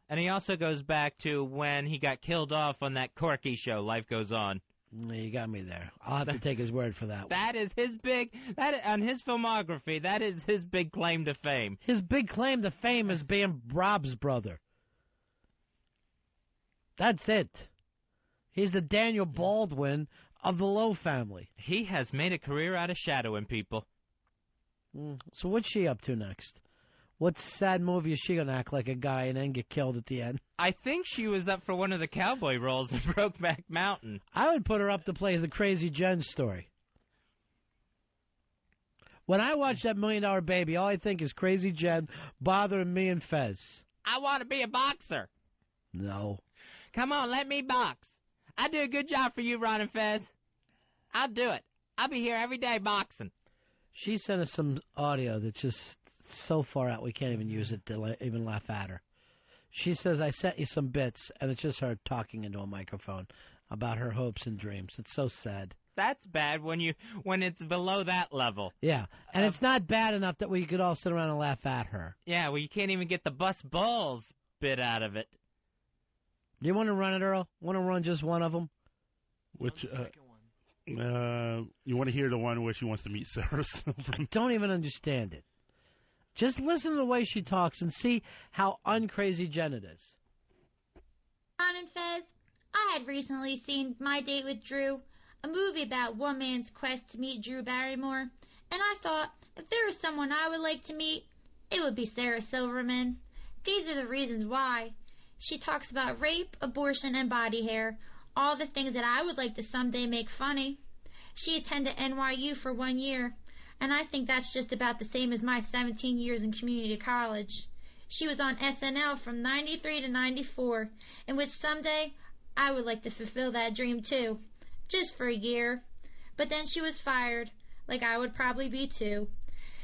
And he also goes back to when he got killed off on that Corky show, Life Goes On. You got me there. I'll have to take his word for that one. That is his on his filmography, that is his big claim to fame. His big claim to fame is being Rob's brother. That's it. He's the Daniel Baldwin of the Lowe family. He has made a career out of shadowing people. So what's she up to next? What sad movie is she going to act like a guy and then get killed at the end? I think she was up for one of the cowboy roles in Brokeback Mountain. I would put her up to play the Crazy Jen story. When I watch that $1 Million Baby, all I think is Crazy Jen bothering me and Fez. I want to be a boxer. No. Come on, let me box. I do a good job for you, Ron and Fez. I'll do it. I'll be here every day boxing. She sent us some audio that's just so far out we can't even use it to even laugh at her. She says, I sent you some bits, and it's just her talking into a microphone about her hopes and dreams. It's so sad. That's bad when it's below that level. Yeah, and it's not bad enough that we could all sit around and laugh at her. Yeah, well, you can't even get the bust balls bit out of it. Do you want to run it, Earl? Want to run just one of them? Which, you want to hear the one where she wants to meet Sarah Silverman? I don't even understand it. Just listen to the way she talks and see how uncrazy Jen it is. Ron and Fez, I had recently seen My Date with Drew, a movie about one man's quest to meet Drew Barrymore, and I thought, if there was someone I would like to meet, it would be Sarah Silverman. These are the reasons why. She talks about rape, abortion, and body hair, all the things that I would like to someday make funny. She attended NYU for 1 year, and I think that's just about the same as my 17 years in community college. She was on SNL from 93 to 94, in which someday I would like to fulfill that dream too, just for a year. But then she was fired, like I would probably be too.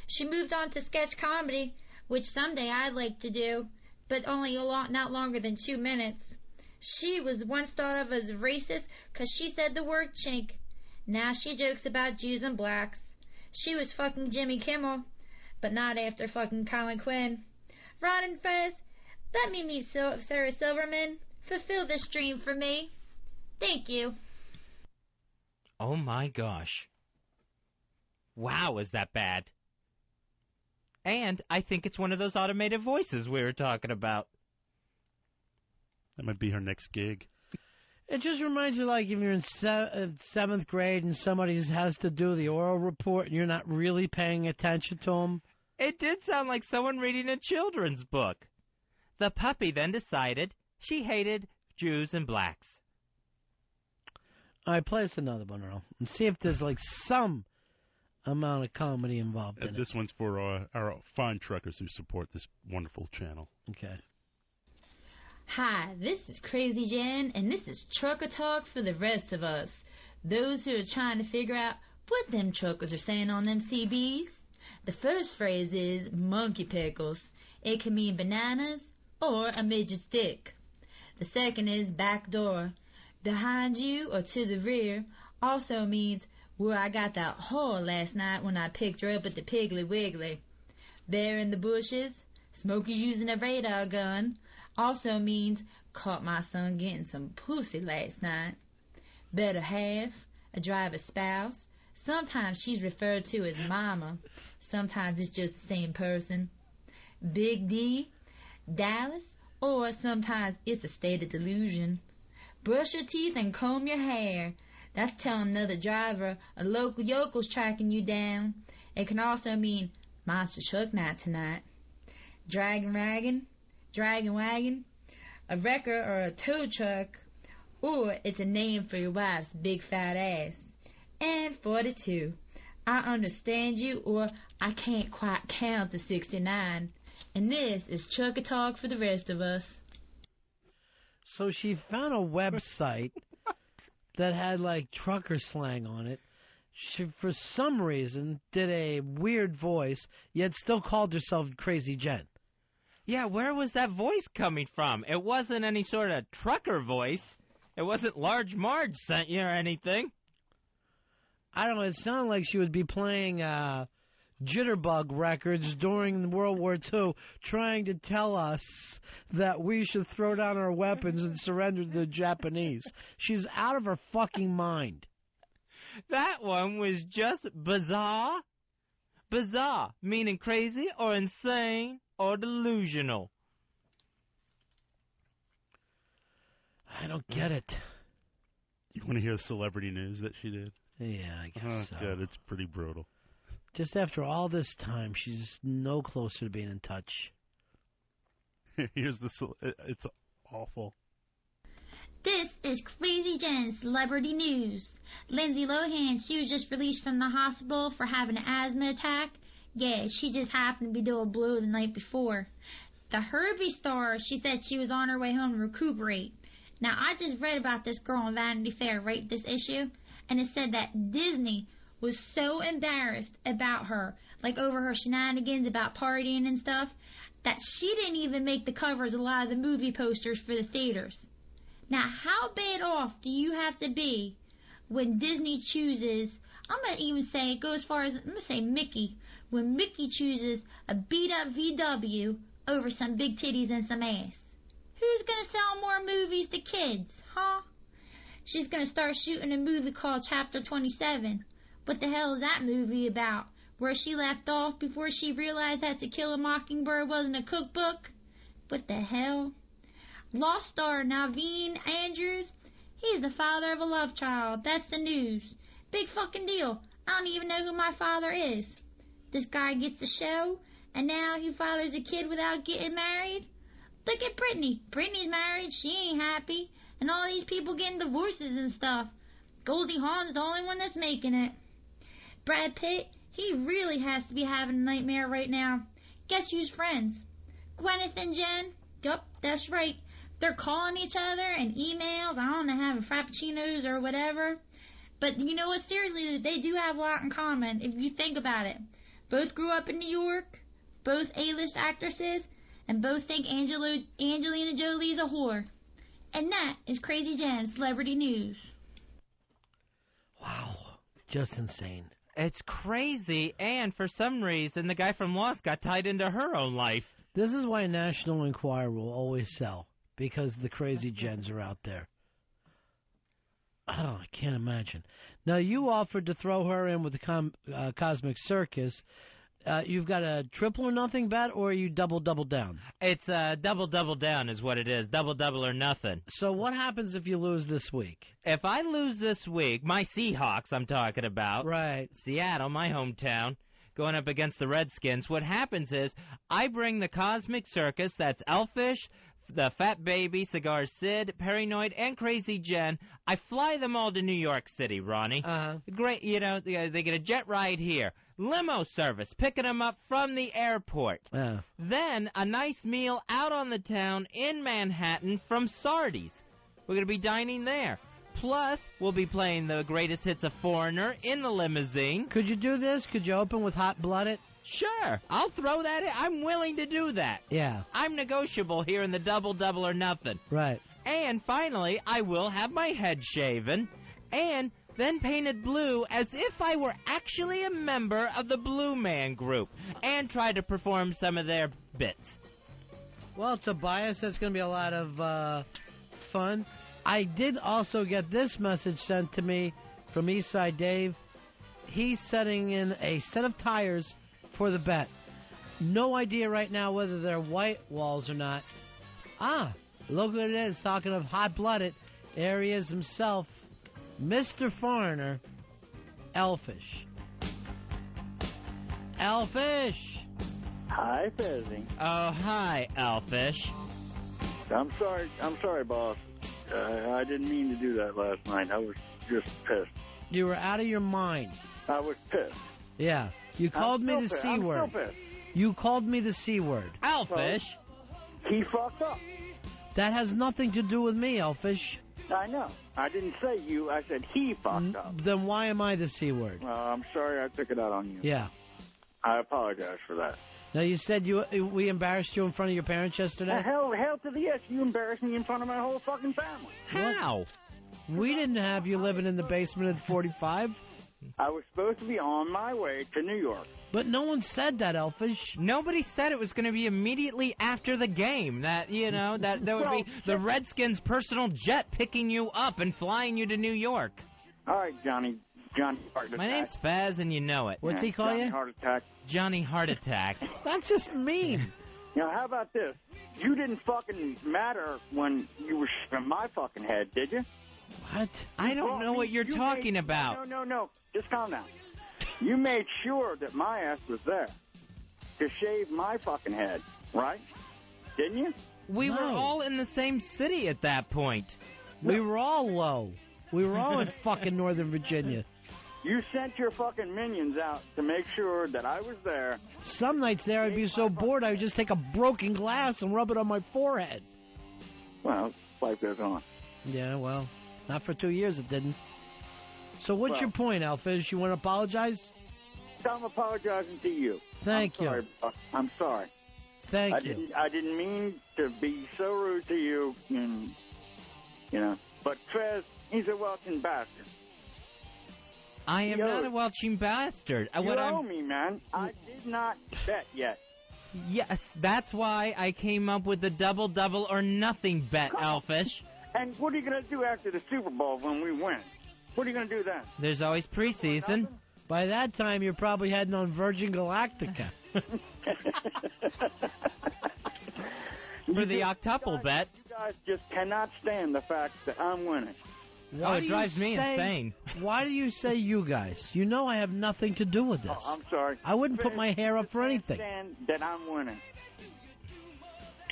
She moved on to sketch comedy, which someday I'd like to do, but only not longer than 2 minutes. She was once thought of as racist because she said the word chink. Now she jokes about Jews and blacks. She was fucking Jimmy Kimmel, but not after fucking Colin Quinn. Ron and Fez, let me meet Sarah Silverman. Fulfill this dream for me. Thank you. Oh my gosh. Wow, is that bad? And I think it's one of those automated voices we were talking about. That might be her next gig. It just reminds you like if you're in 7th grade and somebody has to do the oral report and you're not really paying attention to them. It did sound like someone reading a children's book. The puppy then decided she hated Jews and blacks. All right, play us another one, Earl, and see if there's like some amount of comedy involved in it. This one's for our fine truckers who support this wonderful channel. Okay. Hi, this is Crazy Jen, and this is Trucker Talk for the rest of us. Those who are trying to figure out what them truckers are saying on them CBs. The first phrase is monkey pickles. It can mean bananas or a midget's dick. The second is back door. Behind you or to the rear also means where I got that whore last night when I picked her up at the Piggly Wiggly. There in the bushes, Smokey's using a radar gun. Also means caught my son getting some pussy last night. Better half, a driver's spouse. Sometimes she's referred to as mama. Sometimes it's just the same person. Big D, Dallas, or sometimes it's a state of delusion. Brush your teeth and comb your hair. That's telling another driver a local yokel's tracking you down. It can also mean monster truck night tonight. Dragon wagon, a wrecker or a tow truck, or it's a name for your wife's big fat ass. And 42, I understand you, or I can't quite count to 69. And this is Trucker Talk for the rest of us. So she found a website that had, like, trucker slang on it. She, for some reason, did a weird voice, yet still called herself Crazy Jen. Yeah, where was that voice coming from? It wasn't any sort of trucker voice. It wasn't Large Marge sent you or anything. I don't know, it sounded like she would be playing jitterbug records during World War II, trying to tell us that we should throw down our weapons and surrender to the Japanese. She's out of her fucking mind. That one was just bizarre. Bizarre, meaning crazy or insane or delusional. I don't get it. You want to hear the celebrity news that she did? Yeah, I guess so. God, it's pretty brutal. Just after all this time, she's no closer to being in touch. Here's it's awful. This is Crazy Jen's Celebrity News. Lindsay Lohan, she was just released from the hospital for having an asthma attack. Yeah, she just happened to be doing blue the night before. The Herbie star, she said she was on her way home to recuperate. Now, I just read about this girl on Vanity Fair, right, this issue, and it said that Disney was so embarrassed about her, like over her shenanigans about partying and stuff, that she didn't even make the covers of a lot of the movie posters for the theaters. Now, how bad off do you have to be when Disney chooses, I'm going to even say, it goes as far as, I'm going to say Mickey, when Mickey chooses a beat-up VW over some big titties and some ass? Who's going to sell more movies to kids, huh? She's going to start shooting a movie called Chapter 27. What the hell is that movie about? Where she left off before she realized that To Kill a Mockingbird wasn't a cookbook? What the hell? Lost star Naveen Andrews, he's the father of a love child. That's the news. Big fucking deal. I don't even know who my father is. This guy gets the show, and now he fathers a kid without getting married? Look at Brittany. Brittany's married. She ain't happy. And all these people getting divorces and stuff. Goldie Hawn's the only one that's making it. Brad Pitt, he really has to be having a nightmare right now. Guess who's friends? Gwyneth and Jen. Yup, that's right. They're calling each other and emails. I don't know, having frappuccinos or whatever. But you know what? Seriously, they do have a lot in common if you think about it. Both grew up in New York. Both A-list actresses. And both think Angelina Jolie's a whore. And that is Crazy Jen's Celebrity News. Wow. Just insane. It's crazy, and for some reason, the guy from Lost got tied into her own life. This is why National Enquirer will always sell, because the Crazy Jens are out there. Oh, I can't imagine. Now, you offered to throw her in with the Cosmic Circus. You've got a triple or nothing bet, or are you double down? It's double down is what it is. Double or nothing. So what happens if you lose this week? If I lose this week, my Seahawks I'm talking about. Right. Seattle, my hometown, going up against the Redskins. What happens is I bring the Cosmic Circus, that's Elfish, the Fat Baby, Cigar Sid, Paranoid, and Crazy Jen. I fly them all to New York City, Ronnie. Great, you know, they get a jet ride here. Limo service, picking them up from the airport. Then a nice meal out on the town in Manhattan from Sardi's. We're going to be dining there. Plus, we'll be playing the greatest hits of Foreigner in the limousine. Could you do this? Could you open with Hot Blooded? Sure, I'll throw that in. I'm willing to do that. Yeah. I'm negotiable here in the double or nothing. Right. And finally, I will have my head shaven and then painted blue as if I were actually a member of the Blue Man Group and try to perform some of their bits. Well, Tobias, that's going to be a lot of fun. I did also get this message sent to me from Eastside Dave. He's setting in a set of tires for the bet. No idea right now whether they're white walls or not. Look what it is. Talking of hot-blooded, Areas himself, Mr. Foreigner, Elfish. Elfish! Hi, Fezzy. Oh, hi, Elfish. I'm sorry, boss. I didn't mean to do that last night. I was just pissed. You were out of your mind. I was pissed. Yeah. You called me the C word. I'm still pissed. You called me the C word. Elfish. He fucked up. That has nothing to do with me, Elfish. I know. I didn't say you. I said he fucked up. Then why am I the C word? I'm sorry I took it out on you. Yeah. I apologize for that. Now, you said we embarrassed you in front of your parents yesterday? Hell to the yes. You embarrassed me in front of my whole fucking family. How? We didn't have you living in the basement at 45. I was supposed to be on my way to New York. But no one said that, Elfish. Nobody said it was going to be immediately after the game. That, that there would be the Redskins' personal jet picking you up and flying you to New York. All right, Johnny Heart Attack. My name's Fez, and you know it. What's he call Johnny you? Heart Attack. Johnny Heart Attack. That's just mean. How about this? You didn't fucking matter when you were in my fucking head, did you? What? I don't know what you're talking about. No. Just calm down. You made sure that my ass was there to shave my fucking head, right? Didn't you? We were all in the same city at that point. We were all low. We were all in fucking Northern Virginia. You sent your fucking minions out to make sure that I was there. Some nights there I'd be so bored I would just take a broken glass and rub it on my forehead. Well, life goes on. Yeah, well, not for 2 years it didn't. So what's your point, Elfish? You want to apologize? I'm apologizing to you. Thank you. Sorry, I'm sorry. Thank you. I didn't mean to be so rude to you, and, But Fez, he's a welcome bastard. I am not a welching bastard. You owe me, man. I did not bet yet. Yes, that's why I came up with the double or nothing bet, Elfish. And what are you going to do after the Super Bowl when we win? What are you going to do then? There's always preseason. By that time, you're probably heading on Virgin Galactica. For the octuple bet. You guys just cannot stand the fact that I'm winning. It drives me insane. Why do you say you guys? You know I have nothing to do with this. Oh, I'm sorry. I wouldn't put my hair up for anything. Stand that I'm winning.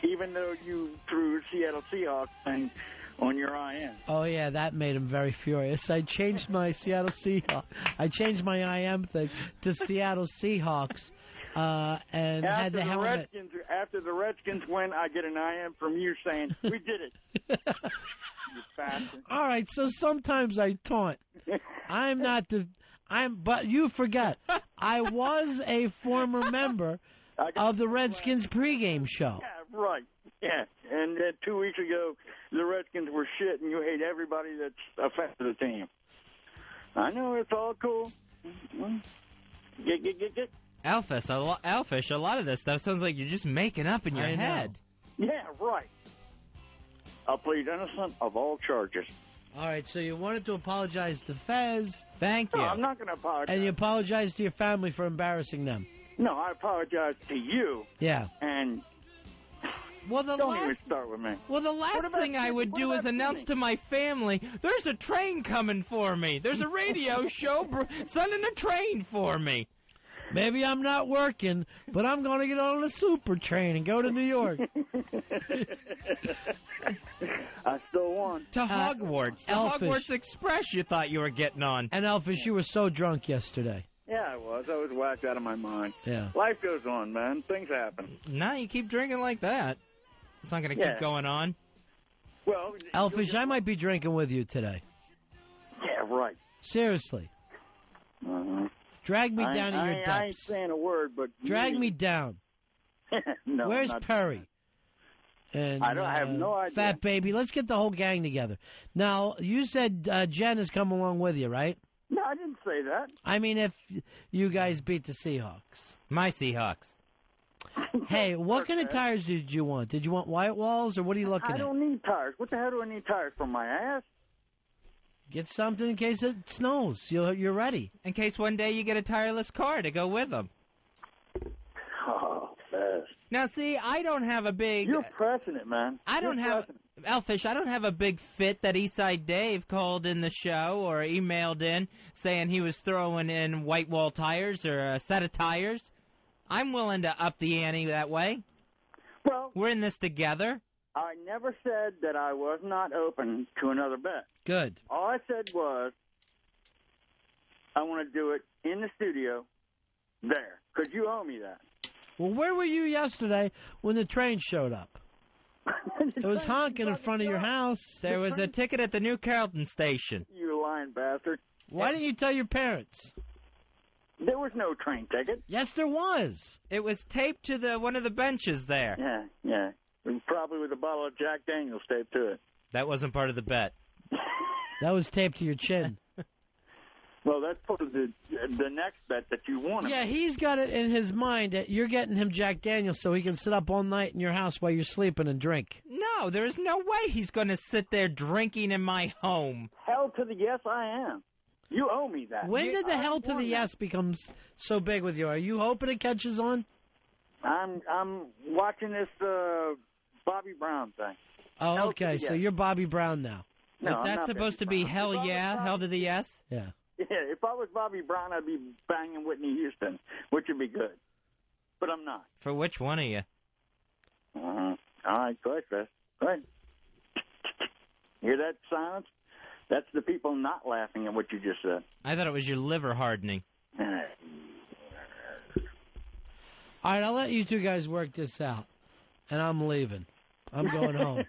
Even though you threw Seattle Seahawks thing on your IM. Oh, yeah, that made him very furious. I changed my Seattle Seahawks. I changed my IM thing to Seattle Seahawks. And had the helmet. After the Redskins win, I get an IM from you saying, we did it. You bastard. All right, so sometimes I taunt. But you forget, I was a former member of the Redskins pregame show. Yeah, right. Yeah, and 2 weeks ago, the Redskins were shit, and you hate everybody that's affected the team. I know it's all cool. Get. Elfish, a lot of this stuff sounds like you're just making up in your head. Yeah, right. I'll plead innocent of all charges. All right, so you wanted to apologize to Fez. Thank you. No, I'm not going to apologize. And you apologize to your family for embarrassing them. No, I apologize to you. Yeah. And don't even start with me. Well, the last thing I would do is announce to my family, there's a train coming for me. There's a radio show sending a train for me. Maybe I'm not working, but I'm going to get on the super train and go to New York. I still won. To Hogwarts. The Elfish. Hogwarts Express you thought you were getting on. And Elfish, you were so drunk yesterday. Yeah, I was. I was whacked out of my mind. Yeah. Life goes on, man. Things happen. No, you keep drinking like that. It's not going to keep going on. Well, Elfish, I might be drinking with you today. Yeah, right. Seriously. Drag me down to your depths. I ain't saying a word, but... Drag me down. No, Where's Perry? And I have no idea. Fat Baby, let's get the whole gang together. Now, you said Jen has come along with you, right? No, I didn't say that. I mean, if you guys beat the Seahawks. My Seahawks. Hey, what kind of tires did you want? Did you want white walls, or what are you looking at? I don't need tires. What the hell do I need tires for, my ass? Get something in case it snows. You're ready. In case one day you get a tireless car to go with them. Oh, Fez. Now, see, I don't have a big... You're pressing it, man. Elfish, I don't have a big fit that Eastside Dave called in the show or emailed in saying he was throwing in white wall tires or a set of tires. I'm willing to up the ante that way. Well, we're in this together. I never said that I was not open to another bet. Good. All I said was I want to do it in the studio there, because you owe me that. Well, where were you yesterday when the train showed up? It was honking in front of your house. There was a ticket at the New Carrollton station. You lying bastard. Why didn't you tell your parents? There was no train ticket. Yes, there was. It was taped to one of the benches there. Yeah. Probably with a bottle of Jack Daniels taped to it. That wasn't part of the bet. That was taped to your chin. Well, that's part of the next bet that you won. Yeah, he's got it in his mind that you're getting him Jack Daniels so he can sit up all night in your house while you're sleeping and drink. No, there's no way he's going to sit there drinking in my home. Hell to the yes, I am. You owe me that. When did the hell to the yes become so big with you? Are you hoping it catches on? I'm watching this Bobby Brown thing. Oh, okay. So you're Bobby Brown now. No, Is I'm that not supposed to Bobby be Brown. hell yeah, hell to the yes? Yeah. Yeah, if I was Bobby Brown, I'd be banging Whitney Houston, which would be good. But I'm not. For which one of you? All right, go ahead, Chris. Go ahead. Hear that silence? That's the people not laughing at what you just said. I thought it was your liver hardening. All right, I'll let you two guys work this out, and I'm leaving. I'm going home.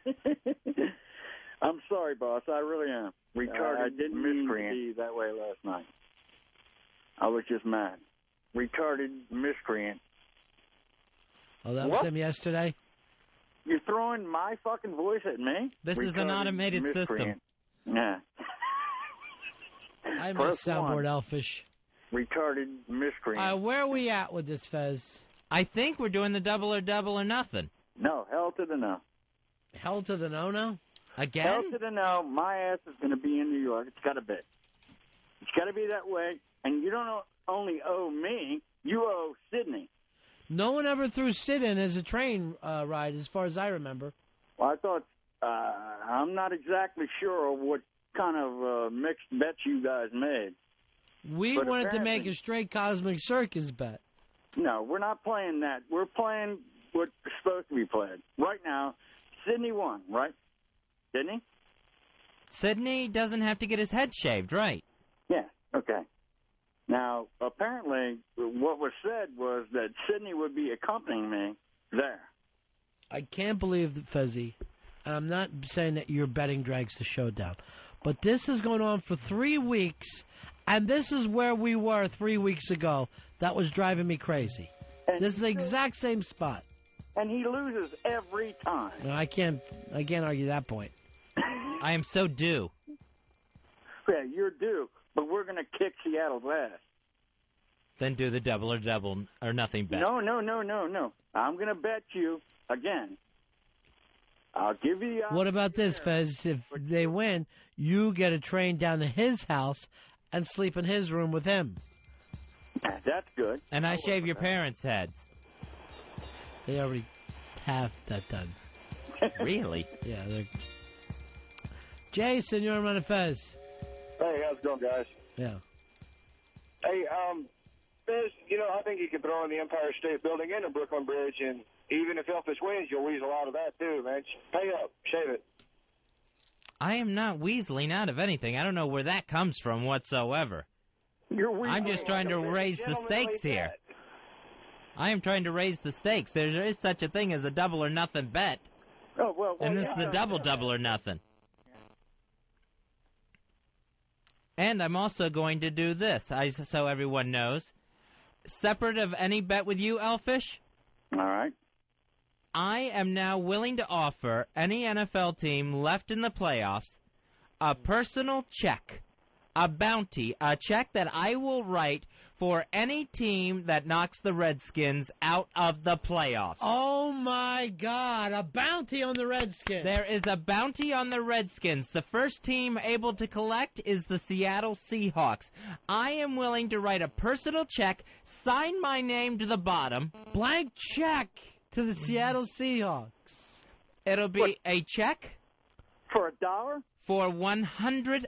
I'm sorry, boss. I really am. Retarded I didn't mean to miscreant. be that way last night. I was just mad. Retarded miscreant. Oh, that was What? him yesterday? You're throwing my fucking voice at me? This is an Retarded automated system. miscreant. Yeah. I make Press soundboard one. elfish. Retarded miscreant. All right, where are we at with this, Fez? I think we're doing the double or nothing. No, hell to the no. Hell to the no-no? Again? Hell to the no. My ass is going to be in New York. It's got to be. It's got to be that way. And you don't only owe me, you owe Sydney. No one ever threw Sid in as a train ride, as far as I remember. Well, I thought, I'm not exactly sure what kind of mixed bets you guys made. We But wanted to make apparently- a straight Cosmic Circus bet. No, we're not playing that. We're playing what's supposed to be played. Right now, Sydney won, right? Didn't he? Sydney doesn't have to get his head shaved, right? Yeah, okay. Now, apparently, what was said was that Sydney would be accompanying me there. I can't believe that, Fezzy, and I'm not saying that your betting drags the show down, but this has gone on for 3 weeks, and this is where we were 3 weeks ago. That was driving me crazy. And This is the exact same spot. And he loses every time. No, I can't argue that point. I am so due. Yeah, you're due, but we're going to kick Seattle's ass. Then do the double or nothing bet. No. I'm going to bet you again. I'll give you the What about this, Fez? If they win, you get a train down to his house and sleep in his room with him. That's good. And I shave your parents' heads. They already have that done. Really? Yeah. Jason, you're on Ron and Fez. Hey, how's it going, guys? Yeah. Hey, Fez, I think you can throw in the Empire State Building and the Brooklyn Bridge, and even if Elfish wins, you'll weasel out of that, too, man. Pay up. Shave it. I am not weaseling out of anything. I don't know where that comes from whatsoever. I'm just trying to raise the stakes here. I am trying to raise the stakes. There is such a thing as a double or nothing bet. Oh, well, And this is the double or nothing. And I'm also going to do this, so everyone knows. Separate of any bet with you, Elfish, All right. I am now willing to offer any NFL team left in the playoffs a personal check, a bounty, a check that I will write for any team that knocks the Redskins out of the playoffs. Oh, my God. A bounty on the Redskins. There is a bounty on the Redskins. The first team able to collect is the Seattle Seahawks. I am willing to write a personal check, sign my name to the bottom. Blank check to the Seattle Seahawks. It'll be a check for $1? For $100.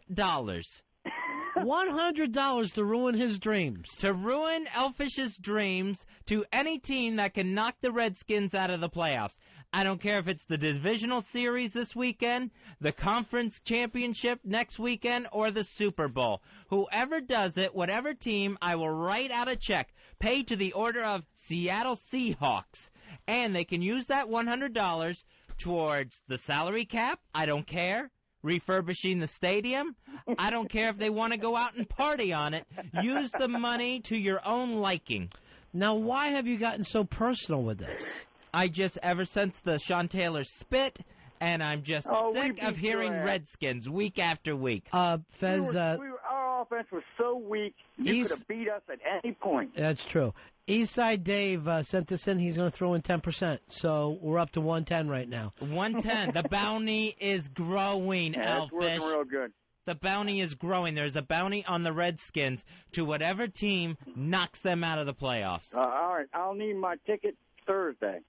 $100 to ruin his dreams. To ruin Elfish's dreams to any team that can knock the Redskins out of the playoffs. I don't care if it's the divisional series this weekend, the conference championship next weekend, or the Super Bowl. Whoever does it, whatever team, I will write out a check, paid to the order of Seattle Seahawks. And they can use that $100 towards the salary cap. I don't care. Refurbishing the stadium. I don't care if they want to go out and party on it. Use the money to your own liking. Now, why have you gotten so personal with this? I just, ever since the Sean Taylor spit, and I'm just sick of hearing Redskins week after week. Fez, our offense was so weak, you could have beat us at any point. That's true. Eastside Dave sent this in. He's going to throw in 10%. So we're up to 110 right now. 110. The bounty is growing, Elfish. It's working real good. The bounty is growing. There's a bounty on the Redskins to whatever team knocks them out of the playoffs. All right. I'll need my ticket Thursday.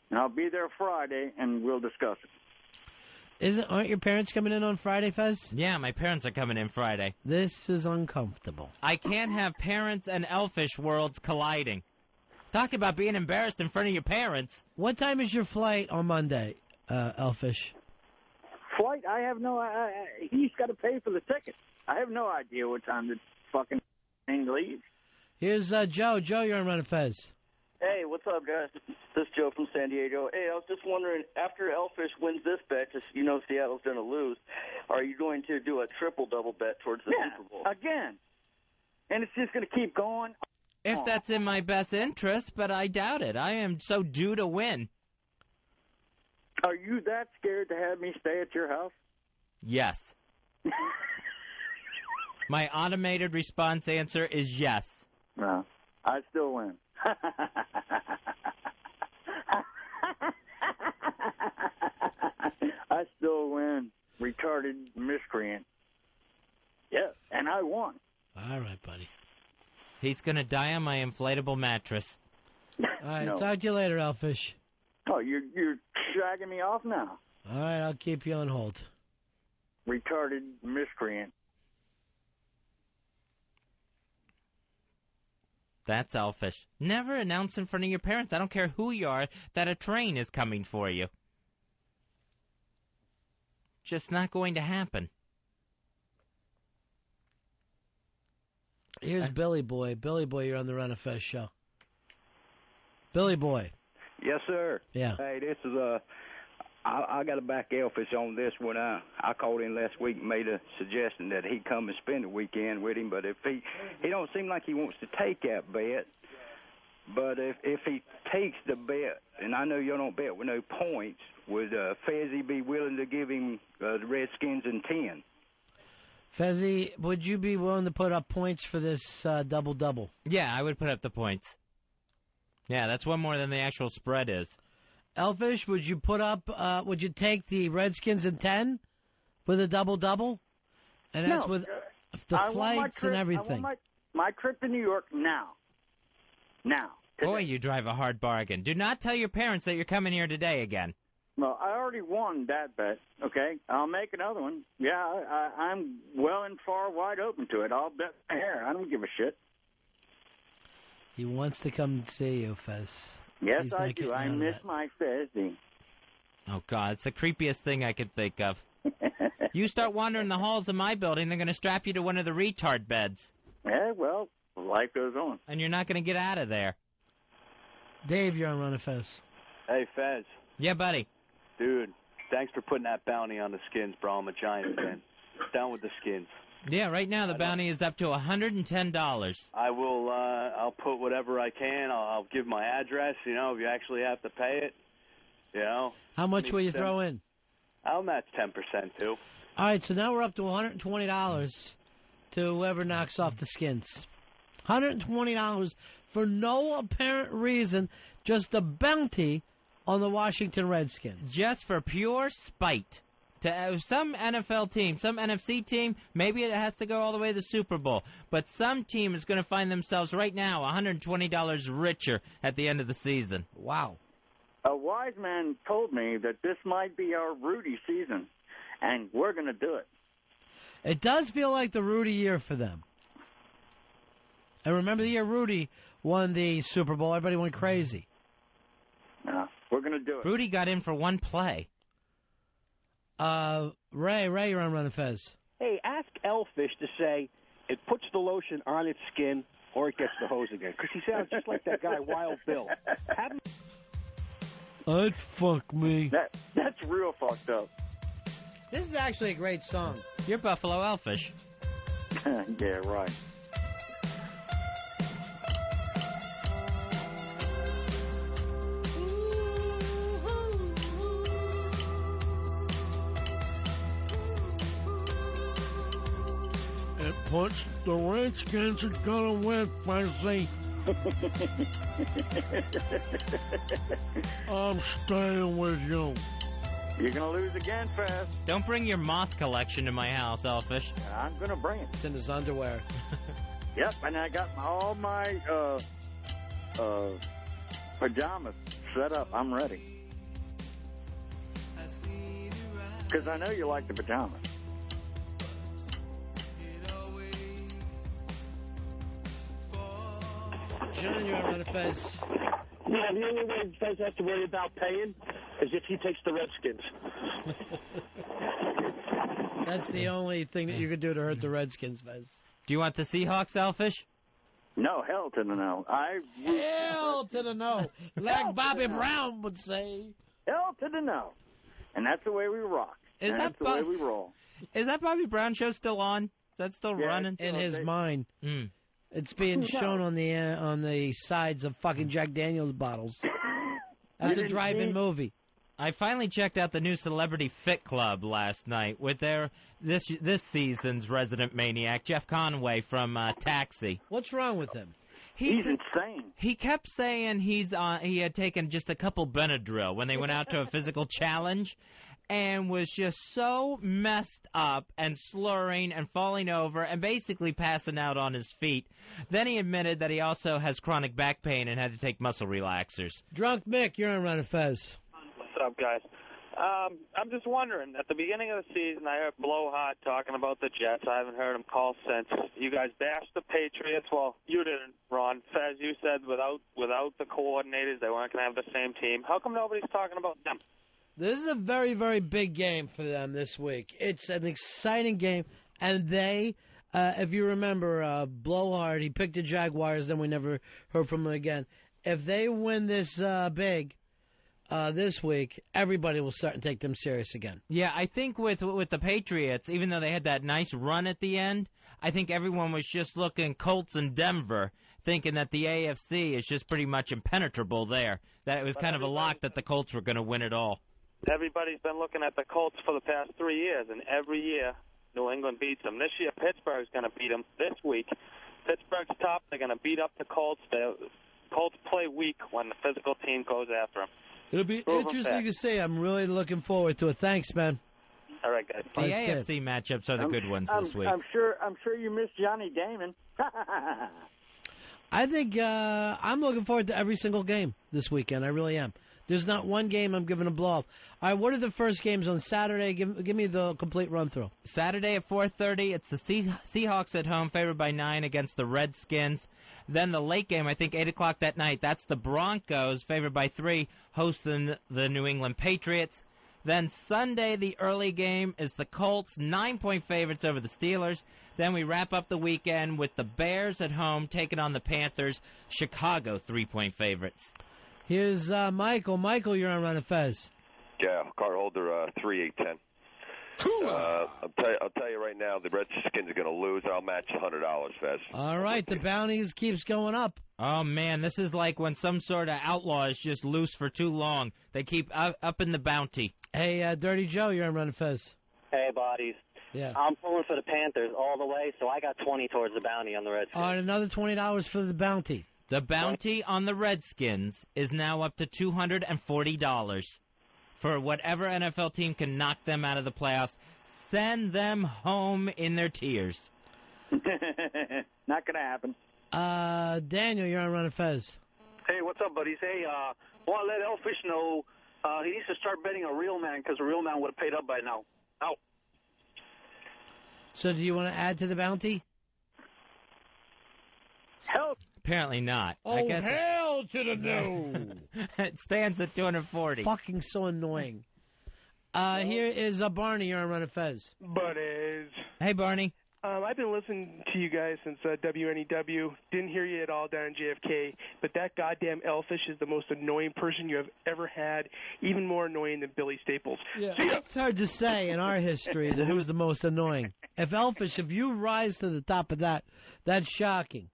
And I'll be there Friday, and we'll discuss it. Aren't your parents coming in on Friday, Fez? Yeah, my parents are coming in Friday. This is uncomfortable. I can't have parents and Elfish worlds colliding. Talk about being embarrassed in front of your parents. What time is your flight on Monday, Elfish? Flight? I have no... he's got to pay for the ticket. I have no idea what time the fucking thing leaves. Here's Joe. Joe, you're on Ron and Fez. Hey, what's up, guys? This is Joe from San Diego. Hey, I was just wondering, after Elfish wins this bet, because you know Seattle's going to lose, are you going to do a triple-double bet towards the Super Bowl? Again. And it's just going to keep going. If that's in my best interest, but I doubt it. I am so due to win. Are you that scared to have me stay at your house? Yes. My automated response answer is yes. No, I still win. I still win, retarded miscreant. Yeah, and I won. All right, buddy. He's going to die on my inflatable mattress. All right, talk to you later, Elfish. Oh, you're shagging me off now. All right, I'll keep you on hold. Retarded miscreant. That's Elfish. Never announce in front of your parents, I don't care who you are, that a train is coming for you. Just not going to happen. Here's Billy Boy. Billy Boy, you're on the Ron and Fez show. Billy Boy. Yes, sir. Yeah. Hey, this is I got to back Elfish on this one. I called in last week and made a suggestion that he come and spend the weekend with him, but if he don't seem like he wants to take that bet, but if he takes the bet, and I know you don't bet with no points, would Fezzy be willing to give him the Redskins in 10? Fezzy, would you be willing to put up points for this double-double? Yeah, I would put up the points. Yeah, that's one more than the actual spread is. Elfish, would you put up? Would you take the Redskins in 10 with a double-double? And that's with the flights and everything. I want my trip to New York now. Now. Today. Boy, you drive a hard bargain. Do not tell your parents that you're coming here today again. Well, I already won that bet, okay? I'll make another one. Yeah, I'm well and far wide open to it. I'll bet my hair. I don't give a shit. He wants to come see you, Fez. Yes, I do. I miss my Fezzy. Oh, God, it's the creepiest thing I could think of. You start wandering the halls of my building, they're going to strap you to one of the retard beds. Yeah, well, life goes on. And you're not going to get out of there. Dave, you're on Ron and Fez. Hey, Fez. Yeah, buddy. Dude, thanks for putting that bounty on the Skins, bro. I'm a Giants fan. Down with the Skins. Yeah, right now the bounty is up to $110. I will, I'll put whatever I can. I'll give my address, you know, if you actually have to pay it, you know. How much will you throw in? I'll match 10% too. All right, so now we're up to $120 to whoever knocks off the Skins. $120 for no apparent reason, just a bounty on the Washington Redskins. Just for pure spite. To some NFL team, some NFC team, maybe it has to go all the way to the Super Bowl. But some team is going to find themselves right now $120 richer at the end of the season. Wow. A wise man told me that this might be our Rudy season, and we're going to do it. It does feel like the Rudy year for them. And remember the year Rudy won the Super Bowl? Everybody went crazy. Yeah. We're going to do it. Rudy got in for one play. Ray, you're on Ron and Fez. Hey, ask Elfish to say it puts the lotion on its skin or it gets the hose again. Because he sounds just like that guy, Wild Bill. Have him... I'd fuck me. That's real fucked up. This is actually a great song. You're Buffalo Elfish. Yeah, right. It puts the Redskins are gonna win, Fuzzy. I'm staying with you. You're going to lose again, Fez. Don't bring your moth collection to my house, Elfish. I'm going to bring it. It's in his underwear. Yep, and I got all my pajamas set up. I'm ready. Because I know you like the pajamas. John, you're on Ron and Fez. Yeah, the only way Fez has to worry about paying is if he takes the Redskins. That's the only thing that you could do to hurt the Redskins, Fez. Do you want the Seahawks, Elfish? No, hell to the no. Hell to the no. Like Bobby Brown would say. Hell to the no. And that's the way we rock. That's the way we roll. Is that Bobby Brown show still on? Is that still running? In his mind. Mm. It's being shown on the sides of fucking Jack Daniels bottles. That's a drive-in movie. I finally checked out the new Celebrity Fit Club last night with this season's resident maniac, Jeff Conway from Taxi. What's wrong with him? He's insane. He kept saying he had taken just a couple Benadryl when they went out to a physical challenge, and was just so messed up and slurring and falling over and basically passing out on his feet. Then he admitted that he also has chronic back pain and had to take muscle relaxers. Drunk Mick, you're on Ron and Fez. What's up, guys? I'm just wondering, at the beginning of the season, I heard Blowhot talking about the Jets. I haven't heard him call since. You guys bashed the Patriots. Well, you didn't, Ron. Fez, you said without the coordinators, they weren't going to have the same team. How come nobody's talking about them? This is a very, very big game for them this week. It's an exciting game, and they, if you remember, Blowhard, he picked the Jaguars, then we never heard from him again. If they win this big this week, everybody will start and take them serious again. Yeah, I think with the Patriots, even though they had that nice run at the end, I think everyone was just looking Colts and Denver, thinking that the AFC is just pretty much impenetrable there. That it was kind of a lock that the Colts were going to win it all. Everybody's been looking at the Colts for the past 3 years, and every year New England beats them. This year, Pittsburgh's going to beat them this week. Pittsburgh's top. They're going to beat up the Colts. The Colts play weak when the physical team goes after them. It'll be interesting to see. I'm really looking forward to it. Thanks, man. All right, guys. The AFC matchups are the good ones this week. I'm sure you miss Johnny Damon. I think I'm looking forward to every single game this weekend. I really am. There's not one game I'm giving a blow-off. All right, what are the first games on Saturday? Give me the complete run-through. Saturday at 4:30, it's the Seahawks at home, favored by 9 against the Redskins. Then the late game, I think 8 o'clock that night, that's the Broncos, favored by 3, hosting the New England Patriots. Then Sunday, the early game, is the Colts, 9-point favorites over the Steelers. Then we wrap up the weekend with the Bears at home, taking on the Panthers. Chicago, 3-point favorites. Here's Michael. Michael, you're on Ron and Fez. Yeah, card holder 3810. I'll tell you right now, the Redskins are going to lose. I'll match $100, Fez. All right, the bounties keeps going up. Oh, man, this is like when some sort of outlaw is just loose for too long. They keep up in the bounty. Hey, Dirty Joe, you're on Ron and Fez. Hey, buddies. Yeah. I'm pulling for the Panthers all the way, so I got 20 towards the bounty on the Redskins. All right, another $20 for the bounty. The bounty on the Redskins is now up to $240 for whatever NFL team can knock them out of the playoffs. Send them home in their tears. Not going to happen. Daniel, you're on Ron and Fez. Hey, what's up, buddies? Hey, want to let Elfish know he needs to start betting a real man because a real man would have paid up by now. Out. So do you want to add to the bounty? Hell. Apparently not. Oh, I guess hell Hell to the no. It stands at 240. Fucking so annoying. Here is Barney. You're on Ron and Fez. Buddies. Hey, Barney. I've been listening to you guys since WNEW. Didn't hear you at all down in JFK, but that goddamn Elfish is the most annoying person you have ever had, even more annoying than Billy Staples. Yeah, it's hard to say in our history that who's the most annoying. If you rise to the top of that, that's shocking.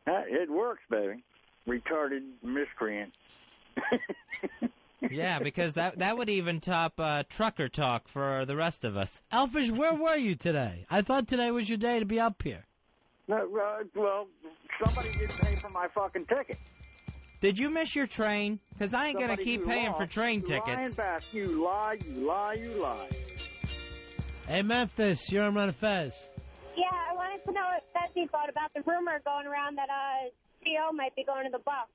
It works, baby. Retarded miscreant. Yeah, because that would even top trucker talk for the rest of us. Elfish, where were you today? I thought today was your day to be up here. No, well, somebody didn't pay for my fucking ticket. Did you miss your train? Because I ain't going to Somebody keep who paying lost, for train lying tickets. back. You lie, you lie, you lie. Hey, Memphis, you're on Ron and Fez. Yeah, I wanted to know what Fezzy thought about the rumor going around that T.O. might be going to the Bucs.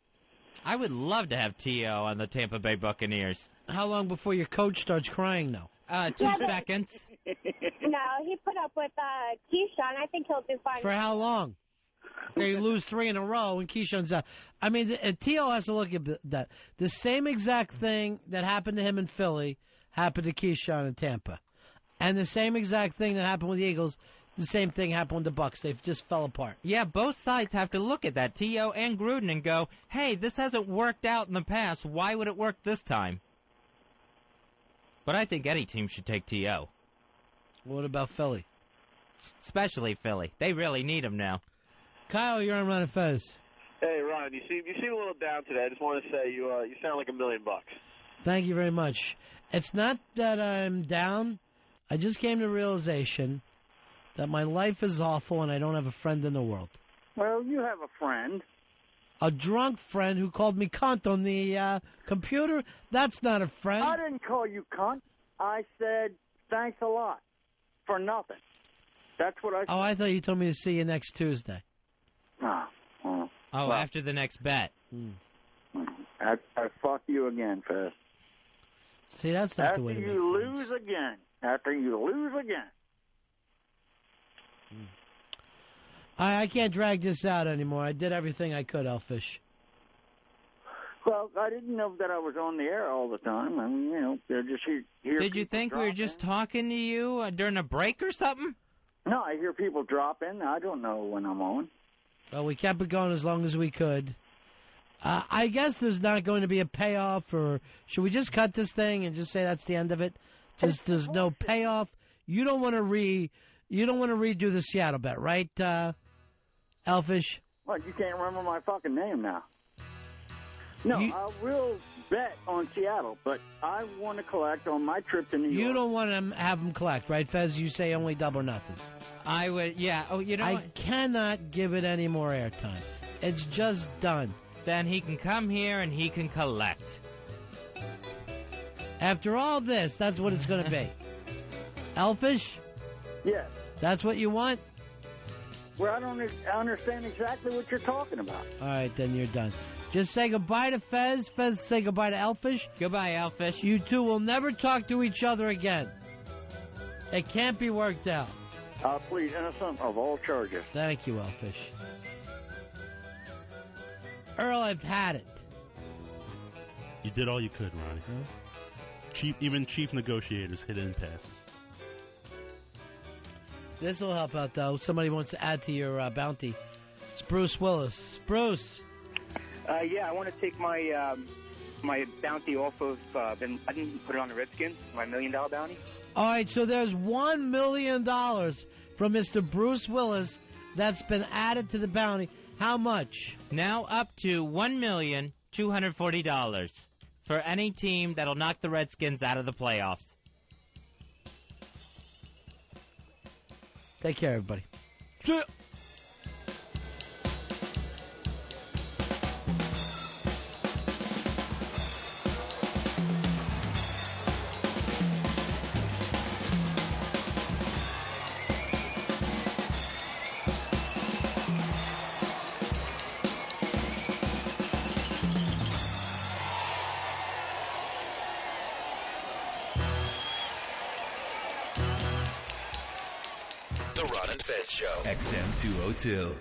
I would love to have T.O. on the Tampa Bay Buccaneers. How long before your coach starts crying, though? 2 seconds. No, he put up with Keyshawn. I think he'll do fine. For how long? They lose 3 in a row and Keyshawn's out. I mean, T.O. has to look at that. The same exact thing that happened to him in Philly happened to Keyshawn in Tampa. And the same exact thing that happened with the Eagles, the same thing happened with the Bucs. They just fell apart. Yeah, both sides have to look at that, T.O. and Gruden, and go, hey, this hasn't worked out in the past. Why would it work this time? But I think any team should take T.O. What about Philly? Especially Philly. They really need him now. Kyle, you're on Ron and Fez. Hey, Ron, you seem a little down today. I just want to say you sound like $1 million. Thank you very much. It's not that I'm down. I just came to the realization that my life is awful and I don't have a friend in the world. Well, you have a friend. A drunk friend who called me cunt on the computer? That's not a friend. I didn't call you cunt. I said thanks a lot for nothing. That's what I said. Oh, I thought you told me to see you next Tuesday. Oh, after the next bet. I fuck you again, Fez. See, that's not the way to make After you lose again. After you lose again. I can't drag this out anymore. I did everything I could, Elfish. Well, I didn't know that I was on the air all the time. I mean, you know, they're just here. Did you think we were just talking to you during a break or something? No, I hear people drop in. I don't know when I'm on. Well, we kept it going as long as we could. I guess there's not going to be a payoff, or should we just cut this thing and just say that's the end of it? Just there's no payoff. You don't want to redo the Seattle bet, right, Elfish? What, you can't remember my fucking name now? No, I will bet on Seattle, but I want to collect on my trip to New York. You don't want to have them collect, right, Fez? You say only double or nothing. I would, yeah. Oh, you know I what? cannot give it any more airtime. It's just done. Then he can come here and he can collect. After all this, that's what it's going to be. Elfish? Yes. That's what you want? Well, I don't understand exactly what you're talking about. All right, then you're done. Just say goodbye to Fez. Fez, say goodbye to Elfish. Goodbye, Elfish. You two will never talk to each other again. It can't be worked out. I'll plead innocent of all charges. Thank you, Elfish. Earl, I've had it. You did all you could, Ronnie. Even chief negotiators hit in passes. This will help out, though. Somebody wants to add to your bounty. It's Bruce Willis. Bruce. Yeah, I want to take my my bounty off of. I didn't put it on the Redskins. My $1 million bounty. All right, so there's $1 million from Mr. Bruce Willis that's been added to the bounty. How much? Now up to $1,240 for any team that'll knock the Redskins out of the playoffs. Take care, everybody. The Ron and Fez Show. XM 202.